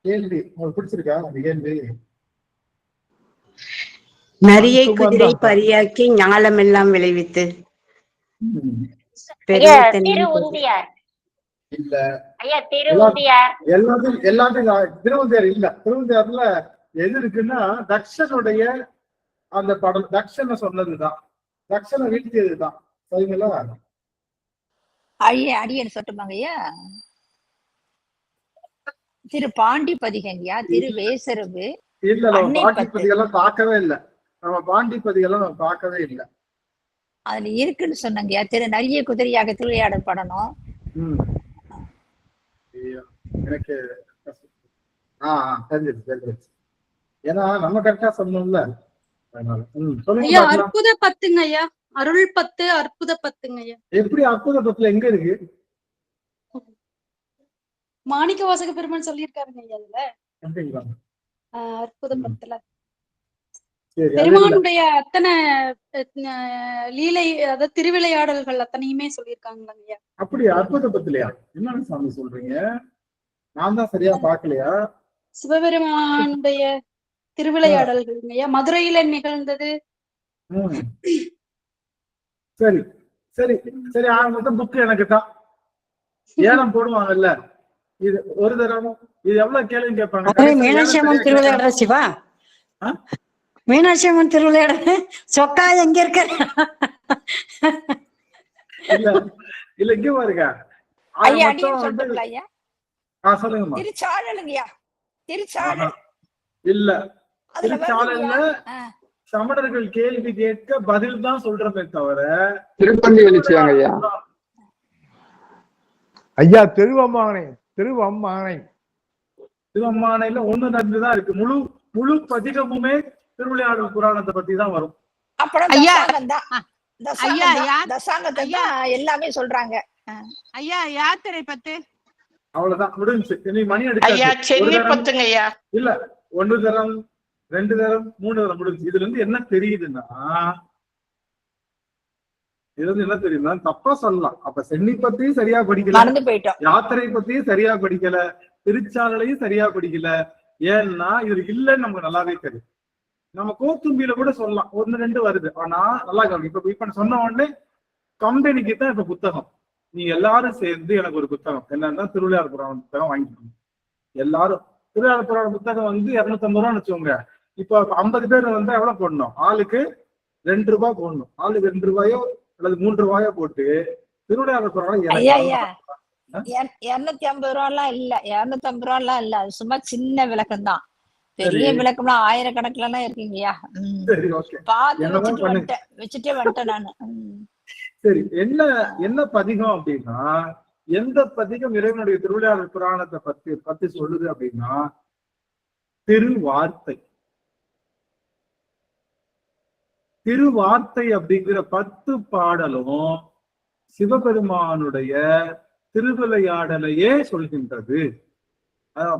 கேள்வி உங்களுக்கு பிடிச்சிருக்கா அந்த கேள்வி? நரியை குதிரை பரியாக்கி ஞாலம் எல்லாம் விளைவித்து இல்ல எல்லாத்தையும் திருவந்தியார் இல்ல. திருவந்தியார்ல எது இருக்குன்னா தக்ஷனுடைய அந்த படம், தக்ஷனை சொன்னதுதான், தக்ஷனை வீழ்த்தியதுதான். சரிங்களா? அடியன்னு சொல்லட்டுமாங்க ஐயா. திரு பாண்டி பதிகங்கயா, திரு வேசரவு இல்ல. நம்ம பாண்டி பதிகெல்லாம் பார்க்கவே இல்லை. நம்ம பார்க்கவே இல்லை. அதுல இருக்குன்னு சொன்னாங்கயா. திரு நரிய குதிரையாக திருவிளையாடல் படணும். எனக்கு தெரிஞ்சிருச்சு. ஏன்னா நம்ம கரெக்டா சொன்னோம்ல. அற்புத பத்துங்க ஐயா, அருள் 10 அற்புத 10ங்க ஐயா. எப்படி அற்புத 10 எங்க இருக்கு? மாணிக்க வாசக பெருமான் சொல்லியிருக்காருங்க ஐயா அதுல. அற்புத 10ல பெருமானுடைய அத்தனை லீலை, அதாவது திருவிளையாடல்கள் அத்தனையுமே சொல்லியிருக்காங்க ஐயா. அப்படி அற்புத 10லயா? என்ன சாமி சொல்றீங்க? நான் தான் சரியா பாக்கலையா? சிவபெருமானுடைய திருவிளையாடல்கள் ஐயா, மதுரையில நிகழ்ந்தது. சரி சரி சரி. மொத்தம் புக்கு எனக்கு தான். ஏனம் போடுவாங்கல்ல, இது ஒரு தடவை இது எவ்வளவு கேள்வி கேட்பாங்க. மீனாட்சி அம்மன் திருவிளையாடுற சிவா, மீனாட்சி அம்மன் திருவிளையாடுற சொக்கா எங்க இருக்க? இல்ல இல்ல, இங்க பாருங்க. சொல்லுங்கம்மா. திருச்சாளலுங்கய்யா, திருச்சாளல் இல்ல. திருச்சாளல்ல சமணர்கள் கேள்வி கேட்க பதில் தான் சொல்றமே தவிர திருப்பந்தி வெளிச்சாங்க ஐயா. ஐயா திருவம்மானை திருவம்மானையில 1 2 தான் இருக்கு. முழு பதிகமுமே திருவிளையாடல் புராணத்தை பத்தி தான் வரும். எல்லாமே சொல்றாங்க ஐயா. யாத்திரை 10 அவ்வளவுதான், முடிஞ்சு. நீ மணி அடிச்சு இல்ல 1 தரம் 2 தரம் 3 தரம் முடிஞ்சு. இதுல இருந்து என்ன தெரியுதுன்னா, தப்பா சொல்லலாம். அப்ப சென்னி பத்தியும் சரியா படிக்கல, யாத்திரை பத்தியும் சரியா படிக்கல, திருச்சாலையும் சரியா படிக்கல. ஏன்னா இது இல்லன்னு நமக்கு நல்லாவே தெரியும். நம்ம கோத்தும்பியில கூட சொல்லலாம் 1 2 வருது. ஆனா நல்லா இப்ப சொன்ன உடனே கம்பெனிக்கு தான் இப்ப புத்தகம். நீ எல்லாரும் சேர்ந்து எனக்கு ஒரு புத்தகம் என்னன்னா திருவிளையாடல் புராணம் புத்தகம் வாங்கிக்கணும். எல்லாரும் திருவிளையாடல் புராண புத்தகம் வந்து 250 ரூபான்னு வச்சுக்கோங்க. இப்போ 50 பேர் வந்தா எவ்வளவு போடணும்? ஆளுக்கு 2 ரூபாய் போடணும். ஆளுக்கு 2 ரூபாயோ அல்லது 3 ரூபாயோ போட்டு திருவிளையாடல் புராணம் 250 ரூபாய்லாம் இல்ல, 250 ரூபாய்லாம் இல்ல. அது சும்மா சின்ன விளக்கம் தான். பெரிய விளக்கம்லாம் ஆயிரக்கணக்குல எல்லாம் இருக்கீங்கயா. பார்த்து வச்சுட்டே வந்துட்டேன் நானு. சரி, என்ன பதிகம் அப்படின்னா, எந்த பதிகம் இறைவனுடைய திருவிளையாடல் புராணத்தை பத்தி சொல்லுது அப்படின்னா திருவார்த்தை. திருவார்த்தை அப்படிங்கிற 10 பாடலும் சிவபெருமானுடைய திருவிளையாடலையே சொல்கின்றது.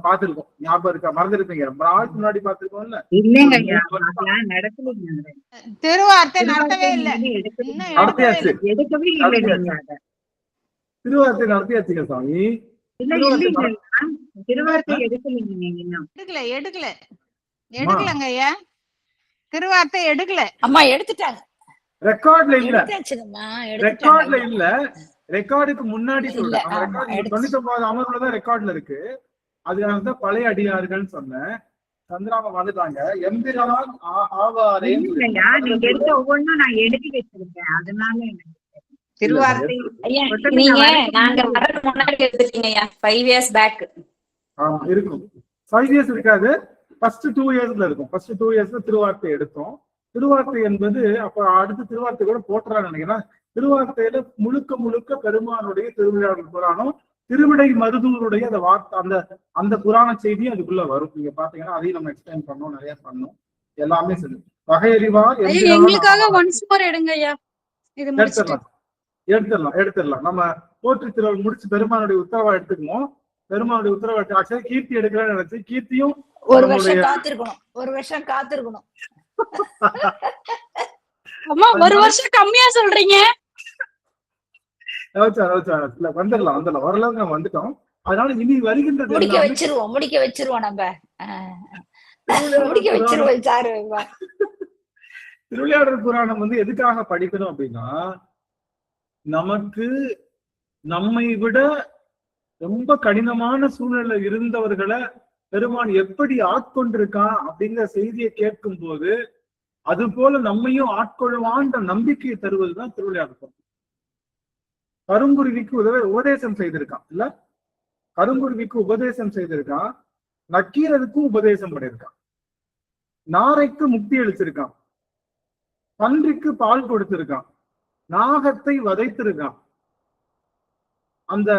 பாத்துருக்கோம், ஞாபகம் இருக்கா? மறந்துருப்பீங்க, ரொம்ப நாளுக்கு முன்னாடி பாத்துருக்கோம்ல. திருவார்த்தை நடத்தவே இல்லை. நடத்தியாச்சு, திருவார்த்தை நடத்தியாச்சுங்க சாமி. எடுக்கலங்க ஐயா, திருவார்த்தை எடுக்கல. அம்மா எடுத்துட்டாங்க, ரெக்கார்ட்ல இல்ல. ரெக்கார்ட்ல இல்ல, ரெக்கார்டுக்கு முன்னாடி சொல்றேன். 99வது அமர்வுலதான் ரெக்கார்ட்ல இருக்கு. அதுதான் பழைய அடியார்கள் சொன்னேன். சந்திராம வந்துட்டாங்க. எம்பிரான் ஆவாரே ஒவ்வொன்னும் நான் எழுதி வச்சிருக்கேன். அதனால திருவார்த்தை இருக்கும். 5 இயர்ஸ் இருக்காது, ஃபர்ஸ்ட் 2 இயர்ஸ்ல இருக்கும். ஃபர்ஸ்ட் 2 இயர்ஸ்ல திருவார்த்தை எடுத்தோம். திருவார்த்தை என்பது அப்ப அடுத்த திருவார்த்தை கூட போட்டுறான்னு நினைக்கிறேன். திருவார்த்தையில முழுக்க பெருமானுடைய திருவிளையாடல் புராணம், திருவிடை மருதூருடைய அந்த வார்த்தை, அந்த புராண செய்தியும் அதுக்குள்ள வரும். நீங்க பாத்தீங்கன்னா அதையும் நம்ம எக்ஸ்பிளைன் பண்ணோம், நிறைய பண்ணோம். எல்லாமே சரி. வகையறிவார் எடுத்துடலாம். நம்ம போற்றி திருவிழா முடிச்சு பெருமானுடைய உத்தரவா எடுத்துக்குவோம். பெருமானுடைய உத்தரவா ஆக்சுவலா கீர்த்தி எடுக்கிறேன்னு நினைச்சு, கீர்த்தியும் ஒரு வருஷம் காத்திருக்கணும். ஒரு வருஷம் கம்மியா சொல்றீங்க. வந்துடலாம். ஓரளவுக்கு நம்ம வந்துட்டோம். அதனால இனி வருகின்றது முடிக்க வச்சிருவோம் நம்ம. திருவிளையாடல் புராணம் வந்து எதுக்காக படிக்கணும் அப்படின்னா, நமக்கு நம்மை விட ரொம்ப கடினமான சூழ்நிலை இருந்தவர்களை பெருமான் எப்படி ஆட்கொண்டிருக்கான் அப்படிங்கிற செய்தியை கேட்கும் போது அது போல நம்மையும் ஆட்கொள்வான்ற நம்பிக்கையை தருவதுதான் திருவிளையாடல் புராணம். கருங்குருவிக்கு உபதேசம் செய்திருக்கான் இல்ல, கருங்குருவிக்கு உபதேசம் செய்திருக்கான். நக்கீரருக்கும் உபதேசம் பண்ணியிருக்கான். நாரைக்கு முக்தி அளிச்சிருக்கான். பன்றிக்கு பால் கொடுத்திருக்கான். நாகத்தை வதைத்திருக்கான். அந்த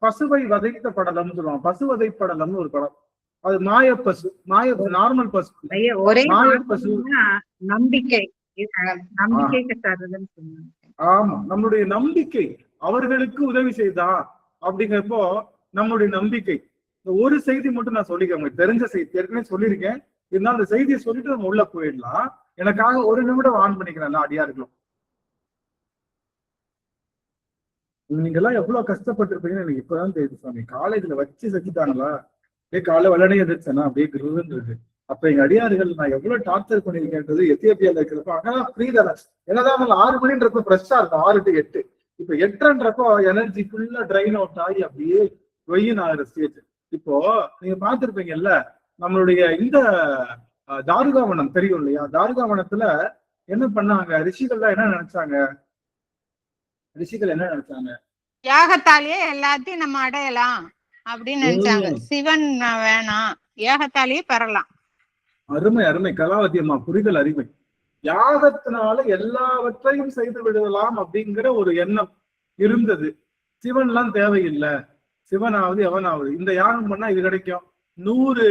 பசுவை வதைத்த படலம்னு சொல்லுவாங்க. பசுவதை படலம்னு ஒரு படம். அது மாயப்பசு, நார்மல் பசு. ஒரே மாயப்பசு நம்பிக்கை. ஆமா, நம்மளுடைய நம்பிக்கை அவர்களுக்கு உதவி செய்தா அப்படிங்கிறப்போ நம்மளுடைய நம்பிக்கை. ஒரு செய்தி மட்டும் நான் சொல்லிக்கிறேன், தெரிஞ்ச செய்தி ஏற்கனவே சொல்லியிருக்கேன். இருந்தாலும் அந்த செய்தியை சொல்லிட்டு நம்ம உள்ள போயிடலாம். எனக்காக 1 நிமிடம் ஆன் பண்ணிக்கிறேன் அடியார்களும். நீங்க எல்லாம் எவ்வளவு கஷ்டப்பட்டிருப்பீங்கன்னு எனக்கு இப்பதான் தெரியுது சாமி. காலேஜ்ல வச்சு செஞ்சுட்டாங்களா, அப்படியே காலை வெள்ளனையே எதிர்ச்சேன்னா அப்படியே கிருந்துருக்கு. அப்ப எங்க அடியார்கள் நான் எவ்வளவு டார்ச்சர் பண்ணிருக்கேன்றது எத்தியோப்பியால இருக்கிறப்ப அங்கதான் ஃப்ரீ தானே. என்னதான் 6 மணின்றப்ப ஃப்ரெஷ்ஷா இருக்கும், 6 to 8. இப்ப 8:30ன்றப்போ எனர்ஜி ஃபுல்லா ட்ரைன் அவுட் ஆகி அப்படியே வெயின் ஆகுற ஸ்டேஜ். இப்போ நீங்க பார்த்திருப்பீங்கல்ல, நம்மளுடைய இந்த தாருகாவனம் தெரியும் இல்லையா? தாருகாவனத்துல என்ன பண்ணாங்க ரிஷிகள்லாம்? என்ன நினைச்சாங்க ரிஷிகள்? என்ன நினைச்சாங்க? யாகத்தாலேயே எல்லாத்தையும் நம்ம அடையலாம் அப்படின்னு நினைச்சாங்க. சிவன் வேணாம், யாகத்தாலேயே பெறலாம். அருமை அருமை கலாவதி அம்மா, புரிதல் அருமை. யாகத்தினால எல்லாவற்றையும் செய்து விடலாம் அப்படிங்கிற ஒரு எண்ணம் இருந்தது. சிவன்லாம் தேவையில்லை, சிவனாவது எவனாவது இந்த யாகம் பண்ணா இது கிடைக்கும். 100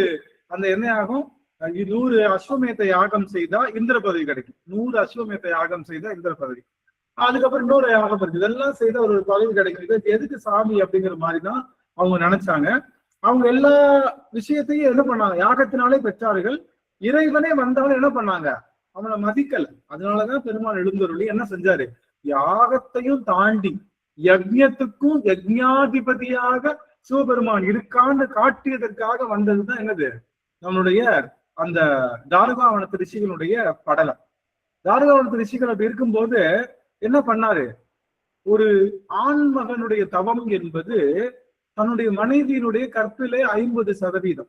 அந்த என்ன யாகம், 100 அஸ்வமேத யாகம் செய்தா இந்திர பதவி கிடைக்கும். 100 அஸ்வமேத யாகம் செய்தா இந்திர பதவி. அதுக்கப்புறம் 100 யாகம் இருக்கு, இதெல்லாம் செய்தா ஒரு பதவி கிடைக்கும். எதுக்கு சாமி அப்படிங்கிற மாதிரிதான் அவங்க நினைச்சாங்க. அவங்க எல்லா விஷயத்தையும் என்ன பண்ணாங்க, யாகத்தினாலே பெற்றார்கள். இறைவனே வந்தாலும் என்ன பண்ணாங்க, அவனை மதிக்கல. அதனாலதான் பெருமாள் எழுந்தருளி என்ன செஞ்சாரு, யாகத்தையும் தாண்டி யஜ்ஞத்துக்கும் யஜ்ஞாதிபதியாக சிவபெருமான் இருக்கான்னு காட்டியதற்காக வந்ததுதான் என்னது, நம்மளுடைய அந்த தாருகாவனத்து ரிஷிகளுடைய படலம். தாருகாவனத்து ரிஷிகள் அப்படி இருக்கும்போது என்ன பண்ணாரு, ஒரு ஆண்மகனுடைய தவம் என்பது தன்னுடைய மனைவியினுடைய கற்பிலே 50%.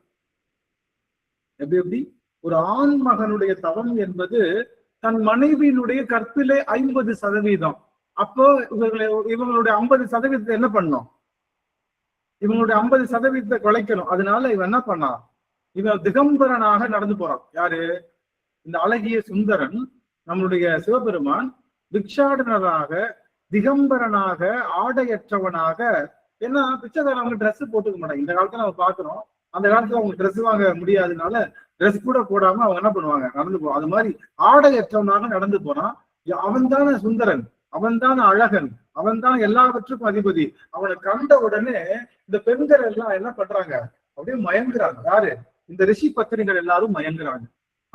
எப்படி ஒரு ஆண் மகனுடைய தவம் என்பது தன் மனைவியினுடைய கற்பிலே 50%. அப்போ இவங்களுடைய 50% என்ன பண்ணும்? இவங்களுடைய 50% குலைக்கணும். அதனால இவன் என்ன பண்ணான்? இவன் திகம்பரனாக நடந்து போறான். யாரு? இந்த அழகிய சுந்தரன், நம்மளுடைய சிவபெருமான் பிக்ஷாடனராக, திகம்பரனாக, ஆடையற்றவனாக. ஏன்னா பிச்சைக்காரங்க ட்ரெஸ் போட்டுக்க மாட்டாங்க. இந்த காலத்துல நம்ம பாக்குறோம். அந்த காலத்துல அவங்க ட்ரெஸ் வாங்க முடியாதனால ட்ரெஸ் கூட போடாம அவங்க என்ன பண்ணுவாங்க? நடந்து போவாங்க. அது மாதிரி ஆடையற்றவனாக நடந்து போறான். அவன் தானே சுந்தரன், அவன் தானே அழகன், அவன் தான் எல்லாவற்றுக்கும் அதிபதி. அவனை கண்ட உடனே இந்த பெண்கள் எல்லாம் என்ன பண்றாங்க? அப்படியே மயங்குறாங்க. யாரு? இந்த ரிஷி பத்திரிகள் எல்லாரும் மயங்குறாங்க.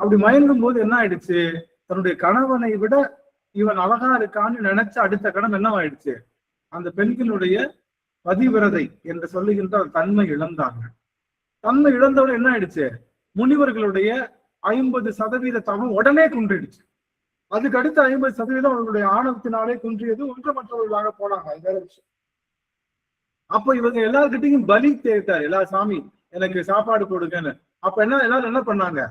அப்படி மயங்கும் போது என்ன ஆயிடுச்சு? தன்னுடைய கணவனை விட இவன் அழகா இருக்கான்னு நினைச்ச அடுத்த கணம் என்ன ஆயிடுச்சு? அந்த பெண்களுடைய பதிவிரதை என்று சொல்லுகின்ற தன்மை இழந்தாங்க. தன்மை இழந்தவுடன் என்ன ஆயிடுச்சு? முனிவர்களுடைய 50% தவம் உடனே குன்றிடுச்சு. அதுக்கு அடுத்த 50% அவர்களுடைய ஆணவத்தினாலே குன்றியது. ஒன்றமற்றவர்களாக போனாங்க. அது வேற விஷயம். அப்ப இவங்க எல்லார்கிட்டையும் பலி தேர்த்தாரு. எல்லா சாமி எனக்கு சாப்பாடு போடுங்கன்னு. அப்ப எல்லாரும் என்ன பண்ணாங்க?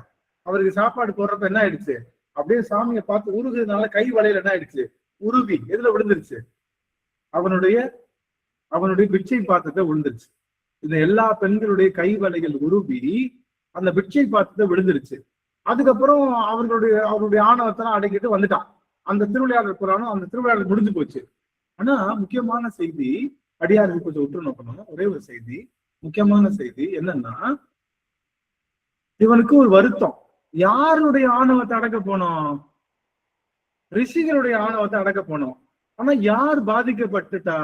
அவருக்கு சாப்பாடு போடுறப்ப என்ன ஆயிடுச்சு? அப்படியே சாமியை பார்த்து உருகுறதுனால கை வளையல் என்ன ஆயிடுச்சு? உருவி எதுல விழுந்துருச்சு? அவனுடைய பிட்சை பாத்திரத்தை விழுந்துருச்சு. இந்த எல்லா பெண்களுடைய கை வளையல் உருவி அந்த பிட்சை பாத்திரத்தை விழுந்துருச்சு. அதுக்கப்புறம் அவருடைய ஆணவத்தெல்லாம் அடக்கிட்டு வந்துட்டான். அந்த திருவிளையாடல் புராணம், அந்த திருவிளையாடல் முடிஞ்சு போச்சு. ஆனா முக்கியமான செய்தி அடியாருக்கு கொஞ்சம் உற்று நோக்கணும். ஒரே ஒரு செய்தி, முக்கியமான செய்தி என்னன்னா, இவனுக்கு ஒரு வருத்தம். யாருடைய ஆணவத்தை அடக்க போனோம்? ரிஷிகளுடைய ஆணவத்தை அடக்க போனோம். ஆனா யார் பாதிக்கப்பட்டுட்டா?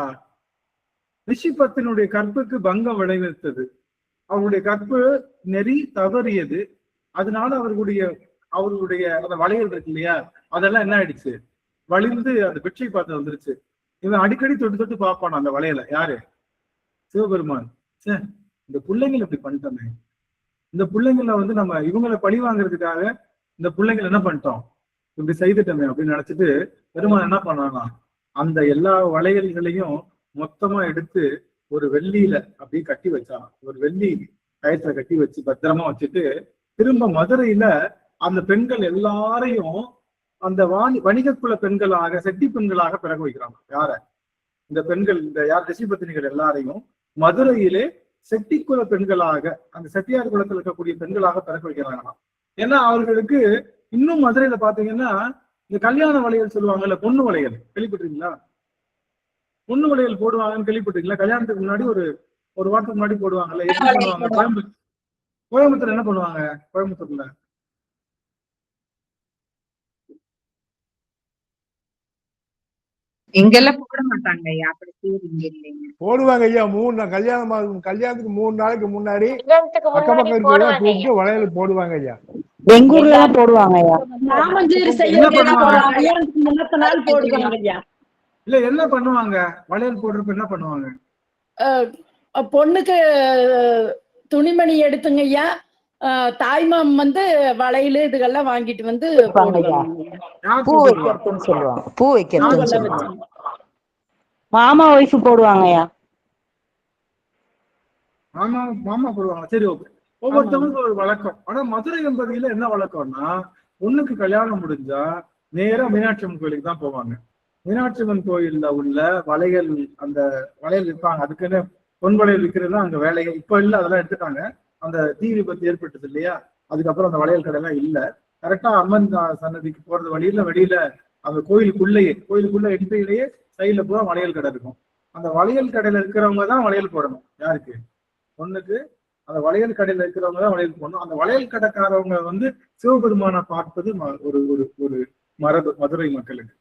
ரிஷிபத்தினுடைய கற்புக்கு பங்கம் விளைவித்தது. அவருடைய கற்பு நெறி தவறியது. அதனால அவர்களுடைய அந்த வளையல் இருக்கு இல்லையா, அதெல்லாம் என்ன ஆயிடுச்சு? வலிந்து அந்த பிட்சை பார்த்து வந்துருச்சு. இவன் அடிக்கடி தொட்டு தொட்டு பார்ப்பான் அந்த வளையலை. யாரு? சிவபெருமான். இந்த பிள்ளைங்களை இப்படி பண்ணிட்டோமே, இந்த பிள்ளைங்களை நம்ம இவங்களை பழி வாங்குறதுக்காக இந்த பிள்ளைங்களை என்ன பண்ணிட்டோம், இப்படி செய்துட்டோமே அப்படின்னு நினைச்சிட்டு பெருமான் என்ன பண்ணானா, அந்த எல்லா வளையல்களையும் மொத்தமா எடுத்து ஒரு வெள்ளியில அப்படியே கட்டி வச்சான். ஒரு வெள்ளி கயத்துல கட்டி வச்சு பத்திரமா வச்சுட்டு திரும்ப மதுரையில அந்த பெண்கள் எல்லாரையும் அந்த வணிக குல பெண்களாக, செட்டி பெண்களாக பிறக வைக்கிறாங்க. யார? இந்த பெண்கள், இந்த யார் ரிஷிபத்தினிகள் எல்லாரையும் மதுரையிலே செட்டிக்குல பெண்களாக, அந்த செட்டியார் குலத்தில் இருக்கக்கூடிய பெண்களாக பிறக்க வைக்கிறாங்களாம். ஏன்னா அவர்களுக்கு இன்னும் மதுரையில பாத்தீங்கன்னா இந்த கல்யாண வளையல் சொல்லுவாங்கல்ல, பொண்ணு வளையல் கேள்விப்பட்டிருக்கீங்களா? பொண்ணு வளையல் போடுவாங்கன்னு கேள்விப்பட்டிருக்கீங்களா? கல்யாணத்துக்கு முன்னாடி ஒரு வாரத்துக்கு முன்னாடி போடுவாங்கல்ல. எப்படி பண்ணுவாங்க? கோயம்புத்தூர் என்ன பண்ணுவாங்க? கோயம்புத்தூர்ல எங்கெல்லாம் போட மாட்டாங்க ஐயா. அப்படி இல்லைங்க, போடுவாங்க ஐயா. கல்யாணத்துக்கு 3 நாளைக்கு முன்னாடி அக்கம் பக்கம் இருக்கிறதெல்லாம் கூப்பிட்டு வளையல் போடுவாங்க ஐயா. எங்க ஊர்ல எல்லாம் போடுவாங்க ஐயா. இல்ல என்ன பண்ணுவாங்க? வளையல் போடுறப்ப என்ன பண்ணுவாங்க? பொண்ணுக்கு துணிமணி எடுத்துங்க ஐயா. தாய்மாம் வளையல் இதுகெல்லாம் வாங்கிட்டு வந்து பூ வைக்கிறதுன்னு சொல்லுவாங்க. பூ வைக்கிறது மாமா ஒய்ஃப் போடுவாங்க ஐயா. மாமா போடுவாங்க. சரி, ஓகே. ஒவ்வொருத்தவங்களுக்கும் ஒரு வழக்கம். ஆனா மதுரை என்பதில என்ன வழக்கம்னா, பொண்ணுக்கு கல்யாணம் முடிஞ்சா நேரா மீனாட்சி அம்மன் கோயிலுக்கு தான் போவாங்க. மீனாட்சி அம்மன் கோயில்ல உள்ள வளையல், அந்த வளையல் விற்பாங்க. அதுக்குன்னு பொன் வளையல் விற்கிறது தான் அங்க வேலையை. இப்ப இல்ல, அதெல்லாம் எடுத்துட்டாங்க. அந்த தீ விபத்து ஏற்பட்டது இல்லையா, அதுக்கப்புறம் அந்த வளையல் கடை எல்லாம் இல்ல. கரெக்டா அம்மன் சன்னதிக்கு போறது வெளியில அந்த கோயிலுக்குள்ள என்ட்ரியிலேயே சைட்ல பூரா வளையல் கடை இருக்கும். அந்த வளையல் கடையில இருக்கிறவங்க தான் வளையல் போடணும். யாருக்கு? பொண்ணுக்கு. அந்த வளையல் கடையில இருக்கிறவங்க தான் வளையல் போடணும். அந்த வளையல் கடைக்காரவங்க சிவபெருமானை பார்ப்பது ஒரு மரபு மதுரை மக்களுக்கு.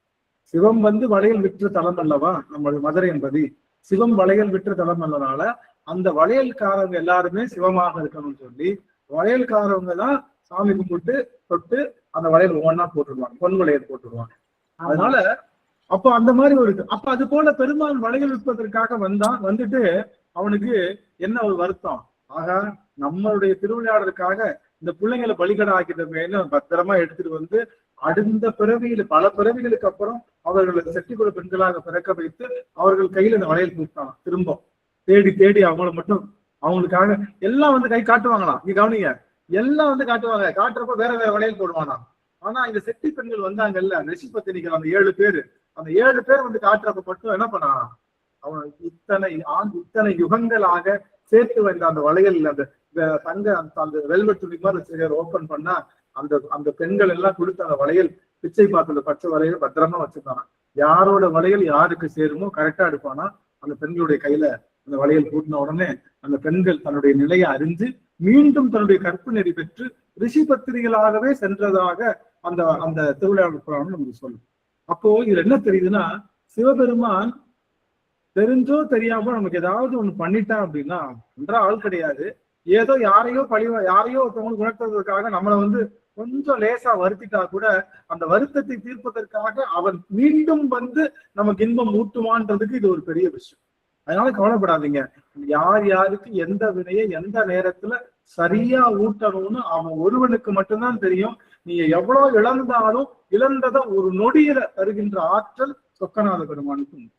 சிவம் வளையல் விற்ற தலம் அல்லவா நம்ம மதுரை என்பது. சிவம் வளையல் விற்ற தலம் அல்லனால அந்த வளையல்காரவங்க எல்லாருமே சிவமாக இருக்கணும்னு சொல்லி வளையல்காரவங்க தான் சாமி கும்பிட்டு தொட்டு அந்த வளையல் ஒவ்வொன்னா போட்டுருவாங்க, பொன் வளையல் போட்டுருவாங்க. அதனால அப்ப அந்த மாதிரி அப்ப அது போல பெருமாள் வளையல் விற்பதற்காக வந்துட்டு அவனுக்கு என்ன ஒரு வருத்தம், ஆகா நம்மளுடைய திருவிளையாடலுக்காக இந்த பிள்ளைங்களை பலிகடை ஆக்கிட்டமே பத்திரமா எடுத்துட்டு அடுத்த பிறவியில் பல பிறவிகளுக்கு அப்புறம் அவர்களை செட்டிக்குழு பெண்களாக பிறக்க வைத்து அவர்கள் கையில இந்த வளையல் பூட்டாங்க. திரும்ப தேடி தேடி அவங்கள மட்டும் அவங்களுக்காக எல்லாம் வந்து கை காட்டுவாங்களாம். நீ கவனிங்க, எல்லாம் வந்து காட்டுவாங்க. காட்டுறப்ப வேற வேற வளையல் போடுவானா. ஆனா இந்த செட்டி பெண்கள் வந்தாங்கல்ல, ரிஷிபத்தினிகள் அந்த 7 பேரு, அந்த 7 பேர் வந்து காட்டுறப்ப மட்டும் என்ன பண்ணா, அவன் இத்தனை யுகங்களாக சேர்த்து வந்த அந்த வளையல், அந்த தங்க அந்த வெல்வெட் துணி மாதிரி ஓபன் பண்ணா அந்த அந்த பெண்கள் எல்லாம் கொடுத்த அந்த வளையல், பிச்சை பாத்திர பச்சை வளையல் பத்திரமா வச்சிருந்தாங்க. யாரோட வளையல் யாருக்கு சேருமோ கரெக்டா எடுப்பானா அந்த பெண்களுடைய கையில அந்த வளையல் பூட்டின உடனே அந்த பெண்கள் தன்னுடைய நிலையை அறிந்து மீண்டும் தன்னுடைய கற்பு நெறி பெற்று ரிஷி பத்திரிகளாகவே சென்றதாக அந்த அந்த திருவிழா புராணம் நமக்கு சொல்லும். அப்போ இதுல என்ன தெரியுதுன்னா, சிவபெருமான் தெரிஞ்சோ தெரியாமோ நமக்கு ஏதாவது ஒண்ணு பண்ணிட்டான் அப்படின்னா ஒன்றா ஆள் கிடையாது. ஏதோ யாரையோ ஒருத்தவங்களுக்கு உணர்த்துறதுக்காக நம்மளை வந்து கொஞ்சம் லேசா வருத்திட்டா கூட அந்த வருத்தத்தை தீர்ப்பதற்காக அவன் மீண்டும் வந்து நமக்கு இன்பம் ஊட்டுவான்றதுக்கு இது ஒரு பெரிய விஷயம். அதனால கவலைப்படாதீங்க. யார் யாருக்கு எந்த வினையை எந்த நேரத்துல சரியா ஊட்டணும்னு அவன் ஒருவனுக்கு மட்டும்தான் தெரியும். நீங்க எவ்வளவு இழந்தாலும் இழந்தத ஒரு நொடியில தருகின்ற ஆற்றல் சொக்கநாத பெருமானுக்கு உண்டு.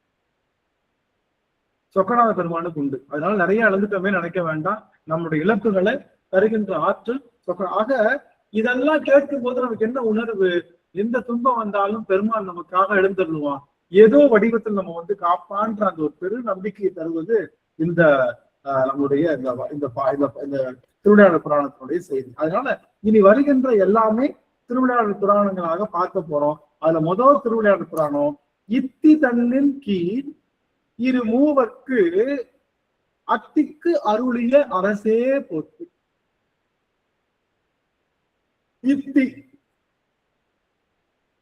சொக்கநாத பெருமானுக்கு உண்டு. அதனால நிறைய இழந்துட்டோமே நினைக்க வேண்டாம். நம்முடைய இழப்புகளை தருகின்ற ஆற்றல் ஆக இதெல்லாம் கேட்கும் போது நமக்கு என்ன உணர்வு? எந்த துன்பம் வந்தாலும் பெருமான் நமக்காக எழுந்துருவான், ஏதோ வடிவத்தில் நம்ம வந்து காப்பான்ற அந்த ஒரு பெரு நம்பிக்கையை தருவது இந்த நம்முடைய இந்த திருவிளையாடல் புராணத்தினுடைய செய்தி. அதனால இனி வருகின்ற எல்லாமே திருவிளையாடல் புராணங்களாக பார்க்க போறோம். அதுல முதல் திருவிளையாடல் புராணம் இத்தி தன்னின் கீழ் இரு மூவர்க்கு அத்திக்கு அருளிய அரசே போற்றி.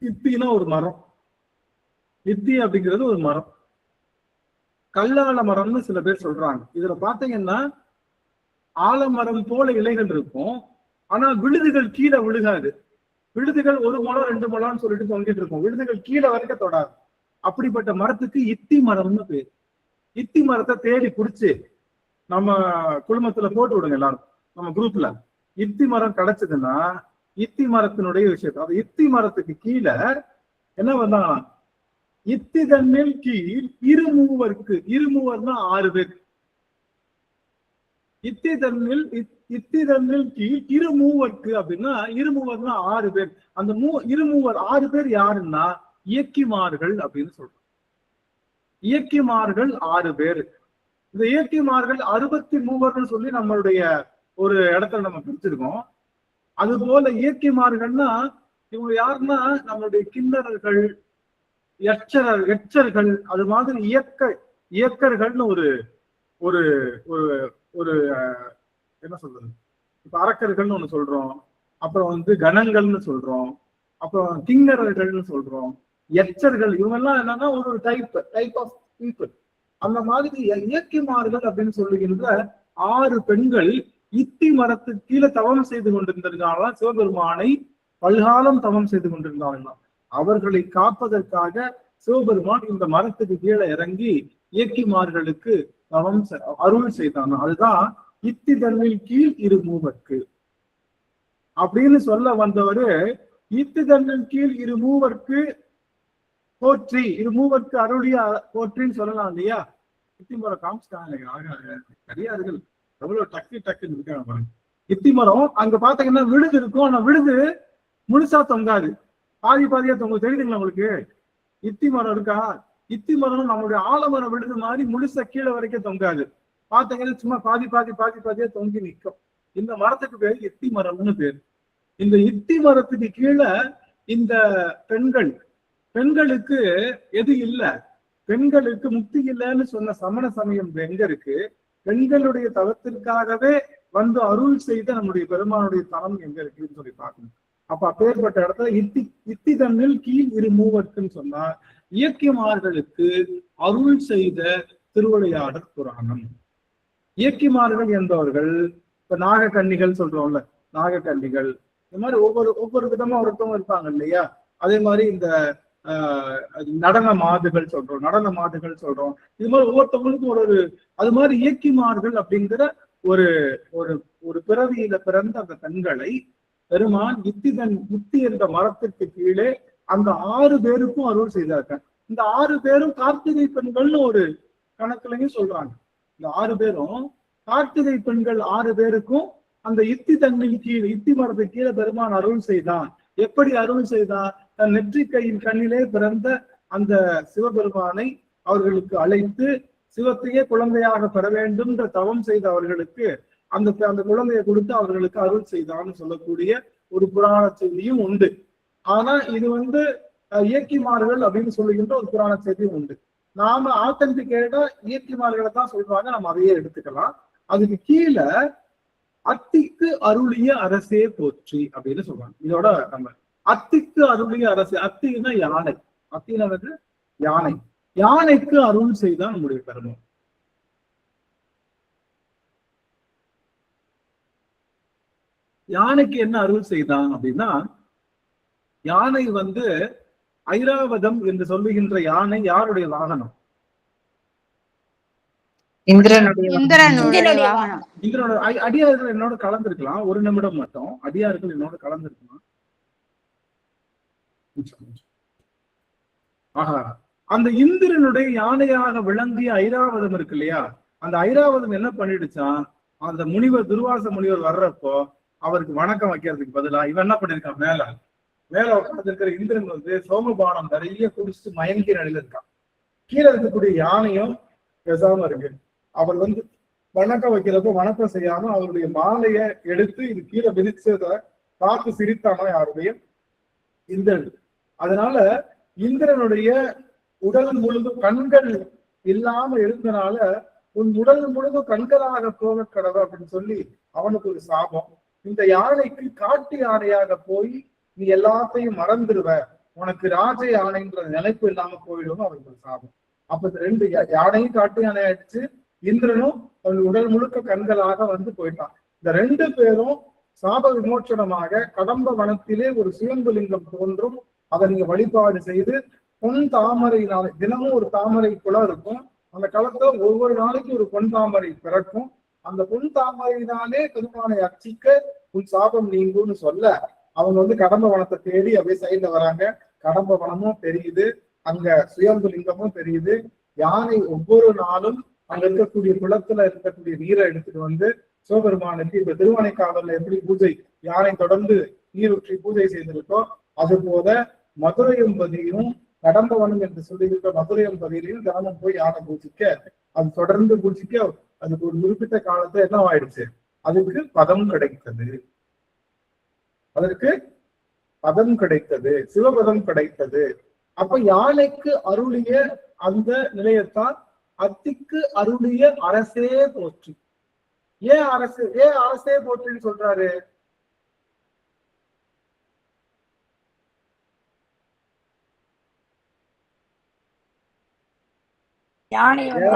இத்தினா ஒரு மரம். இத்தி அப்படிங்கிறது ஒரு மரம். கல்லால மரம்னு சில பேர் சொல்றாங்க. இதுல பாத்தீங்கன்னா ஆலமரம் போல இலைகள் இருக்கும், ஆனா விழுதுகள் கீழே விழுகாது. விழுதுகள் 1 முழம் 2 முழம்னு சொல்லிட்டு தொங்கிட்டு இருக்கும், விழுதுகள் கீழே வரைக்கும் தொடாது. அப்படிப்பட்ட மரத்துக்கு இத்தி மரம்னு பேர். இத்தி மரத்தை தேடி பிடிச்சு நம்ம குடும்பத்துல போட்டு விடுங்க எல்லாரும் நம்ம குரூப்ல. இத்தி மரம் கிடைச்சதுன்னா இத்தி மரத்தினுடைய விஷயத்த, அது இத்தி மரத்துக்கு கீழே என்ன வந்தாங்கன்னா இத்தி தன்னில் கீழ் இருமூவர்க்கு, இருமூவர்னா 6 பேர். இத்தி தன்னில் கீழ் இருமூவர்க்கு அப்படின்னா இருமூவர்னா 6 பேர். அந்த இருமூவர் 6 பேர் யாருன்னா இயக்கிமார்கள் அப்படின்னு சொல்றோம். இயக்கிமார்கள் 6 பேர். இந்த இயக்கிமார்கள் 63 சொல்லி நம்மளுடைய ஒரு இடத்துல நம்ம பிரிச்சிருக்கோம். அது போல இயக்கிமார்கள்னா இவங்க யாருன்னா நம்மளுடைய கிண்ணறர்கள், எச்சர்கள், அது மாதிரி இயக்கர்கள்னு ஒரு ஒரு ஒரு என்ன சொல்றது, இப்ப அரக்கர்கள்னு ஒண்ணு சொல்றோம், அப்புறம் வந்து கணங்கள்னு சொல்றோம், அப்புறம் கிங்கரர்கள்னு சொல்றோம், எச்சர்கள். இவங்க எல்லாம் என்னன்னா ஒரு டைப் ஆஃப் பீப்புள். அந்த மாதிரி இயக்கிமார்கள் அப்படின்னு சொல்லுகின்ற 6 பெண்கள் இத்தி மரத்துக்கு கீழே தவம் செய்து கொண்டிருந்தார்களாம். சிவபெருமானை பல்காலம் தவம் செய்து கொண்டிருந்தார்களாம். அவர்களை காப்பதற்காக சிவபெருமான் இந்த மரத்துக்கு கீழே இறங்கி இயக்கிமார்களுக்கு தவம் அருள் செய்தாங்க. அதுதான் இத்தி தன்னில் கீழ் இருமூவர்க்கு அப்படின்னு சொல்ல வந்தவரு இத்தி தன்னில் கீழ் இருமூவர்க்கு போற்றி, இருமூவர்க்கு அருளிய போற்றின்னு சொல்லலாம் இல்லையா? இத்தி மரம் காமிச்சிட்டாங்க கிடையாதுகள் எவ்வளவு டக்குன்னு இருக்காங்க. இத்தி மரம் அங்க பாத்தீங்கன்னா விழுது இருக்கும், ஆனா விழுது முழுசா தொங்காது, பாதியா தொங்கும். தெரியுதுங்களா உங்களுக்கு? இத்தி மரம் இருக்கா? இத்தி மரம் நம்மளுடைய ஆலமரம் விழுது மாதிரி முழுசா கீழே வரைக்கும் தொங்காது. பாத்தீங்கன்னா சும்மா பாதியா தொங்கி நிற்கும். இந்த மரத்துக்கு பேரு இத்தி மரம்னு பேரு. இந்த இத்தி மரத்துக்கு கீழே இந்த பெண்களுக்கு எது இல்ல, பெண்களுக்கு முக்தி இல்லைன்னு சொன்ன சமண சமயம் எங்க இருக்கு? பெண்களுடைய தவத்திற்காகவே வந்து அருள் செய்த நம்முடைய பெருமானுடைய தரம் எங்க இருக்குன்னு சொல்லி பார்க்கணும். அப்ப அப்பேற்பட்ட இடத்துல இத்தி தன்னில் கீழ் இருமூவர்க்குன்னு சொன்னா இயக்கிமார்களுக்கு அருள் செய்த திருவிளையாடல் புராணம். இயக்கிமார்கள் என்பவர்கள் இப்ப நாகக்கன்னிகள் சொல்றோம்ல, நாகக்கன்னிகள் இந்த மாதிரி ஒவ்வொரு விதமா ஒருத்தவங்க இருப்பாங்க இல்லையா? அதே மாதிரி இந்த நடன மாதுகள் சொல்றோம். இது மாதிரி ஒவ்வொருத்தவங்களுக்கும் ஒரு அது மாதிரி இயக்கிமார்கள் அப்படிங்கிற ஒரு ஒரு ஒரு பிறவியில பிறந்த அந்த பெண்களை பெருமான் இத்தி என்ற மரத்திற்கு கீழே அந்த 6 பேருக்கும் அருள் செய்தார்கள். இந்த 6 பேரும் கார்த்திகை பெண்கள்னு ஒரு கணக்குலையும் சொல்றாங்க. இந்த 6 பேரும் கார்த்திகை பெண்கள் 6 பேருக்கும் அந்த இத்தி தண்ணின் கீழே, இத்தி மரத்துக்கு கீழே பெருமான் அருள் செய்தான். எப்படி அருள் செய்தான்? தன் நெற்றிக்கையின் கண்ணிலே பிறந்த அந்த சிவபெருமானை அவர்களுக்கு அழைத்து சிவத்தையே குழந்தையாக பெற வேண்டும் என்ற தவம் செய்த அவர்களுக்கு அந்த குழந்தையை கொடுத்து அவர்களுக்கு அருள் செய்தான்னு சொல்லக்கூடிய ஒரு புராண செய்தியும் உண்டு. ஆனா இது இயக்கிமார்கள் அப்படின்னு சொல்லுகின்ற ஒரு புராண செய்தியும் உண்டு. நாம ஆத்தன்டிகேட்டா இயக்கிமார்களை தான் சொல்றாங்க, நம்ம அதையே எடுத்துக்கலாம். அதுக்கு கீழே அத்திக்கு அருளிய அரசே போற்றி அப்படின்னு சொல்றாங்க. இதோட நம்ம அத்திக்கு அருளிய அரசு, அத்தின்னா யானை, அத்தின யானை, யானைக்கு அருள் செய்தான் நம்முடைய பெருமை. யானைக்கு என்ன அருள் செய்தான் அப்படின்னா, யானை ஐராவதம் என்று சொல்லுகின்ற யானை யாருடைய வாகனம்? இந்திரனுடைய வாகனம். இந்திரனோட. அடியார்கள் என்னோட கலந்திருக்கலாம், ஒரு நிமிடம் மட்டும் அடியார்கள் என்னோட கலந்திருக்கலாம். ஆஹா, அந்த இந்திரனுடைய யானையாக விளங்கிய ஐராவதம் இருக்கு இல்லையா, அந்த ஐராவதம் என்ன பண்ணிடுச்சான், அந்த முனிவர் துர்வாச முனிவர் வர்றப்போ அவருக்கு வணக்கம் வைக்கிறதுக்கு பதிலா இவன் என்ன பண்ணிருக்கான், மேல உட்கார்ந்து இருக்கிற இந்திரன் சோமபானம் நிறைய குடிச்சிட்டு மயங்கிற நிலையில இருக்கான். கீழே இருக்கக்கூடிய யானையும் பேசாம இருக்கு. அவர் வணக்கம் வைக்கிறப்போ வணக்கம் செய்யாம அவருடைய மாலையை எடுத்து இது கீழே விதிச்சத பார்த்து சிரித்தானா யாருடைய? இந்திரன். அதனால இந்திரனுடைய உடல் முழுதும் கண்கள் இல்லாம இருந்தனால உன் உடல் முழுதும் கண்களாக போக கடவை அப்படின்னு சொல்லி அவனுக்கு ஒரு சாபம். இந்த யானைக்கு காட்டு யானையாக போய் நீ எல்லாத்தையும் மறந்துடுவ, உனக்கு ராஜ யானைன்ற நினைப்பு இல்லாம போயிடும் அவருக்கு ஒரு சாபம். அப்ப 2 யானையும் காட்டு யானை ஆயிடுச்சு, இந்திரனும் அவன் உடல் முழுக்க கண்களாக போயிட்டான். இந்த 2 பேரும் சாப விமோச்சனமாக கடம்ப வனத்திலே ஒரு சுயம்புலிங்கம் தோன்றும். அதை நீங்க வழிபாடு செய்து பொன் தாமரையினால, தினமும் ஒரு தாமரை குளம் இருக்கும், அந்த களத்துல ஒவ்வொரு நாளைக்கு ஒரு பொன் தாமரை பிறக்கும். அந்த பொன் தாமரையினாலே பெருமானை அர்ச்சிக்க உன் சாபம் நீங்கும்னு சொல்ல அவங்க கடம்ப வனத்தை தேடி அப்படியே சைட்ல வராங்க. கடம்ப வனமும் தெரியுது, அங்க சுயம்பு லிங்கமும் தெரியுது. யானை ஒவ்வொரு நாளும் அங்க இருக்கக்கூடிய குளத்துல இருக்கக்கூடிய நீரை எடுத்துட்டு சிவபெருமானுக்கு இப்ப திருவானைக்காவல்ல எப்படி பூஜை யானை தொடர்ந்து நீரூற்றி பூஜை செய்திருக்கோ, அது போல மதுரையம்பதியும் கடம்பவனம் என்று சொல்லியிருக்க மதுரையம்பதியிலையும் தினமும் போய் யானை பூஜிக்க, அது தொடர்ந்து பூஜிக்க அதுக்கு ஒரு குறிப்பிட்ட காலத்துல என்ன ஆயிடுச்சு, அதுக்கு பதம் கிடைத்தது. அதற்கு பதம் கிடைத்தது, சிவபதம் கிடைத்தது. அப்ப யானைக்கு அருளிய அந்த நிலையத்தான் அத்திக்கு அருளிய அரசே போற்றி. ஏன் அரசே போற்றின்னு சொல்றாரு?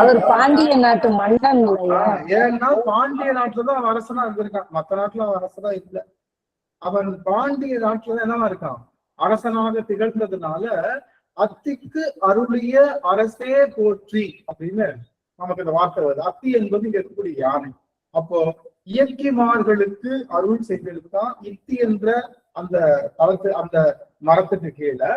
அவர் பாண்டிய நாட்டு மன்னன். ஏன்னா பாண்டிய நாட்டுலதான் அவன் அரசனா இருந்திருக்கான், மத்த நாட்டுல அவன் அரசனா இல்ல. அவன் பாண்டிய நாட்டுலதான் என்னவா இருக்கான், அரசனாக திகழ்ந்ததுனால அத்திக்கு அருளிய அரசே போற்றி அப்படின்னு நமக்கு இந்த வார்த்தை வருது. அத்தி என்பது இங்க இருக்கக்கூடிய யானை. அப்போ இயக்கிமார்களுக்கு அருள் செய்திருக்கான். இத்தி என்ற அந்த அந்த மரத்துக்கு கீழே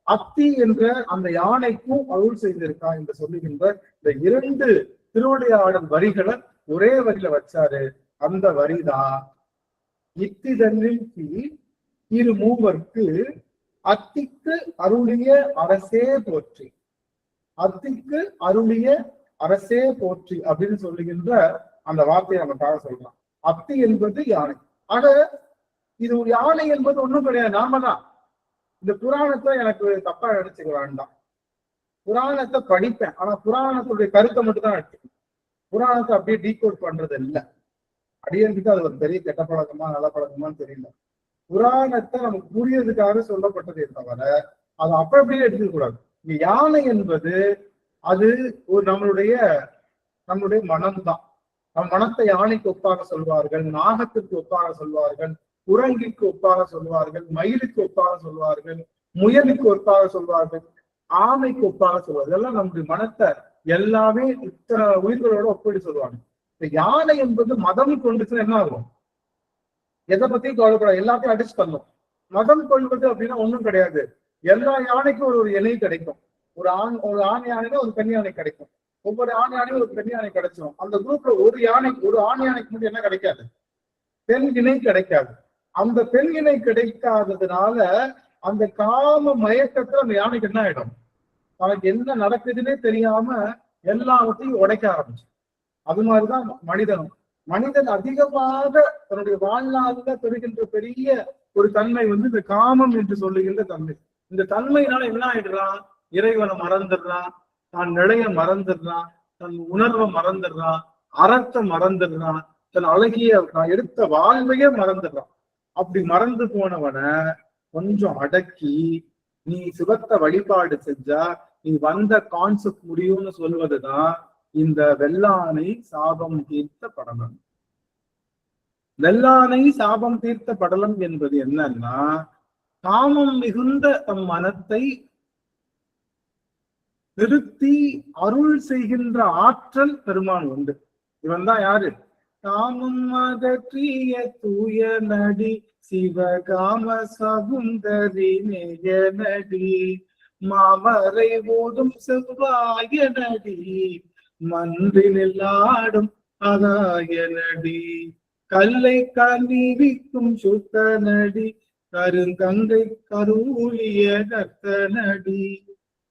அத்தி என்ற அந்த யானைக்கும் அருள் செய்திருக்கான் என்று சொல்லுகின்ற இந்த 2 திருவிளையாடல் வரிகளை ஒரே வரியில வச்சாரு. அந்த வரிதான் இத்தி தன்னில் கீழ் இரு மூவர்க்கு அத்திக்கு அருளிய அரசே போற்றி, அத்திக்கு அருளிய அரசே போற்றி அப்படின்னு சொல்லுகின்ற அந்த வார்த்தையை நமக்காக சொல்றான். அத்தி என்பது யானை. ஆக இது ஒரு யானை என்பது ஒண்ணும் கிடையாது, நாம தான். இந்த புராணத்தை எனக்கு தப்பா நினைச்சுக்க வேண்டாம். புராணத்தை படிப்பேன், ஆனா புராணத்துடைய கருத்தை மட்டும் தான் எடுத்துக்கணும். புராணத்தை அப்படியே டீகோட் பண்றது இல்லை. அடியன்கிட்ட அது ஒரு பெரிய கெட்ட பழக்கமா நல்ல பழக்கமான்னு தெரியல. புராணத்தை நமக்கு புரியறதுக்காக சொல்லப்பட்டதே தவிர அதை அப்படியே எடுத்துக்க கூடாது. இங்க யானை என்பது அது ஒரு நம்மளுடைய மனம்தான். நம் மனத்தை யானைக்கு ஒப்பாக சொல்வார்கள், நாகத்திற்கு ஒப்பாக சொல்வார்கள், குரங்கிற்கு ஒப்பாக சொல்வார்கள், மயிலுக்கு ஒப்பாக சொல்வார்கள், முயலுக்கு ஒப்பாக சொல்வார்கள், ஆமைக்கு ஒப்பாக சொல்வார்கள். இதெல்லாம் நம்முடைய மனத்தை எல்லாமே இத்தனை உயிர்களோட ஒப்பிட்டு சொல்லுவாங்க. இந்த யானை என்பது மதம் கொண்டுச்சுன்னா என்ன ஆகும்? எதை பத்தியும் கவலைப்படாது, எல்லாத்தையும் அடிச்சு தள்ளும். மதம் கொள்வது அப்படின்னா ஒண்ணும் கிடையாது. எல்லா யானைக்கும் ஒரு இணை கிடைக்கும். ஒரு ஆண் யானைனா ஒரு பெண் யானை கிடைக்கும். ஒவ்வொரு ஆண் யானையும் ஒரு பெண் யானை கிடைச்சிடும். அந்த குரூப்ல ஒரு ஆண் யானைக்கு மட்டும் என்ன கிடைக்காது? பெண் இணை கிடைக்காது. அந்த பெண் இணை கிடைக்காததுனால அந்த காம மயக்கத்துல அந்த யானைக்கு என்ன ஆயிடும்? அவனுக்கு என்ன நடக்குதுன்னே தெரியாம எல்லாவற்றையும் உடைக்க ஆரம்பிச்சு. அது மாதிரிதான் மனிதனும். மனிதன் அதிகமாக தன்னுடைய வாழ்நாள்ல பெறுகின்ற பெரிய ஒரு தன்மை இந்த காமம் என்று சொல்லுகின்ற தன்மை. இந்த தன்மையினால என்ன ஆயிடுறான்? இறைவனை மறந்துடுறான், தான் நிலைய மறந்துடுறான், தன் உணர்வை மறந்துடுறான், அறத்தை மறந்துடுறான், தன் அழகிய நான் எடுத்த வாழ்வையே மறந்துடுறான். அப்படி மறந்து போனவனை கொஞ்சம் அடக்கி நீ சிவத்தை வழிபாடு செஞ்சா நீ வந்த கான்செப்ட் முடியும்னு சொல்வதுதான் இந்த வெள்ளானை சாபம் தீர்த்த படலம். வெள்ளானை சாபம் தீர்த்த படலம் என்பது என்னன்னா, காமம் மிகுந்த தம் மனத்தை நிறுத்தி அருள் செய்கின்ற ஆற்றல் பெருமான் உண்டு. இவன் தான் யாரு? காமம் அகற்றிய தூய நடி சிவகாம சகுந்தரி நேய நடி மாமரை ஓடும் செவ்வாய நடி மன்றினில் ஆடும் அகாய நடி கல்லை கனிவிக்கும் சுத்த நடி கருங்கங்கை கருளிய கர்த்த நடி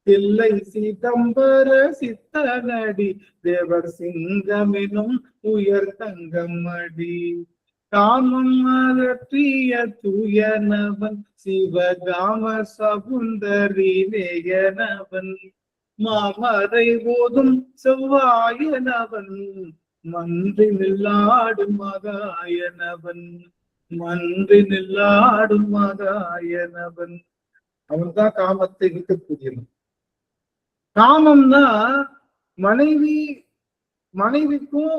தில்லை சிதம்பர சித்த நடி தேவர் சிங்கமெனும் உயர் தங்கமடி காமம் அகற்றிய தூயனவன் சிவகாம சகுந்தரி நேயனவன் மாமரை ஓதும் செவ்வாயனவன் மன்றினில் ஆடும் மகாயனவன் மன்றினில் மகாயனவன். அவன்தான் காமத்தை நீக்கக்கூடியவன். காமம்னா மனைவிக்கும்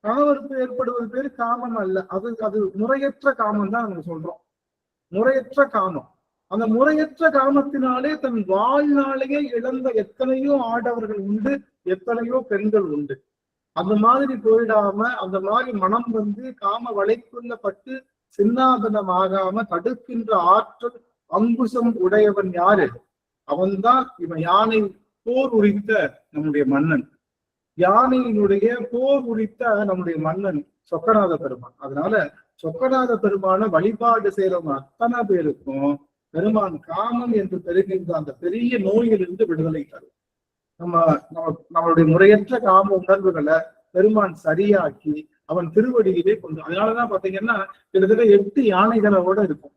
கணவருக்கு ஏற்படுவது பேரு காமம் அல்ல. அது முறையற்ற காமம் தான் நம்ம சொல்றோம். முறையற்ற காமம். அந்த முறையற்ற காமத்தினாலே தன் வாழ்நாளையே இழந்த எத்தனையோ ஆடவர்கள் உண்டு, எத்தனையோ பெண்கள் உண்டு. அந்த மாதிரி போயிடாம அந்த மாதிரி மனம் காம வலைக்குள்ளப்பட்டு சின்னாதனமாகாம தடுக்கின்ற ஆற்றல் அங்குசம் உடையவன் யாரு? அவன்தான் இவன் யானை போர் உரித்த நம்முடைய மன்னன். யானையினுடைய போர் உரித்த நம்முடைய மன்னன் சொக்கநாத பெருமான். அதனால சொக்கநாத பெருமான வழிபாடு செய்யறவங்க அத்தனை பேருக்கும் பெருமான் காமம் என்று பெறுகின்ற அந்த பெரிய நோயிலிருந்து விடுதலை தரும். நம்மளுடைய முறையற்ற காம உணர்வுகளை பெருமான் சரியாக்கி அவன் திருவடியிலே கொண்டு. அதனாலதான் பாத்தீங்கன்னா கிட்டத்தட்ட 8 யானைகளோட இருக்கும்.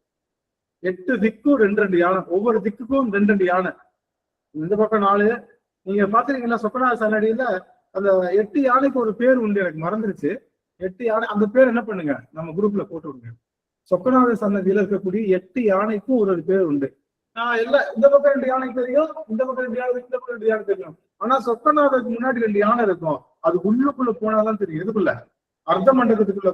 8 திக்கும் 2 யானை, ஒவ்வொரு திக்குக்கும் 2 யானை. இந்த பக்கம் 4. நீங்க பாத்துறீங்களா சொக்கநாத சன்னடியில அந்த 8 யானைக்கு ஒரு பேர் உண்டு, எனக்கு மறந்துருச்சு. 8 யானை, அந்த பேர் என்ன பண்ணுங்க நம்ம குரூப்ல போட்டு விடுங்க. சொக்கநாத சன்னதியில இருக்கக்கூடிய 8 யானைக்கும் ஒரு பேர் உண்டு. எல்லாம் இந்த பக்கம் 2 யானை தெரியும், இந்த பக்கம் 2 யானை, இந்த பக்கம் 2 யானை தெரியும். ஆனா சொக்கநாதத்துக்கு முன்னாடி 2 யானை இருக்கும். அது உள்ளுக்குள்ள போனாதான் தெரியும். எதுக்குள்ள? அர்த்த மண்டபத்துக்குள்ள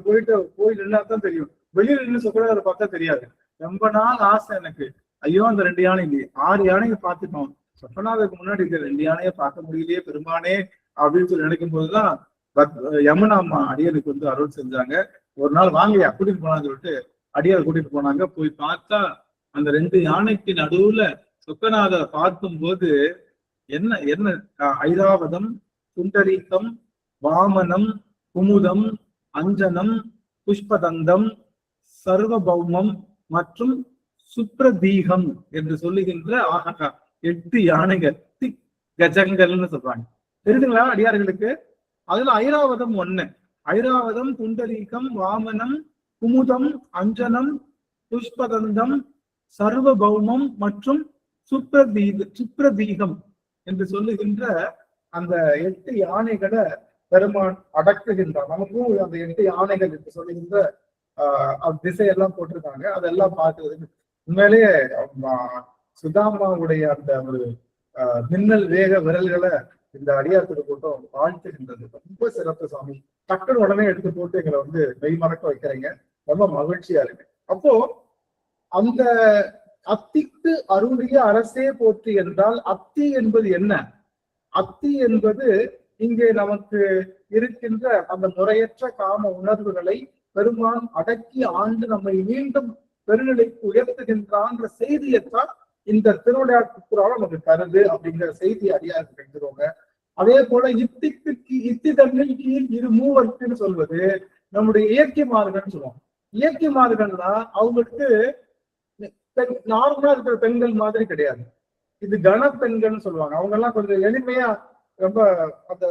போய் நின்னாதான் தெரியும். வெளியில நின்று சொக்கநாதரை பார்த்தா தெரியாது. ரொம்ப நாள் ஆசை எனக்கு, ஐயோ அந்த 2 யானை இல்லையே. 6 யானையை பார்த்துட்டோம், சொக்கநாதருக்கு முன்னாடி இருக்கிற 2 யானையை பார்க்க முடியலையே பெருமானே அப்படின்னு சொல்லி நினைக்கும் போதுதான் யமுனா அம்மா அடியனுக்கு அருள் செஞ்சாங்க. ஒரு நாள் வாங்கயா கூட்டிட்டு போனான்னு சொல்லிட்டு அடியார் கூட்டிட்டு போனாங்க. போய் பார்த்தா அந்த 2 யானைக்கு நடுவுல சொக்கநாதரை பார்க்கும் போது என்ன ஐராவதம், புண்டரீகம், வாமனம், குமுதம், அஞ்சனம், புஷ்பதந்தம், சர்வபௌமம் மற்றும் சுப்ரதீகம் என்று சொல்லுகின்ற 8 யானைகள், கஜங்கள்னு சொல்றாங்க. தெரியுதுங்களா அடியார்களுக்கு? அதுல ஐராவதம் 1. ஐராவதம், புண்டரீகம், வாமனம், குமுதம், அஞ்சனம், புஷ்பதந்தம், சர்வபௌமம் மற்றும் சுப்ரதீகம் என்று சொல்லுகின்ற அந்த 8 யானைகளை பெருமான் அடக்குகின்றான். நமக்கும் அந்த 8 யானைகள் என்று சொல்லுகின்ற திசையெல்லாம் போட்டிருக்காங்க. அதெல்லாம் பார்க்கறதுக்கு உண்மையிலேயே சுதாமாவுடைய அந்த ஒரு மின்னல் வேக விரல்களை இந்த அடியார்த்திர கூட்டம் வாழ்த்துகின்றது. ரொம்ப சிறப்பு சாமி. டக்குனு உடனே எடுத்து போட்டு எங்களை மெய்மறக்க வைக்கிறீங்க. ரொம்ப மகிழ்ச்சியா இருக்கு. அப்போ அந்த அத்திக்கு அருளிய அரசே போற்றி என்றால் அத்தி என்பது என்ன? அத்தி என்பது இங்கே நமக்கு இருக்கின்ற அந்த முறையற்ற காம உணர்வுகளை பெருமான் அடக்கி ஆண்டு நம்மை மீண்டும் பெருநிலைக்கு உயர்த்துகின்றான்ற செய்தியைத்தான் இந்த திருவிளையாட்டு புராணம் நமக்கு தருது அப்படிங்கிற செய்தி அடியாருக்கு எடுத்துக்கோங்க. அதே போல இத்தி தன்னில் கீழ் இரு மூவர்க்குன்னு சொல்வது நம்முடைய இயற்கைமார்கள் சொல்லுவோம். இயற்கைமார்கள்னா அவங்களுக்கு நார்மலா இருக்கிற பெண்கள் மாதிரி கிடையாது. இது கன பெண்கள்னு சொல்லுவாங்க. அவங்க எல்லாம் கொஞ்சம் எளிமையா ரொம்ப அந்த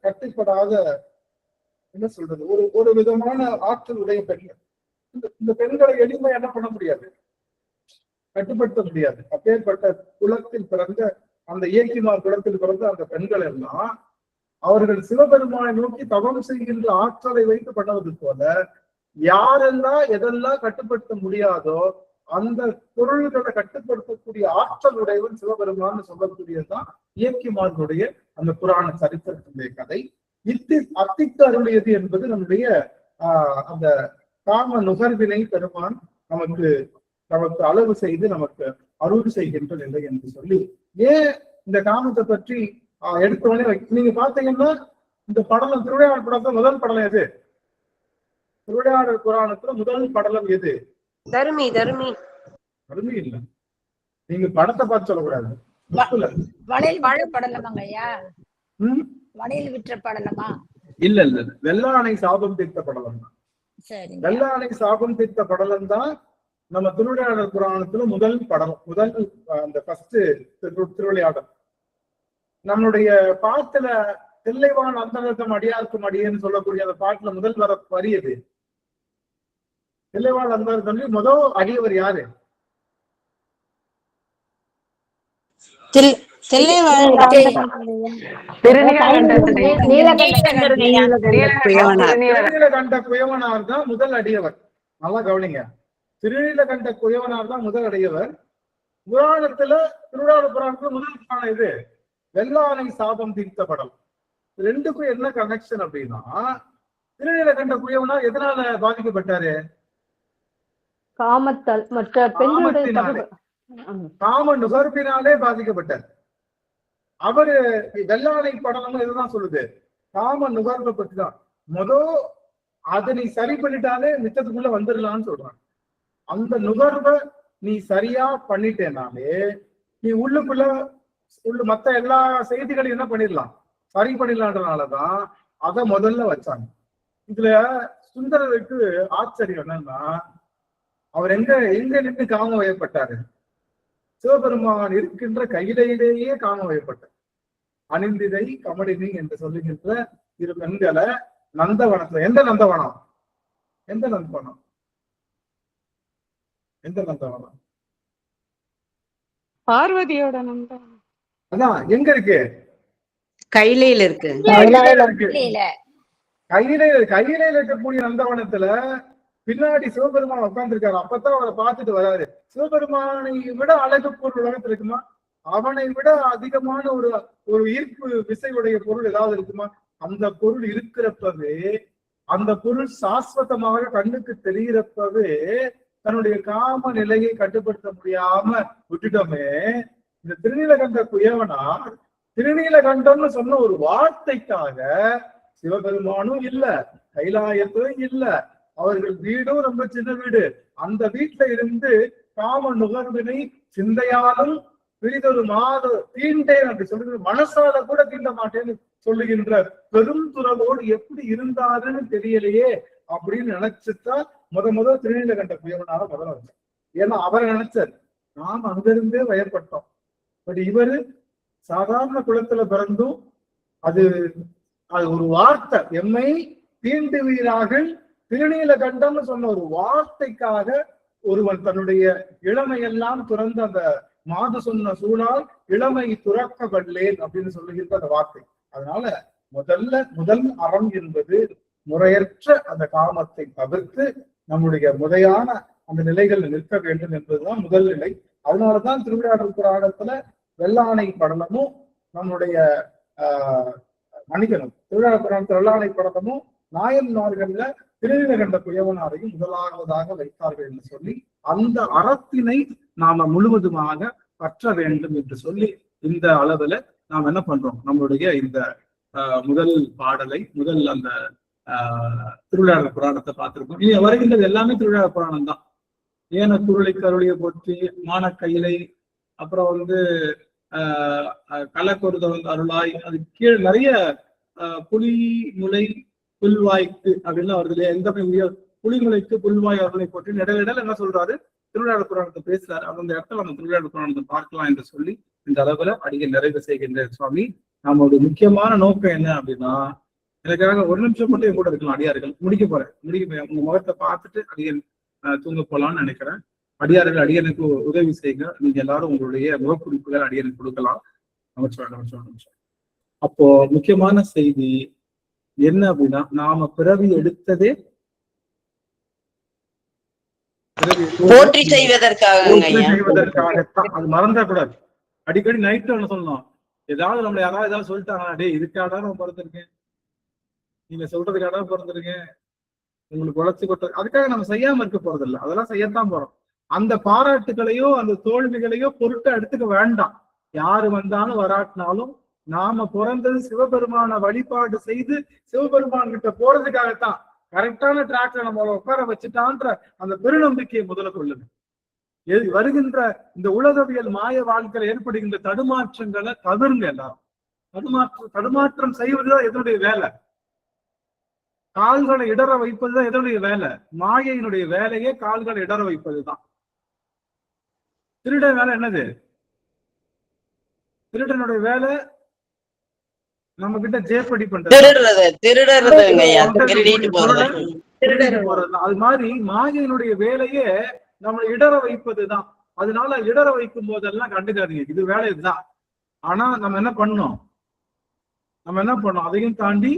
கட்டுப்படாத என்ன சொல்றது ஒரு விதமான ஆற்றல் உடைய பெண்கள். இந்த பெண்களை எளிமை என்ன பண்ண முடியாது, கட்டுப்படுத்த முடியாது. அப்பேற்பட்ட குலத்தில் பிறந்த அந்த இயக்கிமார் குலத்தில் பிறந்த அந்த பெண்கள் எல்லாம் அவர்கள் சிவபெருமானை நோக்கி தவம் செய்கின்ற ஆற்றலை வைத்து பண்ணுவது போல யாரெல்லாம் எதெல்லாம் கட்டுப்படுத்த முடியாதோ அந்த பொருள்களை கட்டுப்படுத்தக்கூடிய ஆற்றல் உடையவன் சிவபெருமான் சொல்லக்கூடியதுதான் இயக்கிமார்களுடைய அந்த புராண சரித்திரத்தினுடைய கதை. அத்திக்கு அருளியது என்பது நம்முடைய அந்த காம நுகர்வினை பெருமான் நமக்கு அளவு செய்து நமக்கு அருள் செய்கின்ற நிலை என்று சொல்லி ஏன் இந்த காமத்தை பற்றி எடுத்தவனே நீங்க பாத்தீங்கன்னா இந்த படலம் திருவிளையாடல் படத்துல முதல் படலம் எது? திருவிளையாடல் புராணத்துல முதல் படலம் எது? தருமி இல்ல, நீங்க படத்தை பார்த்து சொல்லக்கூடாது. இல்ல வெள்ளானை சாபம் தீர்த்த படலம் தான். வெள்ளானை சாபம் தீர்த்த படலம் தான் நம்ம திருவிளையாடல் புராணத்துல முதல் படலம், முதல் அந்த ஃபர்ஸ்ட் திருவிளையாடல். நம்மளுடைய பாட்டுல தில்லைவான் அந்தரத்தம் அடியார்க்கும் அடியேன்னு சொல்லக்கூடிய அந்த பாட்டுல முதல் வர வரி எது? தில்லைவான் அந்தரத்தம் முதல் அடியவர் யாரு? திருநீலகண்ட குயவனார் தான் முதல் அடியவர். நல்லா கவனிங்க, திருநீலகண்ட குயவனார் தான் முதல் அடியவர். புராணத்துல திருவிளையாடல் புராணத்துல முதல் புராணம் இது வெள்ளானை சாபம் தீர்த்த படம். ரெண்டுக்கும் என்ன கனெக்ஷன் அப்படின்னா, திருநீலகண்ட குயவனார் எதனால பாதிக்கப்பட்டாரு? காமத்தால், மற்ற பெண்களுடைய காம நுகர்வினாலே பாதிக்கப்பட்டார். அவரு வெள்ளானை படலம் இதுதான் சொல்லுது, காம நுகர்வை பற்றி தான். அதை நீ சரி பண்ணிட்டாலே மிச்சத்துக்குள்ள வந்துடலாம்னு சொல்றாங்க. அந்த நுகர்வை நீ சரியா பண்ணிட்டேனாலே நீ உள்ளுக்குள்ள மத்த எல்லா செய்திகளையும் என்ன பண்ணிடலாம், சரி பண்ணிடலான்றதுனாலதான் அதை முதல்ல வச்சாங்க. இதுல சுந்தரருக்கு ஆச்சரியம் என்னன்னா, அவர் எங்க நின்று காம வயப்பட்டாரு? சிவபெருமான் இருக்கின்ற கையிலேயே காம வயப்பட்டார். அணிந்திதை கமடினி என்று சொல்லுகின்ற இரு பெண்களை நந்தவனத்துல, எந்த நந்தவனம்? பார்வதியோட நந்தவனம். அதான் எங்க இருக்கு? கையில இருக்கு. கையில இருக்கக்கூடிய நந்தவனத்துல பின்னாடி சிவபெருமான் உட்கார்ந்துருக்காரு. அப்பதான் அவரை பார்த்துட்டு வராரு. சிவபெருமானை விட அழகு பொருள் உலகத்துல இருக்குமா? அவனை விட அதிகமான ஒரு ஈர்ப்பு விசையுடைய பொருள் ஏதாவது இருக்குமா? அந்த பொருள் இருக்கிறப்பவே, அந்த பொருள் சாஸ்வதமாக கண்ணுக்கு தெரிகிறப்பவே தன்னுடைய காம நிலையை கட்டுப்படுத்த முடியாம விட்டுட்டோமே. இந்த திருநீலகண்ட குயவனார் திருநீலகண்டம்னு சொன்ன ஒரு வார்த்தைக்காக சிவபெருமானும் இல்ல, கைலாயத்தும் இல்ல, அவர்கள் வீடும் ரொம்ப சின்ன வீடு, அந்த வீட்டுல இருந்து காம நுகர்வினை சிந்தையாலும் பிரிதொரு மாத தீண்டேன் அப்படி சொல்லுகிற, மனசால கூட தீண்ட மாட்டேன்னு சொல்லுகின்ற பெரும் துறவோடு எப்படி இருந்தாருன்னு தெரியலையே அப்படின்னு நினைச்சுதான் முதல் திருநீலகண்ட குயவனால முதல்ல வச்சார். ஏன்னா அவரை நினைச்சார், நாம் அங்கிருந்தே வயப்பட்டோம். பட் இவரு சாதாரண குலத்துல பிறந்தும் அது ஒரு வார்த்தை, எம்மை தீண்டுவீரார்கள் திருநீலகண்டம்னு சொன்ன ஒரு வார்த்தைக்காக ஒருவன் தன்னுடைய இளமையெல்லாம் துறந்த அந்த மாது சொன்ன சூழால் இளமை துறக்கவல்லேன் அப்படின்னு சொல்லுகின்ற அந்த வார்த்தை. அதனால முதல் அறம் என்பது முறையற்ற அந்த காமத்தை தவிர்த்து நம்முடைய முறையான அந்த நிலைகள் நிற்க வேண்டும் என்பதுதான் முதல் நிலை. அதனாலதான் திருவிளையாடல் புராணத்துல வெள்ளானை படலமும் நம்முடைய மன்னிக்கணும், திருவிளையாடல் புராணத்துல வெள்ளானை படலமும் நாயன்மார்கள்ல திருநீலகண்ட குயவனாரையும் முதலாவதாக வைத்தார்கள் என்று சொல்லி அந்த அறத்தினை நாம முழுவதுமாக பற்ற வேண்டும் என்று சொல்லி இந்த அளவுல நாம் என்ன பண்றோம், நம்மளுடைய இந்த முதல் பாடலை, முதல் அந்த திருவிளையாடல் புராணத்தை பார்த்திருக்கோம். இனி வருகின்றது எல்லாமே திருவிளையாடல் புராணம் தான். ஏன குருளை கருளிய போற்றி, மான கையிலை, அப்புறம் கலக்கொருத அருளாய், அது கீழே நிறைய புலி முலை புல்வாய்க்கு அப்படின்னு வருது இல்லையா? எந்த புலிமுலைக்கு புல்வாய் அருளை போற்றி இடையில என்ன சொல்றாரு? திருவிளையாடல் புராணத்தை பேசுறாரு. அந்த இடத்துல நம்ம திருவிளையாடல் புராணத்தை பார்க்கலாம் என்று சொல்லி இந்த அளவுல அடிக்க நிறைவு செய்கின்ற சுவாமி. நம்மளுடைய முக்கியமான நோக்கம் என்ன அப்படின்னா, எனக்காக ஒரு நிமிஷம் மட்டும் என் கூட இருக்கலாம் அடியார்கள். முடிக்க போறேன். உங்க முகத்தை பார்த்துட்டு அடியன் தூங்க போலான்னு நினைக்கிறேன். அடியார்கள் அடியனுக்கு உதவி செய்யுங்க. நீங்க எல்லாரும் உங்களுடைய முகக்குறிப்புகள் அடியனுக்கு கொடுக்கலாம். நமச்சிவாயம். அப்போ முக்கியமான செய்தி என்ன அப்படின்னா, நாம பிறவி எடுத்ததே போற்றி செய்வதற்காகத்தான். அது மறந்துடக்கூடாது. அடிக்கடி நைட்டு ஒண்ணு சொல்லணும். ஏதாவது நம்மள யாராவது ஏதாவது சொல்லிட்டாங்க, டே இதுக்காக நான் பிறந்திருக்கேன், நீங்க சொல்றதுக்காக பிறந்திருக்கேன், உங்களுக்கு உழைச்சு கொட்ட, அதுக்காக நம்ம செய்யாம இருக்க போறது இல்லை. அதெல்லாம் செய்யத்தான் போறோம். அந்த பாராட்டுகளையோ அந்த தோல்விகளையோ பொருட்டை எடுத்துக்க வேண்டாம். யாரு வந்தாலும் வராட்டினாலும் நாம பிறந்தது சிவபெருமான வழிபாடு செய்து சிவபெருமான் கிட்ட போறதுக்காகத்தான். கரெக்டான டிராக்ல நம்ம உட்கார வச்சுட்டான்ற அந்த பெருநம்பிக்கையை முதல்ல கொள்ளுங்க. வருகின்ற இந்த உலகவியல் மாய வாழ்க்கையில ஏற்படுகின்ற தடுமாற்றங்களை தவிருங்க. எல்லாரும் தடுமாற்றம் செய்வதுதான் எதனுடைய வேலை. கால்களை இடற வைப்பதுதான் எதனுடைய வேலை. மாயையினுடைய வேலையே கால்களை இடற வைப்பதுதான். திருடன் வேலை என்னது? திருடனுடைய வேலை நம்ம கிட்ட ஜேப்படி பண்றது. அது மாதிரி மாயையினுடைய வேலையே நம்மளை இடற வைப்பதுதான். அதனால இடற வைக்கும் போதெல்லாம் கண்டுக்காதீங்க, இது வேலை இதுதான். ஆனா நம்ம என்ன பண்ணோம்? அதையும் தாண்டி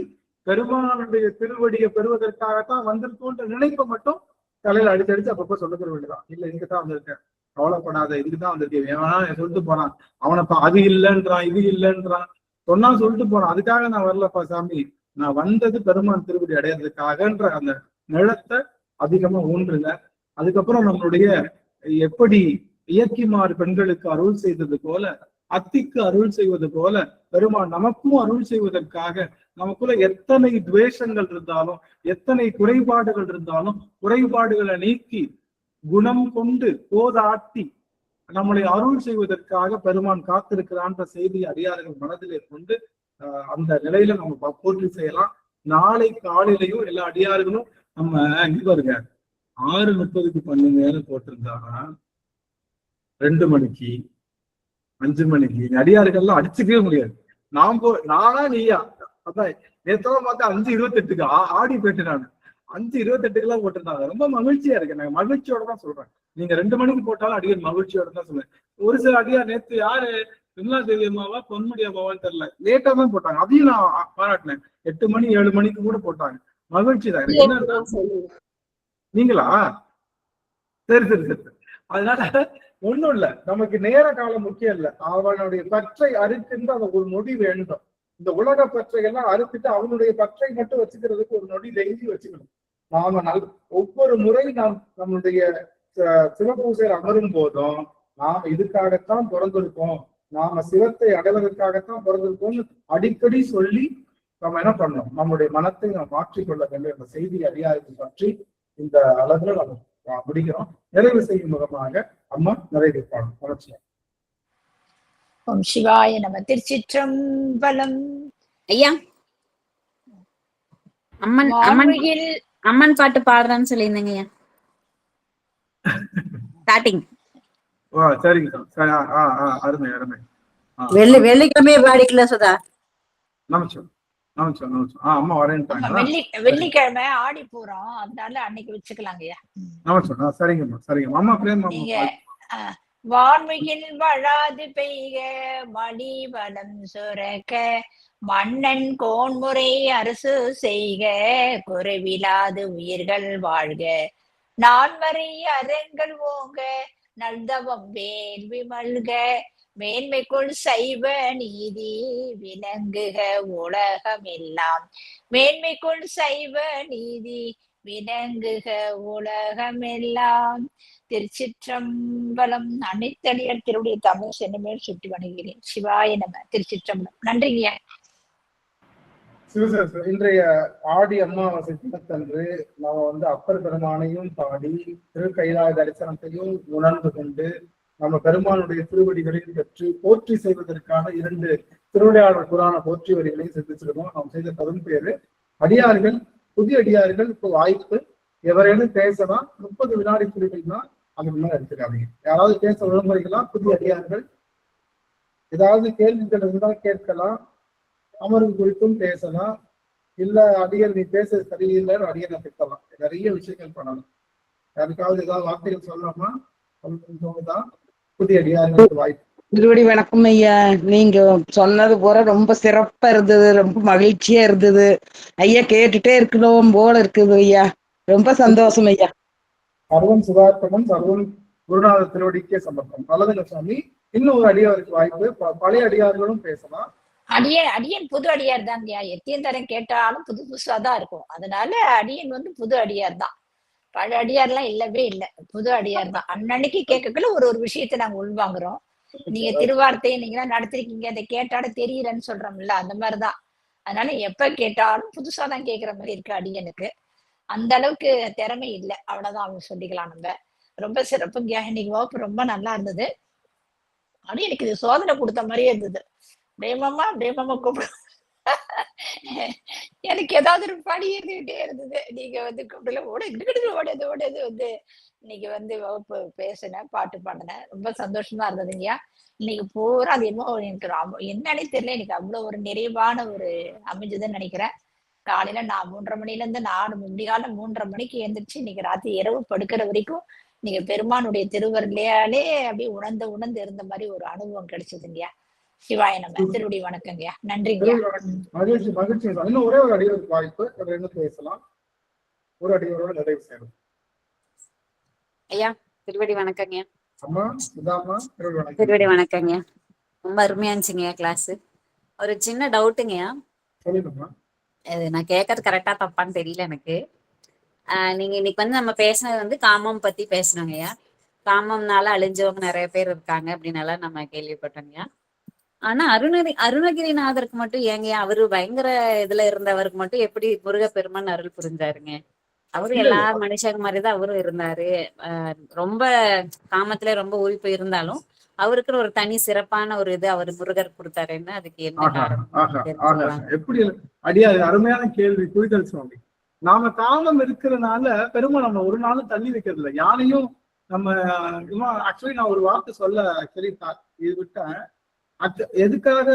பெருமானுடைய திருவடியை பெறுவதற்காகத்தான் வந்திருக்கோன்ற நினைப்பை மட்டும் தலையில அடிச்சடிச்சு அப்பப்ப சொல்லிக்கிற வேண்டியதான். இல்ல இதுக்குதான் வந்திருக்கேன், கவலைப்படாத, இதுக்குதான் வந்திருக்கேன். வேணா சொல்லிட்டு போறான், அவனை அது இல்லைன்றான், இது இல்லைன்றான், சொன்னா சொல்லிட்டு போறான். அதுக்காக நான் வரலப்பா சாமி, நான் வந்தது பெருமான் திருவடி அடையிறதுக்காகன்ற அந்த நிலத்தை அதிகமா ஊன்றுங்க. அதுக்கப்புறம் நம்மளுடைய எப்படி இயக்கிமாறு பெண்களுக்கு அருள் செய்தது போல, அத்திக்கு அருள் செய்வது போல பெருமான் நமக்கும் அருள் செய்வதற்காக நமக்குள்ள எத்தனை துவேஷங்கள் இருந்தாலும், எத்தனை குறைபாடுகள் இருந்தாலும், குறைபாடுகளை நீக்கி குணம் கொண்டு போதாட்டி நம்மளை அருள் செய்வதற்காக பெருமான் காத்திருக்கிறான்ற செய்தி அடியார்கள் மனதிலே கொண்டு அந்த நிலையில நம்ம போற்றி செய்யலாம். நாளை காலையிலையும் எல்லா அடியார்களும் நம்ம இங்க பாருங்க 6:30க்கு பண்ணுங்க போட்டிருந்தாங்க, 2 மணிக்கு 5 மணிக்கு அடியார்கள்லாம் அடிச்சுக்கவே முடியாது. நானா நீயா அதான் நேத்தெல்லாம் பார்த்தா 5:28க்கு ஆடி போயிட்டு நான் 5:28க்கு போட்டிருந்தாங்க. ரொம்ப மகிழ்ச்சியா இருக்கு. நான் மகிழ்ச்சியோட தான் சொல்றேன். நீங்க 2 மணிக்கு போட்டாலும் அடியார் மகிழ்ச்சியோட தான் சொல்றேன். ஒரு சில அடியார் நேத்து யாரு விமலா தேவி அம்மாவா பொன்முடி அம்மாவான்னு தெரியல, லேட்டா தான் போட்டாங்க. அதையும் நான் பாராட்டினேன். 8 மணி 7 மணிக்கு கூட போட்டாங்க. மகிழ்ச்சி தான். நீங்களா? சரி. அதனால ஒண்ணும் இல்ல, நமக்கு நேர காலம் முக்கியம் இல்ல. அவனுடைய பற்றை அறுக்கின்ற அந்த ஒரு நொடி வேண்டும். இந்த உலக பற்றை எல்லாம் அறுத்துட்டு அவனுடைய பற்றை மட்டும் வச்சுக்கிறதுக்கு ஒரு நொடி டெய்லி வச்சுக்கணும். நாம ஒவ்வொரு முறை நாம் நம்மளுடைய சிவபூசையில் அமரும் போதும் நாம் இதுக்காகத்தான் பிறந்திருக்கோம், நாம சிவத்தை அடைவதற்காகத்தான் பிறந்திருக்கோம்னு அடிக்கடி சொல்லி நம்ம என்ன பண்ணோம், நம்முடைய மனத்தை நாம் மாற்றிக்கொள்ள வேண்டிய அந்த செய்தி அடியாருக்கு பற்றி இந்த அளவுல நம்ம முடிக்கிறோம். நிறைவு செய்யும் முகமாக அம்மா நிறைவேற்பாங்க. வளர்ச்சியா ஓம் சிவாய நம. திருச்சிற்றம்பலம். ஐயா அம்மன் பாட்டு பாடுறேன்னு சொல்லியிருந்தீங்க ஐயா. ஸ்டார்டிங். சரிங்க. அருமை. வெள்ளிக்கிழமையே பாடிக்கல சுதா. நமச்சோம். அம்மா வரேன்ட்டாங்க. வெள்ளிக்கிழமை ஆடி போறோம், அதனால அன்னைக்கு வச்சுக்கலாங்கய்யா. சரிங்கம்மா. அம்மா பிரேம் நீங்க வான்மிகில் வழாது பெய்க மணி வளம் சுரக்க மன்னன் கோன்முறை அரசு செய்க குறைவிலாது உயிர்கள் வாழ்க நான்மறை அறங்கள் ஓங்க நல்தவம் வேள்வி மல்க மேன்மைக்குள் சைவ நீதி விளங்குக உலகமெல்லாம் மேன்மைக்குள் சைவ நீதி விளங்குக உலகமெல்லாம். திருச்சிற்றம்பலம். அனைத்தடியார் திருடைய தமிழ் சென்னமேல் சுட்டி வணங்குகிறேன். சிவாய நம. திருச்சிற்றம்பலம். நன்றிங்க. இன்றைய ஆடி அமாவாசை தினத்தன்று நம்ம அப்பர் பெருமானையும் பாடி திரு கைலாய தரிசனத்தையும் உணர்ந்து கொண்டு நம்ம பெருமானுடைய திருவடிகளையும் பெற்று போற்றி செய்வதற்கான 2 திருவிளையாடல் புராண போற்றி வரிகளையும் சிந்திச்சிருக்கோம். நாம் செய்த பெரும் பேரு அடியார்கள், புதிய அடியார்கள் இப்போ வாய்ப்பு எவரேனும் பேசலாம். 30 வினாடி குறிகள் தான் அது முன்னாடி எடுத்துக்காதீங்க. யாராவது பேச விரும்புறீங்களா? புதிய அடியார்கள் ஏதாவது கேள்விகள் இருந்தால் கேட்கலாம். அமர்வு குறித்தும் பேசலாம். இல்ல அடியர் நீ பேச சரியில்லைன்னு அடியனை திட்டலாம். நிறைய விஷயங்கள் பண்ணலாம். யாருக்காவது ஏதாவது வார்த்தைகள் சொல்லலாமா? தான் புதிய அடியார்களுக்கு வாய்ப்பு. திருவடி வணக்கம் ஐயா. நீங்க சொன்னது போற ரொம்ப சிறப்பா இருந்தது, ரொம்ப மகிழ்ச்சியா இருந்தது ஐயா. கேட்டுட்டே இருக்கணும் போல இருக்குது ஐயா. ரொம்ப சந்தோஷம் ஐயா. சர்வம் சுதார்த்தமும் சர்வம் குருநாத திருவடிக்கே சமர்ப்பம். நல்லதுங்க சாமி. இன்னும் ஒரு அடியாருக்கு வாய்ப்பு. பழைய அடியார்களும் பேசலாம். அடியன் புது அடியார் தான். எத்தையும் தரம் கேட்டாலும் புது புதுசாதான் இருக்கும். அதனால அடியன் புது அடியார் தான். பழைய அடியார்லாம் இல்லவே இல்லை, புது அடியார் தான். அன்னன்னைக்கு கேட்கக்குள்ள ஒரு விஷயத்த நாங்க உள்வாங்குறோம். நீங்க திருவார்த்தையை நீங்க நடத்திருக்கீங்க, அதை கேட்டாலும் தெரியலன்னு சொல்றோம்ல, அந்த மாதிரிதான். அதனால எப்ப கேட்டாலும் புதுசாதான் கேட்கிற மாதிரி இருக்கு அடியனுக்கு. அந்த அளவுக்கு திறமை இல்லை, அவ்வளவுதான் அவங்க சொல்லிக்கலாம். நம்ம ரொம்ப சிறப்புங்க. இன்னைக்கு வகுப்பு ரொம்ப நல்லா இருந்தது. அடியனுக்கு இது சோதனை கொடுத்த மாதிரியே இருந்தது. பிரேமமா கூப்பிடு. எனக்கு ஏதாவது ஒரு படி இருந்துகிட்டே இருந்தது. நீங்க கூப்பிடல ஓடுது இன்னைக்கு வகுப்பு பேசினேன், பாட்டு பாடினேன். ரொம்ப சந்தோஷமா இருந்ததுங்கய்யா. இன்னைக்கு பூரா அது எனக்கு என்னன்னே தெரியல, எனக்கு அவ்வளவு ஒரு நிறைவான ஒரு அமைஞ்சதுன்னு நினைக்கிறேன். காலையில நான் 3:30 மணில இருந்து 4 முடிகாலம் 3:30 மணிக்கு எழுந்திரிச்சு இன்னைக்கு ராத்திரி இரவு படுக்கிற வரைக்கும் நீங்க பெருமானுடைய திருவருளையாலே அப்படியே உணர்ந்து இருந்த மாதிரி ஒரு அனுபவம் கிடைச்சதுங்கய்யா. சிவாய நம்ம. திருவடி வணக்கங்கய்யா. நன்றிங்க. மகிழ்ச்சி. இன்னும் ஒரே ஒரு அடியாருக்கு வாய்ப்பு. என்ன பேசலாம்? ஒரு அடியாரோட நிறைவு செய்யணும். ஐயா திருவடி வணக்கங்க. அம்மா சுதாமா திருவடி வணக்கங்க. ரொம்ப அருமையா இருந்துச்சுங்க கிளாஸ். ஒரு சின்ன டவுட்டுங்கய்யா. சொல்லுங்கம்மா. இது நான் கேட்கறது கரெக்டா தப்பான்னு தெரியல எனக்கு. நீங்க இன்னைக்கு நம்ம பேசுனது காமம் பத்தி பேசணுங்கய்யா. காமம்னால அழிஞ்சவங்க நிறைய பேர் இருக்காங்க அப்படின்னு எல்லாம் நம்ம கேள்விப்பட்டோங்கய்யா. ஆனா அருணகிரிநாதருக்கு மட்டும் ஏங்கய்யா அவரு பயங்கர இதுல இருந்தவருக்கு மட்டும் எப்படி முருகப்பெருமான் அருள் புரிஞ்சாருங்க? அவரு எல்லா மனுஷங்க மாதிரிதான் அவரும் இருந்தாரு. ரொம்ப காமத்துல ரொம்ப ஊறி இருந்தாலும் அவருக்கு ஒரு தனி சிறப்பான ஒரு இது அவர் முருகர் கொடுத்தாருன்னு அதுக்கு என்ன காரணம்? எப்படி அடியாரு அருமையான கேள்வி. புரிதல் சுவாமி. நாம காமம் இருக்கிறதுனால பெருமாள் நம்ம ஒரு நாளும் தள்ளி வைக்கிறது இல்லை. யானையும் நம்ம ஆக்சுவலி நான் ஒரு வார்த்தை சொல்ல ஆக்சுவலி இது விட்டேன். எதுக்காக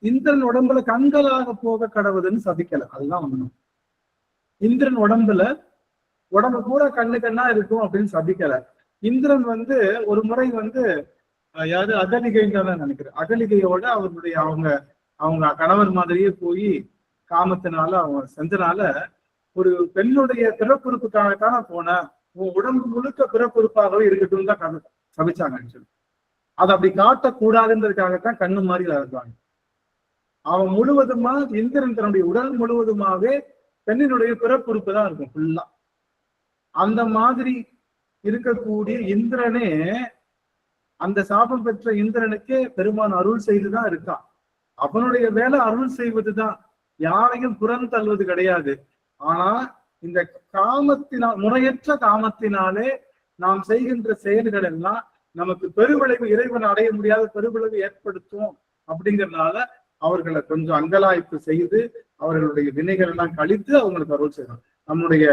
இந்திரன் உடம்புல கண்களாக போக கடவுதுன்னு சபிக்கல. அதுதான் ஒண்ணு. இந்திரன் உடம்பு பூரா கண்ணா இருக்கும் அப்படின்னு சபிக்கல. இந்திரன் ஒரு முறை யாரு அகலிகைன்னு நினைக்கிறேன். அகலிகையோட அவருடைய அவங்க கணவர் மாதிரியே போய் காமத்தினால அவங்க செஞ்சனால ஒரு பெண்ணுடைய பிறப்புறுப்புக்காகத்தான போன உடம்பு முழுக்க பிறப்புறுப்பாகவே இருக்கட்டும் தான் சபிச்சாங்க. ஆக்சுவலி அதை அப்படி காட்டக்கூடாதுன்றதுக்காகத்தான் கண்ணு மாதிரி இருந்தாங்க. அவன் முழுவதுமா இந்திரன் தன்னுடைய உடல் முழுவதுமாவே பெண்ணினுடைய பிறப்புறுப்பு தான் இருக்கும் ஃபுல்லா. அந்த மாதிரி இருக்கக்கூடிய இந்திரனே, அந்த சாபம் பெற்ற இந்திரனுக்கே பெருமான் அருள் செய்துதான் இருக்கான். அவனுடைய வேலை அருள் செய்வதுதான், யாரையும் புறந்தள்ளுவது கிடையாது. ஆனா இந்த முறையற்ற காமத்தினாலே நாம் செய்கின்ற செயல்கள் எல்லாம் நமக்கு பெருவிளைவு, இறைவன் அடைய முடியாத பெருவிளைவு ஏற்படுத்தும். அப்படிங்கறதுனால அவர்களை கொஞ்சம் அங்கலாய்ப்பு செய்து அவர்களுடைய வினைகள் எல்லாம் கழித்து அவங்களுக்கு அருள் செய்யணும். நம்முடைய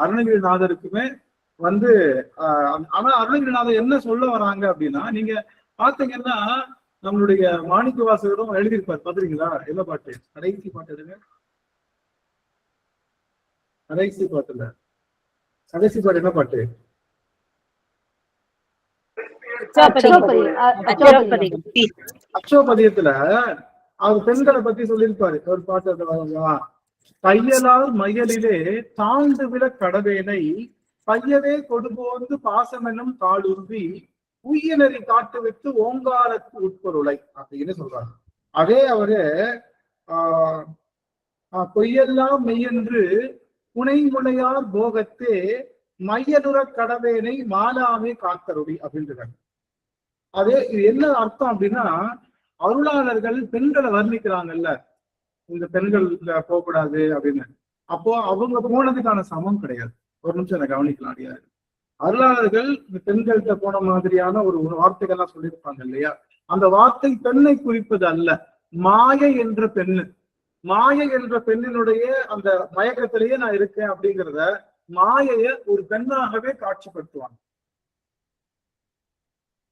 அருணகிரிநாதருக்குமே ஆனா அருணகிரிநாதர் என்ன சொல்ல வராங்க அப்படின்னா, நீங்க பாத்தீங்கன்னா நம்மளுடைய மாணிக்க வாசகரும் எழுதியிருப்பார். பாத்துறீங்களா? என்ன பாட்டு? கடைசி பாட்டு எடுங்க. கடைசி பாட்டு என்ன பாட்டு? அச்சோபதியத்துல அவர் பெண்களை பத்தி சொல்லியிருப்பாரு ஒரு பாட்டு. தையலால் மயலிலே தாழ்ந்து விட கடவேனை பையவே கொடுபோந்து பாசமெனும் தாளுருவி உய்யனரி காட்டு வைத்து ஓங்காரத்து உட்பொருளை அப்படின்னு சொல்றாங்க. அதே அவரு பொய்யெல்லாம் மெய்யென்று புனைமுனையார் போகத்தே மையலுற கடவேனை மாலாமே காத்தருடி அப்படின்றாங்க. அது இது என்ன அர்த்தம் அப்படின்னா, அருளாளர்கள் பெண்களை வர்ணிக்கிறாங்கல்ல, இந்த பெண்கள் போகக்கூடாது அப்படின்னு. அப்போ அவங்க போனதுக்கான சமம் கிடையாது. ஒரு நிமிஷம் அதை கவனிக்கலாம் அடியாரு. அருளாளர்கள் இந்த பெண்கள்கிட்ட போன மாதிரியான ஒரு வார்த்தைகள்லாம் சொல்லியிருப்பாங்க இல்லையா? அந்த வார்த்தை பெண்ணை குறிப்பது அல்ல, மாயை என்ற பெண்ணு. மாயை என்ற பெண்ணினுடைய அந்த மயக்கத்திலேயே நான் இருக்கேன் அப்படிங்கிறத மாயைய ஒரு பெண்ணாகவே காட்சிப்படுத்துவாங்க.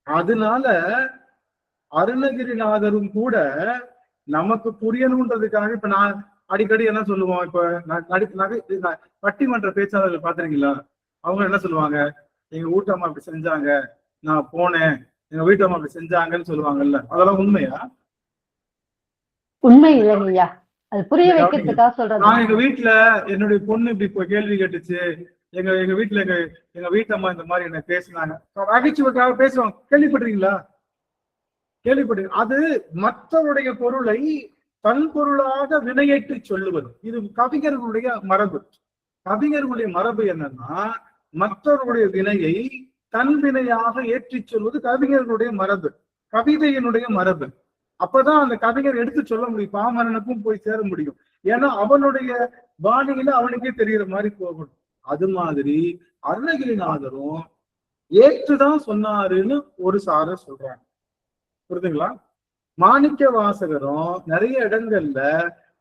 அதனால அருணகிரிநாதரும் கூட நமக்கு புரியணுன்றதுக்காக இப்ப நான் அடிக்கடி என்ன சொல்லுவோம், இப்ப பட்டிமன்ற பேச்சாளர்கள் பாத்துறீங்களா? அவங்க என்ன சொல்லுவாங்க, எங்க வீட்டம்மா அப்படி செஞ்சாங்க, நான் போனேன், எங்க வீட்டம்மா அப்படி செஞ்சாங்கன்னு சொல்லுவாங்கல்ல, அதெல்லாம் உண்மையா? உண்மை இல்லைங்கய்யா, அது புரிய வைக்கிறதுக்காக சொல்றேன். நான் எங்க வீட்டுல என்னுடைய பொண்ணு இப்படி கேள்வி கேட்டுச்சு, எங்க வீட்டுல எங்க வீட்டம்மா இந்த மாதிரி என்ன பேசினாங்க, நகைச்சுவைக்காக பேசுவாங்க. கேள்விப்பட்டிருக்கீங்களா? கேள்விப்பட்டிருக்கீங்க? அது மற்றவருடைய பொருளை தன் பொருளாக வினையேற்றி சொல்லுவது. இது கவிஞர்களுடைய மரபு. கவிஞர்களுடைய மரபு என்னன்னா, மற்றவருடைய வினையை தன் வினையாக ஏற்றி சொல்வது கவிஞர்களுடைய மரபு, கவிதையினுடைய மரபு. அப்பதான் அந்த கவிஞர் எடுத்து சொல்ல முடியும், பாமரனுக்கும் போய் சேர முடியும். ஏன்னா அவனுடைய பாணியில அவனுக்கே தெரிகிற மாதிரி போகணும். அது மாதிரி அருணகிரிநாதரும் ஏற்றுதான் சொன்னாருன்னு ஒரு சாரர் சொல்றாங்க. புரியுதுங்களா? மாணிக்க வாசகரும் நிறைய இடங்கள்ல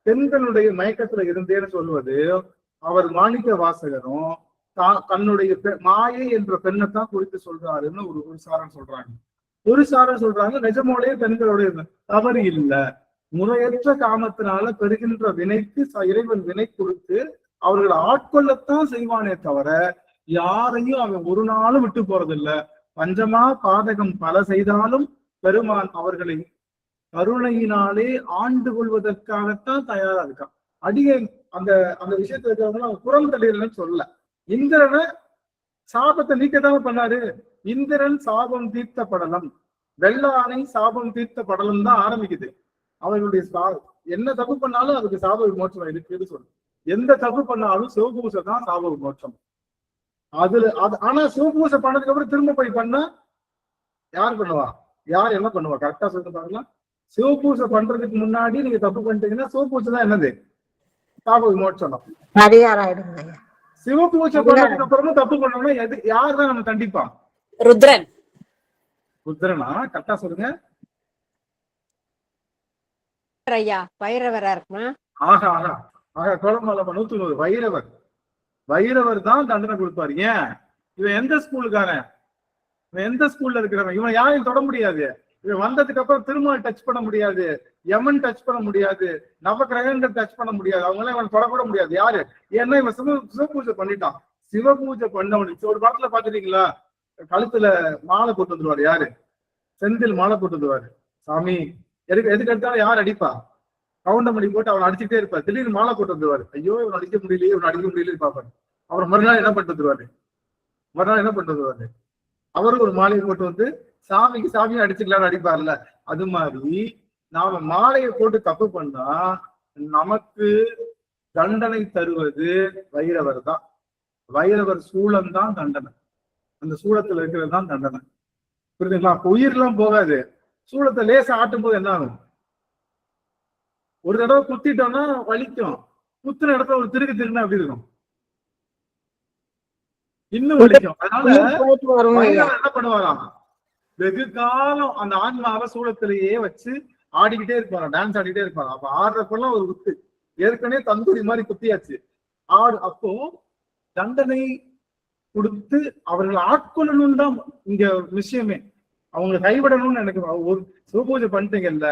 பெண்களுடைய மயக்கத்துல இருந்தேன்னு சொல்வது, அவர் மாணிக்க வாசகரும் தன்னுடைய மாயை என்ற பெண்ணைத்தான் குறித்து சொல்றாருன்னு ஒரு சாரன் சொல்றாங்க. ஒரு சாரர் சொல்றாங்க நிஜமோடைய பெண்களுடைய தவறு இல்லை, முறையற்ற காமத்தினால பெறுகின்ற வினைக்கு இறைவன் வினை கொடுத்து அவர்களை ஆட்கொள்ளத்தான் செய்வானே தவிர யாரையும் அவன் ஒரு நாளும் விட்டு போறதில்லை. பஞ்சமா பாதகம் பல செய்தாலும் பெருமான் அவர்களை கருணையினாலே ஆண்டு கொள்வதற்காகத்தான் தயாரா இருக்கான். அடியே அந்த அந்த விஷயத்துல இருக்கிறவங்க புறம் தள்ளிடலன்னு சொல்ல. இந்திரனை சாபத்தை நீக்கத்தானே பண்ணாரு. இந்திரன் சாபம் தீர்த்த படலம், வெள்ளானை சாபம் தீர்த்த படலம் தான் ஆரம்பிக்குது. அவர்களுடைய என்ன தப்பு பண்ணாலும் அதுக்கு சாப விமோச்சம் இருக்குன்னு சொல்லு. எந்த தப்பு பண்ணாலும் சிவபூசை தான் சாப விமோச்சம். ஆனா சிவபூசை பண்ணதுக்கு அப்புறம் திரும்ப போய் பண்ணா யார் பண்ணுவா? யார் என்ன பண்ணுவா? கரெக்டா சொல்லிட்டு பாருங்களா. சிவபூசை பண்றதுக்கு முன்னாடி நீங்க தப்பு பண்ணிட்டீங்கன்னா சிவபூசை தான் என்னது? சாப விமோச்சனம். சிவபூஜை பண்ணதுக்கு அப்புறமும் தப்பு பண்ணோம்னா யாருதான் நம்ம தண்டிப்பான்? ருத்ரன். ருத்ரனா? கரெக்டா சொல்லுங்க. ஐயா வைரவரா இருக்குமா? ஆஹா ஆஹா ஆஹா, குளமல்ல 100 வைரவர். வைரவர் தான் தண்டனை கொடுப்பாரு. ஏன்? இவன் எந்த ஸ்கூலுக்காரன்? இவன் எந்த ஸ்கூல்ல இருக்கிறவன்? இவன் யாரையும் தொட முடியாது. இவன் வந்ததுக்கு அப்புறம் திருமால் டச் பண்ண முடியாது, யமன் டச் பண்ண முடியாது, நவகிரகங்கள் டச் பண்ண முடியாது, அவங்க எல்லாம் இவன் தொடக்கூட முடியாது. யாரு? ஏன்னா இவன் சிவபூஜை பண்ணிட்டான். சிவபூஜை பண்ணவனுக்கு ஒரு படத்துல பாத்துட்டீங்களா, கழுத்துல மாலை போட்டு வந்துருவாரு. யாரு? செந்தில் மாலை போட்டு வந்துருவாரு. சாமி எதுக்கு எடுத்தாலும் யார் அடிப்பா? கவுண்டமணி போட்டு அவன் அடிச்சுட்டே இருப்பார். திடீர்னு மாலை போட்டு வந்துருவாரு. ஐயோ இவன் அடிக்க முடியலையே, இவன் அடிக்க முடியலையே பாப்பாரு. அப்புறம் மறுநாள் என்ன பண்ணிட்டு வந்துருவாரு? அவருக்கு ஒரு மாலையை போட்டு வந்து சாமியை அடிச்சுக்கலாம்னு அடிப்பார்ல. அது மாதிரி நாம மாலையை போட்டு தப்பு பண்ணா நமக்கு தண்டனை தருவது வைரவர் தான். வைரவர் சூளம் தான் தண்டனை. அந்த சூளத்துல இருக்கிறது தான் தண்டனை. புரியுதுங்களா? உயிர்லாம் போகாது. சூளத்தை லேசா ஆட்டும் போது என்ன ஆகும்? ஒரு தடவை குத்திட்டோம்னா வலிக்கும். குத்துன இடத்துல ஒரு திருக்குன்னா எப்படி இருக்கும்? இன்னும் வலிக்கும். அதனால என்ன பண்ணுவாராம், வெகு காலம் அந்த ஆன்மாவை சூளத்திலேயே வச்சு ஆடிக்கிட்டே இருப்பாராம், டான்ஸ் ஆடிக்கிட்டே இருப்பாராம். அப்ப ஆடுறப்பெல்லாம் ஒரு குத்து, ஏற்கனவே தந்தூரி மாதிரி குத்தியாச்சு அப்போ தண்டனை கொடுத்து அவர்கள் ஆட்கொள்ளணும் தான் இங்க விஷயமே. அவங்க கைவிடணும்னு எனக்கு ஒரு சிவபூஜை பண்ணிட்டீங்கல்ல,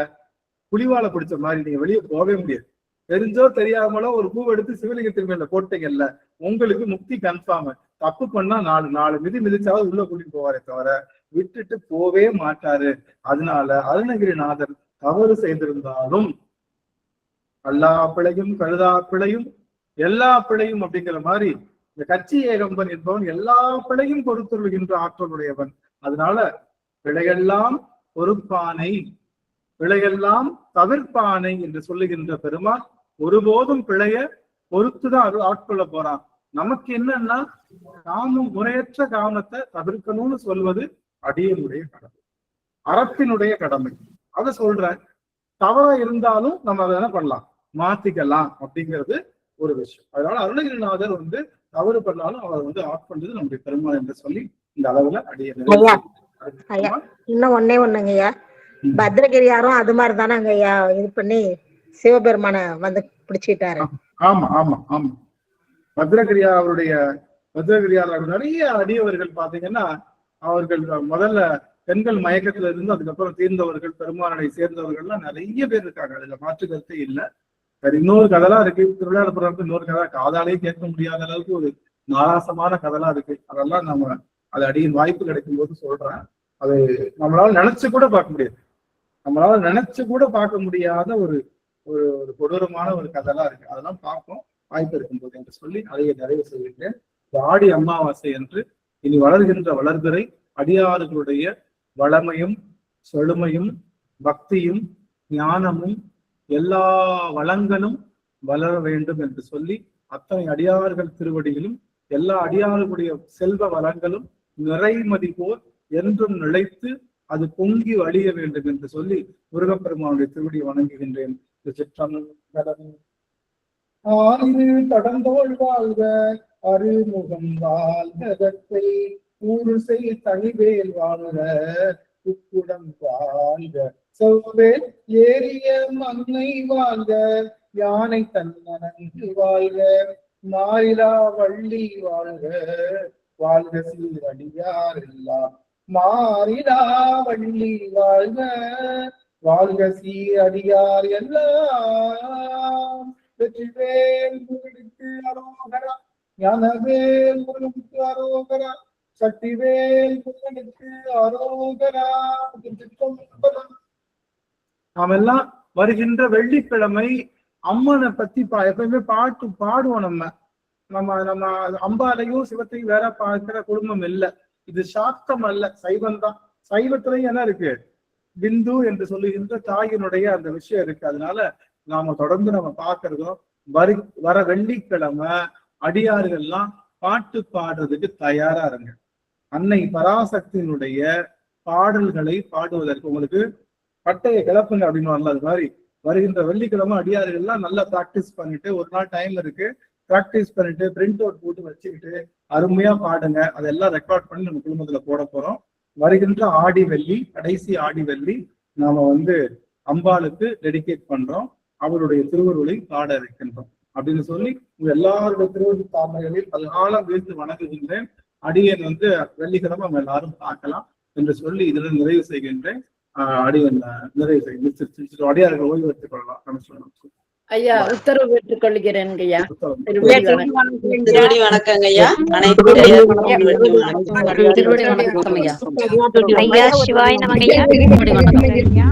புலிவாலை பிடிச்ச மாதிரி நீங்க வெளியே போகவே முடியாது. தெரிஞ்சோ தெரியாமலோ ஒரு பூ எடுத்து சிவலிங்கத்தின் மேல போட்டீங்கல்ல, உங்களுக்கு முக்தி கன்ஃபார்ம். தப்பு பண்ணா 4 மிதி மிதிச்சாவது உள்ள கூட்டிட்டு போவாரே தவிர விட்டுட்டு போவே மாட்டாரு. அதனால அருணகிரிநாதர் தவறு செய்திருந்தாலும் எல்லா பிழையும் கழுதா பிழையும் எல்லா பிழையும் அப்படிங்கிற மாதிரி இந்த கட்சி ஏகம்பன் என்பவன் எல்லா பிழையும் பொறுத்துள்ளுகின்ற ஆற்றலுடையவன். அதனால பிழையெல்லாம் பொறுப்பானை, பிழையெல்லாம் தவிர்ப்பானை என்று சொல்லுகின்ற பெருமான் ஒருபோதும் பிழைய பொறுத்துதான் ஆட்கொள்ள போறான். நமக்கு என்னன்னா காமம், முறையற்ற காமத்தை தவிர்க்கணும்னு சொல்வது அடியனுடைய கடமை, அறத்தினுடைய கடமை. அதை சொல்ற. தவறா இருந்தாலும் நம்ம அதை என்ன பண்ணலாம்? மாத்திக்கலாம் அப்படிங்கிறது ஒரு விஷயம். அதனால அருணகிரிநாதர் வந்து தவறு பண்ணாலும் அவர் வந்து ஆஃப் பண்றது நம்முடைய பெருமாள் என்று சொல்லி இந்த அளவுல இன்னும் ஒண்ணுங்கய்யா, பத்ரகிரியாரும் அது மாதிரி தானங்க ஐயா இது பண்ணி சிவபெருமான வந்து பிடிச்சிட்டாரு. ஆமா ஆமா ஆமா பத்ரகிரியார் நிறைய அடியவர்கள் பாத்தீங்கன்னா அவர்கள் முதல்ல பெண்கள் மயக்கத்துல இருந்து அதுக்கப்புறம் தீர்ந்தவர்கள், பெருமானை சேர்ந்தவர்கள்லாம் நிறைய பேர் இருக்காங்க. அதுல மாற்று கருத்தே இல்லை. வேற இன்னொரு கதெல்லாம் இருக்கு, திருவிளையாடல் இன்னொரு கதை காதாலே கேட்க முடியாத அளவுக்கு ஒரு நாராசமான கதெல்லாம் இருக்கு. அதெல்லாம் நம்ம அது அடியின் வாய்ப்பு கிடைக்கும் போது சொல்றேன். அது நம்மளால நினைச்சு கூட பார்க்க முடியாது, நம்மளால நினைச்சு கூட பார்க்க முடியாத ஒரு ஒரு ஒரு கொடூரமான ஒரு கதெல்லாம் இருக்கு. அதெல்லாம் பார்ப்போம் வாய்ப்பு இருக்கும்போது என்று சொல்லி அதையை நிறைவு செய்கின்றேன். ஆடி அமாவாசை என்று இனி வளர்கின்ற வளர்பிறை அடியாறுகளுடைய வளமையும் செழுமையும் பக்தியும் ஞானமும் எல்லா வளங்களும் வளர வேண்டும் என்று சொல்லி அத்தனை அடியார்கள் திருவடியிலும் எல்லா அடியார்களுடைய செல்வ வளங்களும் நிறைமதி போல் என்றும் நிலைத்து அது பொங்கி வழிய வேண்டும் என்று சொல்லி முருகப்பெருமானுடைய திருவடியை வணங்குகின்றேன். கடந்தோள் வாழ்க அருமுகம் வாழ்கத்தை ஊருசை தனிவேல் வாழ்க உக்குடம் வாழ்க செவ்வேல் ஏரிய மண்ணை வாழ்க யானை தன்னனங்கு வாழ்க மாயிலா வள்ளி வாழ்க வாழ்க சீரடியார் எல்லாம் மாறிலா வள்ளி வாழ்க வாழ்க சீரடியார் எல்லாம் வெற்றிவேல் முருகனுக்கு அரோகரா ஞானவேல் முருகனுக்கு அரோகரா சக்திவேல் முருகனுக்கு அரோகரா. நாமெல்லாம் வருகின்ற வெள்ளிக்கிழமை அம்மனை பத்தி எப்பயுமே பாட்டு பாடுவோம். நம்ம அம்பாலையும் சிவத்தையும் வேற பார்க்கிற குடும்பம் இல்லை. இது சாக்தம் அல்ல, சைவம் தான். சைவத்திலையும் என்ன இருக்கு, பிந்து என்று சொல்லுகின்ற தாயினுடைய அந்த விஷயம் இருக்கு. அதனால நாம தொடர்ந்து நம்ம பார்க்கறதும் வர வெள்ளிக்கிழமை அடியார்கள்லாம் பாட்டு பாடுறதுக்கு தயாரா இருங்க. அன்னை பராசக்தியினுடைய பாடல்களை பாடுவதற்கு உங்களுக்கு பட்டையை கிளப்புங்க அப்படின்னு வரல. அது மாதிரி வருகின்ற வெள்ளிக்கிழமை அடியார்கள்லாம் நல்லா பிராக்டிஸ் பண்ணிட்டு, ஒரு நாள் டைம் இருக்கு, பிராக்டிஸ் பண்ணிட்டு பிரிண்ட் அவுட் போட்டு வச்சுக்கிட்டு அருமையா பாடுங்க. அதெல்லாம் ரெக்கார்ட் பண்ணி நம்ம குடும்பத்துல போட போறோம். வருகின்ற ஆடி வெள்ளி, கடைசி ஆடி வெள்ளி நாம வந்து அம்பாளுக்கு டெடிகேட் பண்றோம், அவருடைய திருவருளை பாட வைக்கின்றோம் அப்படின்னு சொல்லி உங்க எல்லாருடைய திருவருள் தாமரைகளில் பல்காலம் வீழ்த்து வணங்குகின்றேன். அடியன் வந்து வெள்ளிக்கிழமை நம்ம எல்லாரும் பார்க்கலாம் என்று சொல்லி இதுல நிறைவு செய்கின்றேன். அடியன் நிறைவு செய்ய அடியார்கள் ஓய்வு எடுத்துக் கொள்ளலாம் நம்ம சொல்லணும். ஐயா உத்தரவு பெற்றுக் கொள்கிறேன் ஐயா. வணக்கங்க ஐயா. ஐயா சிவாய நமங்க ஐயா.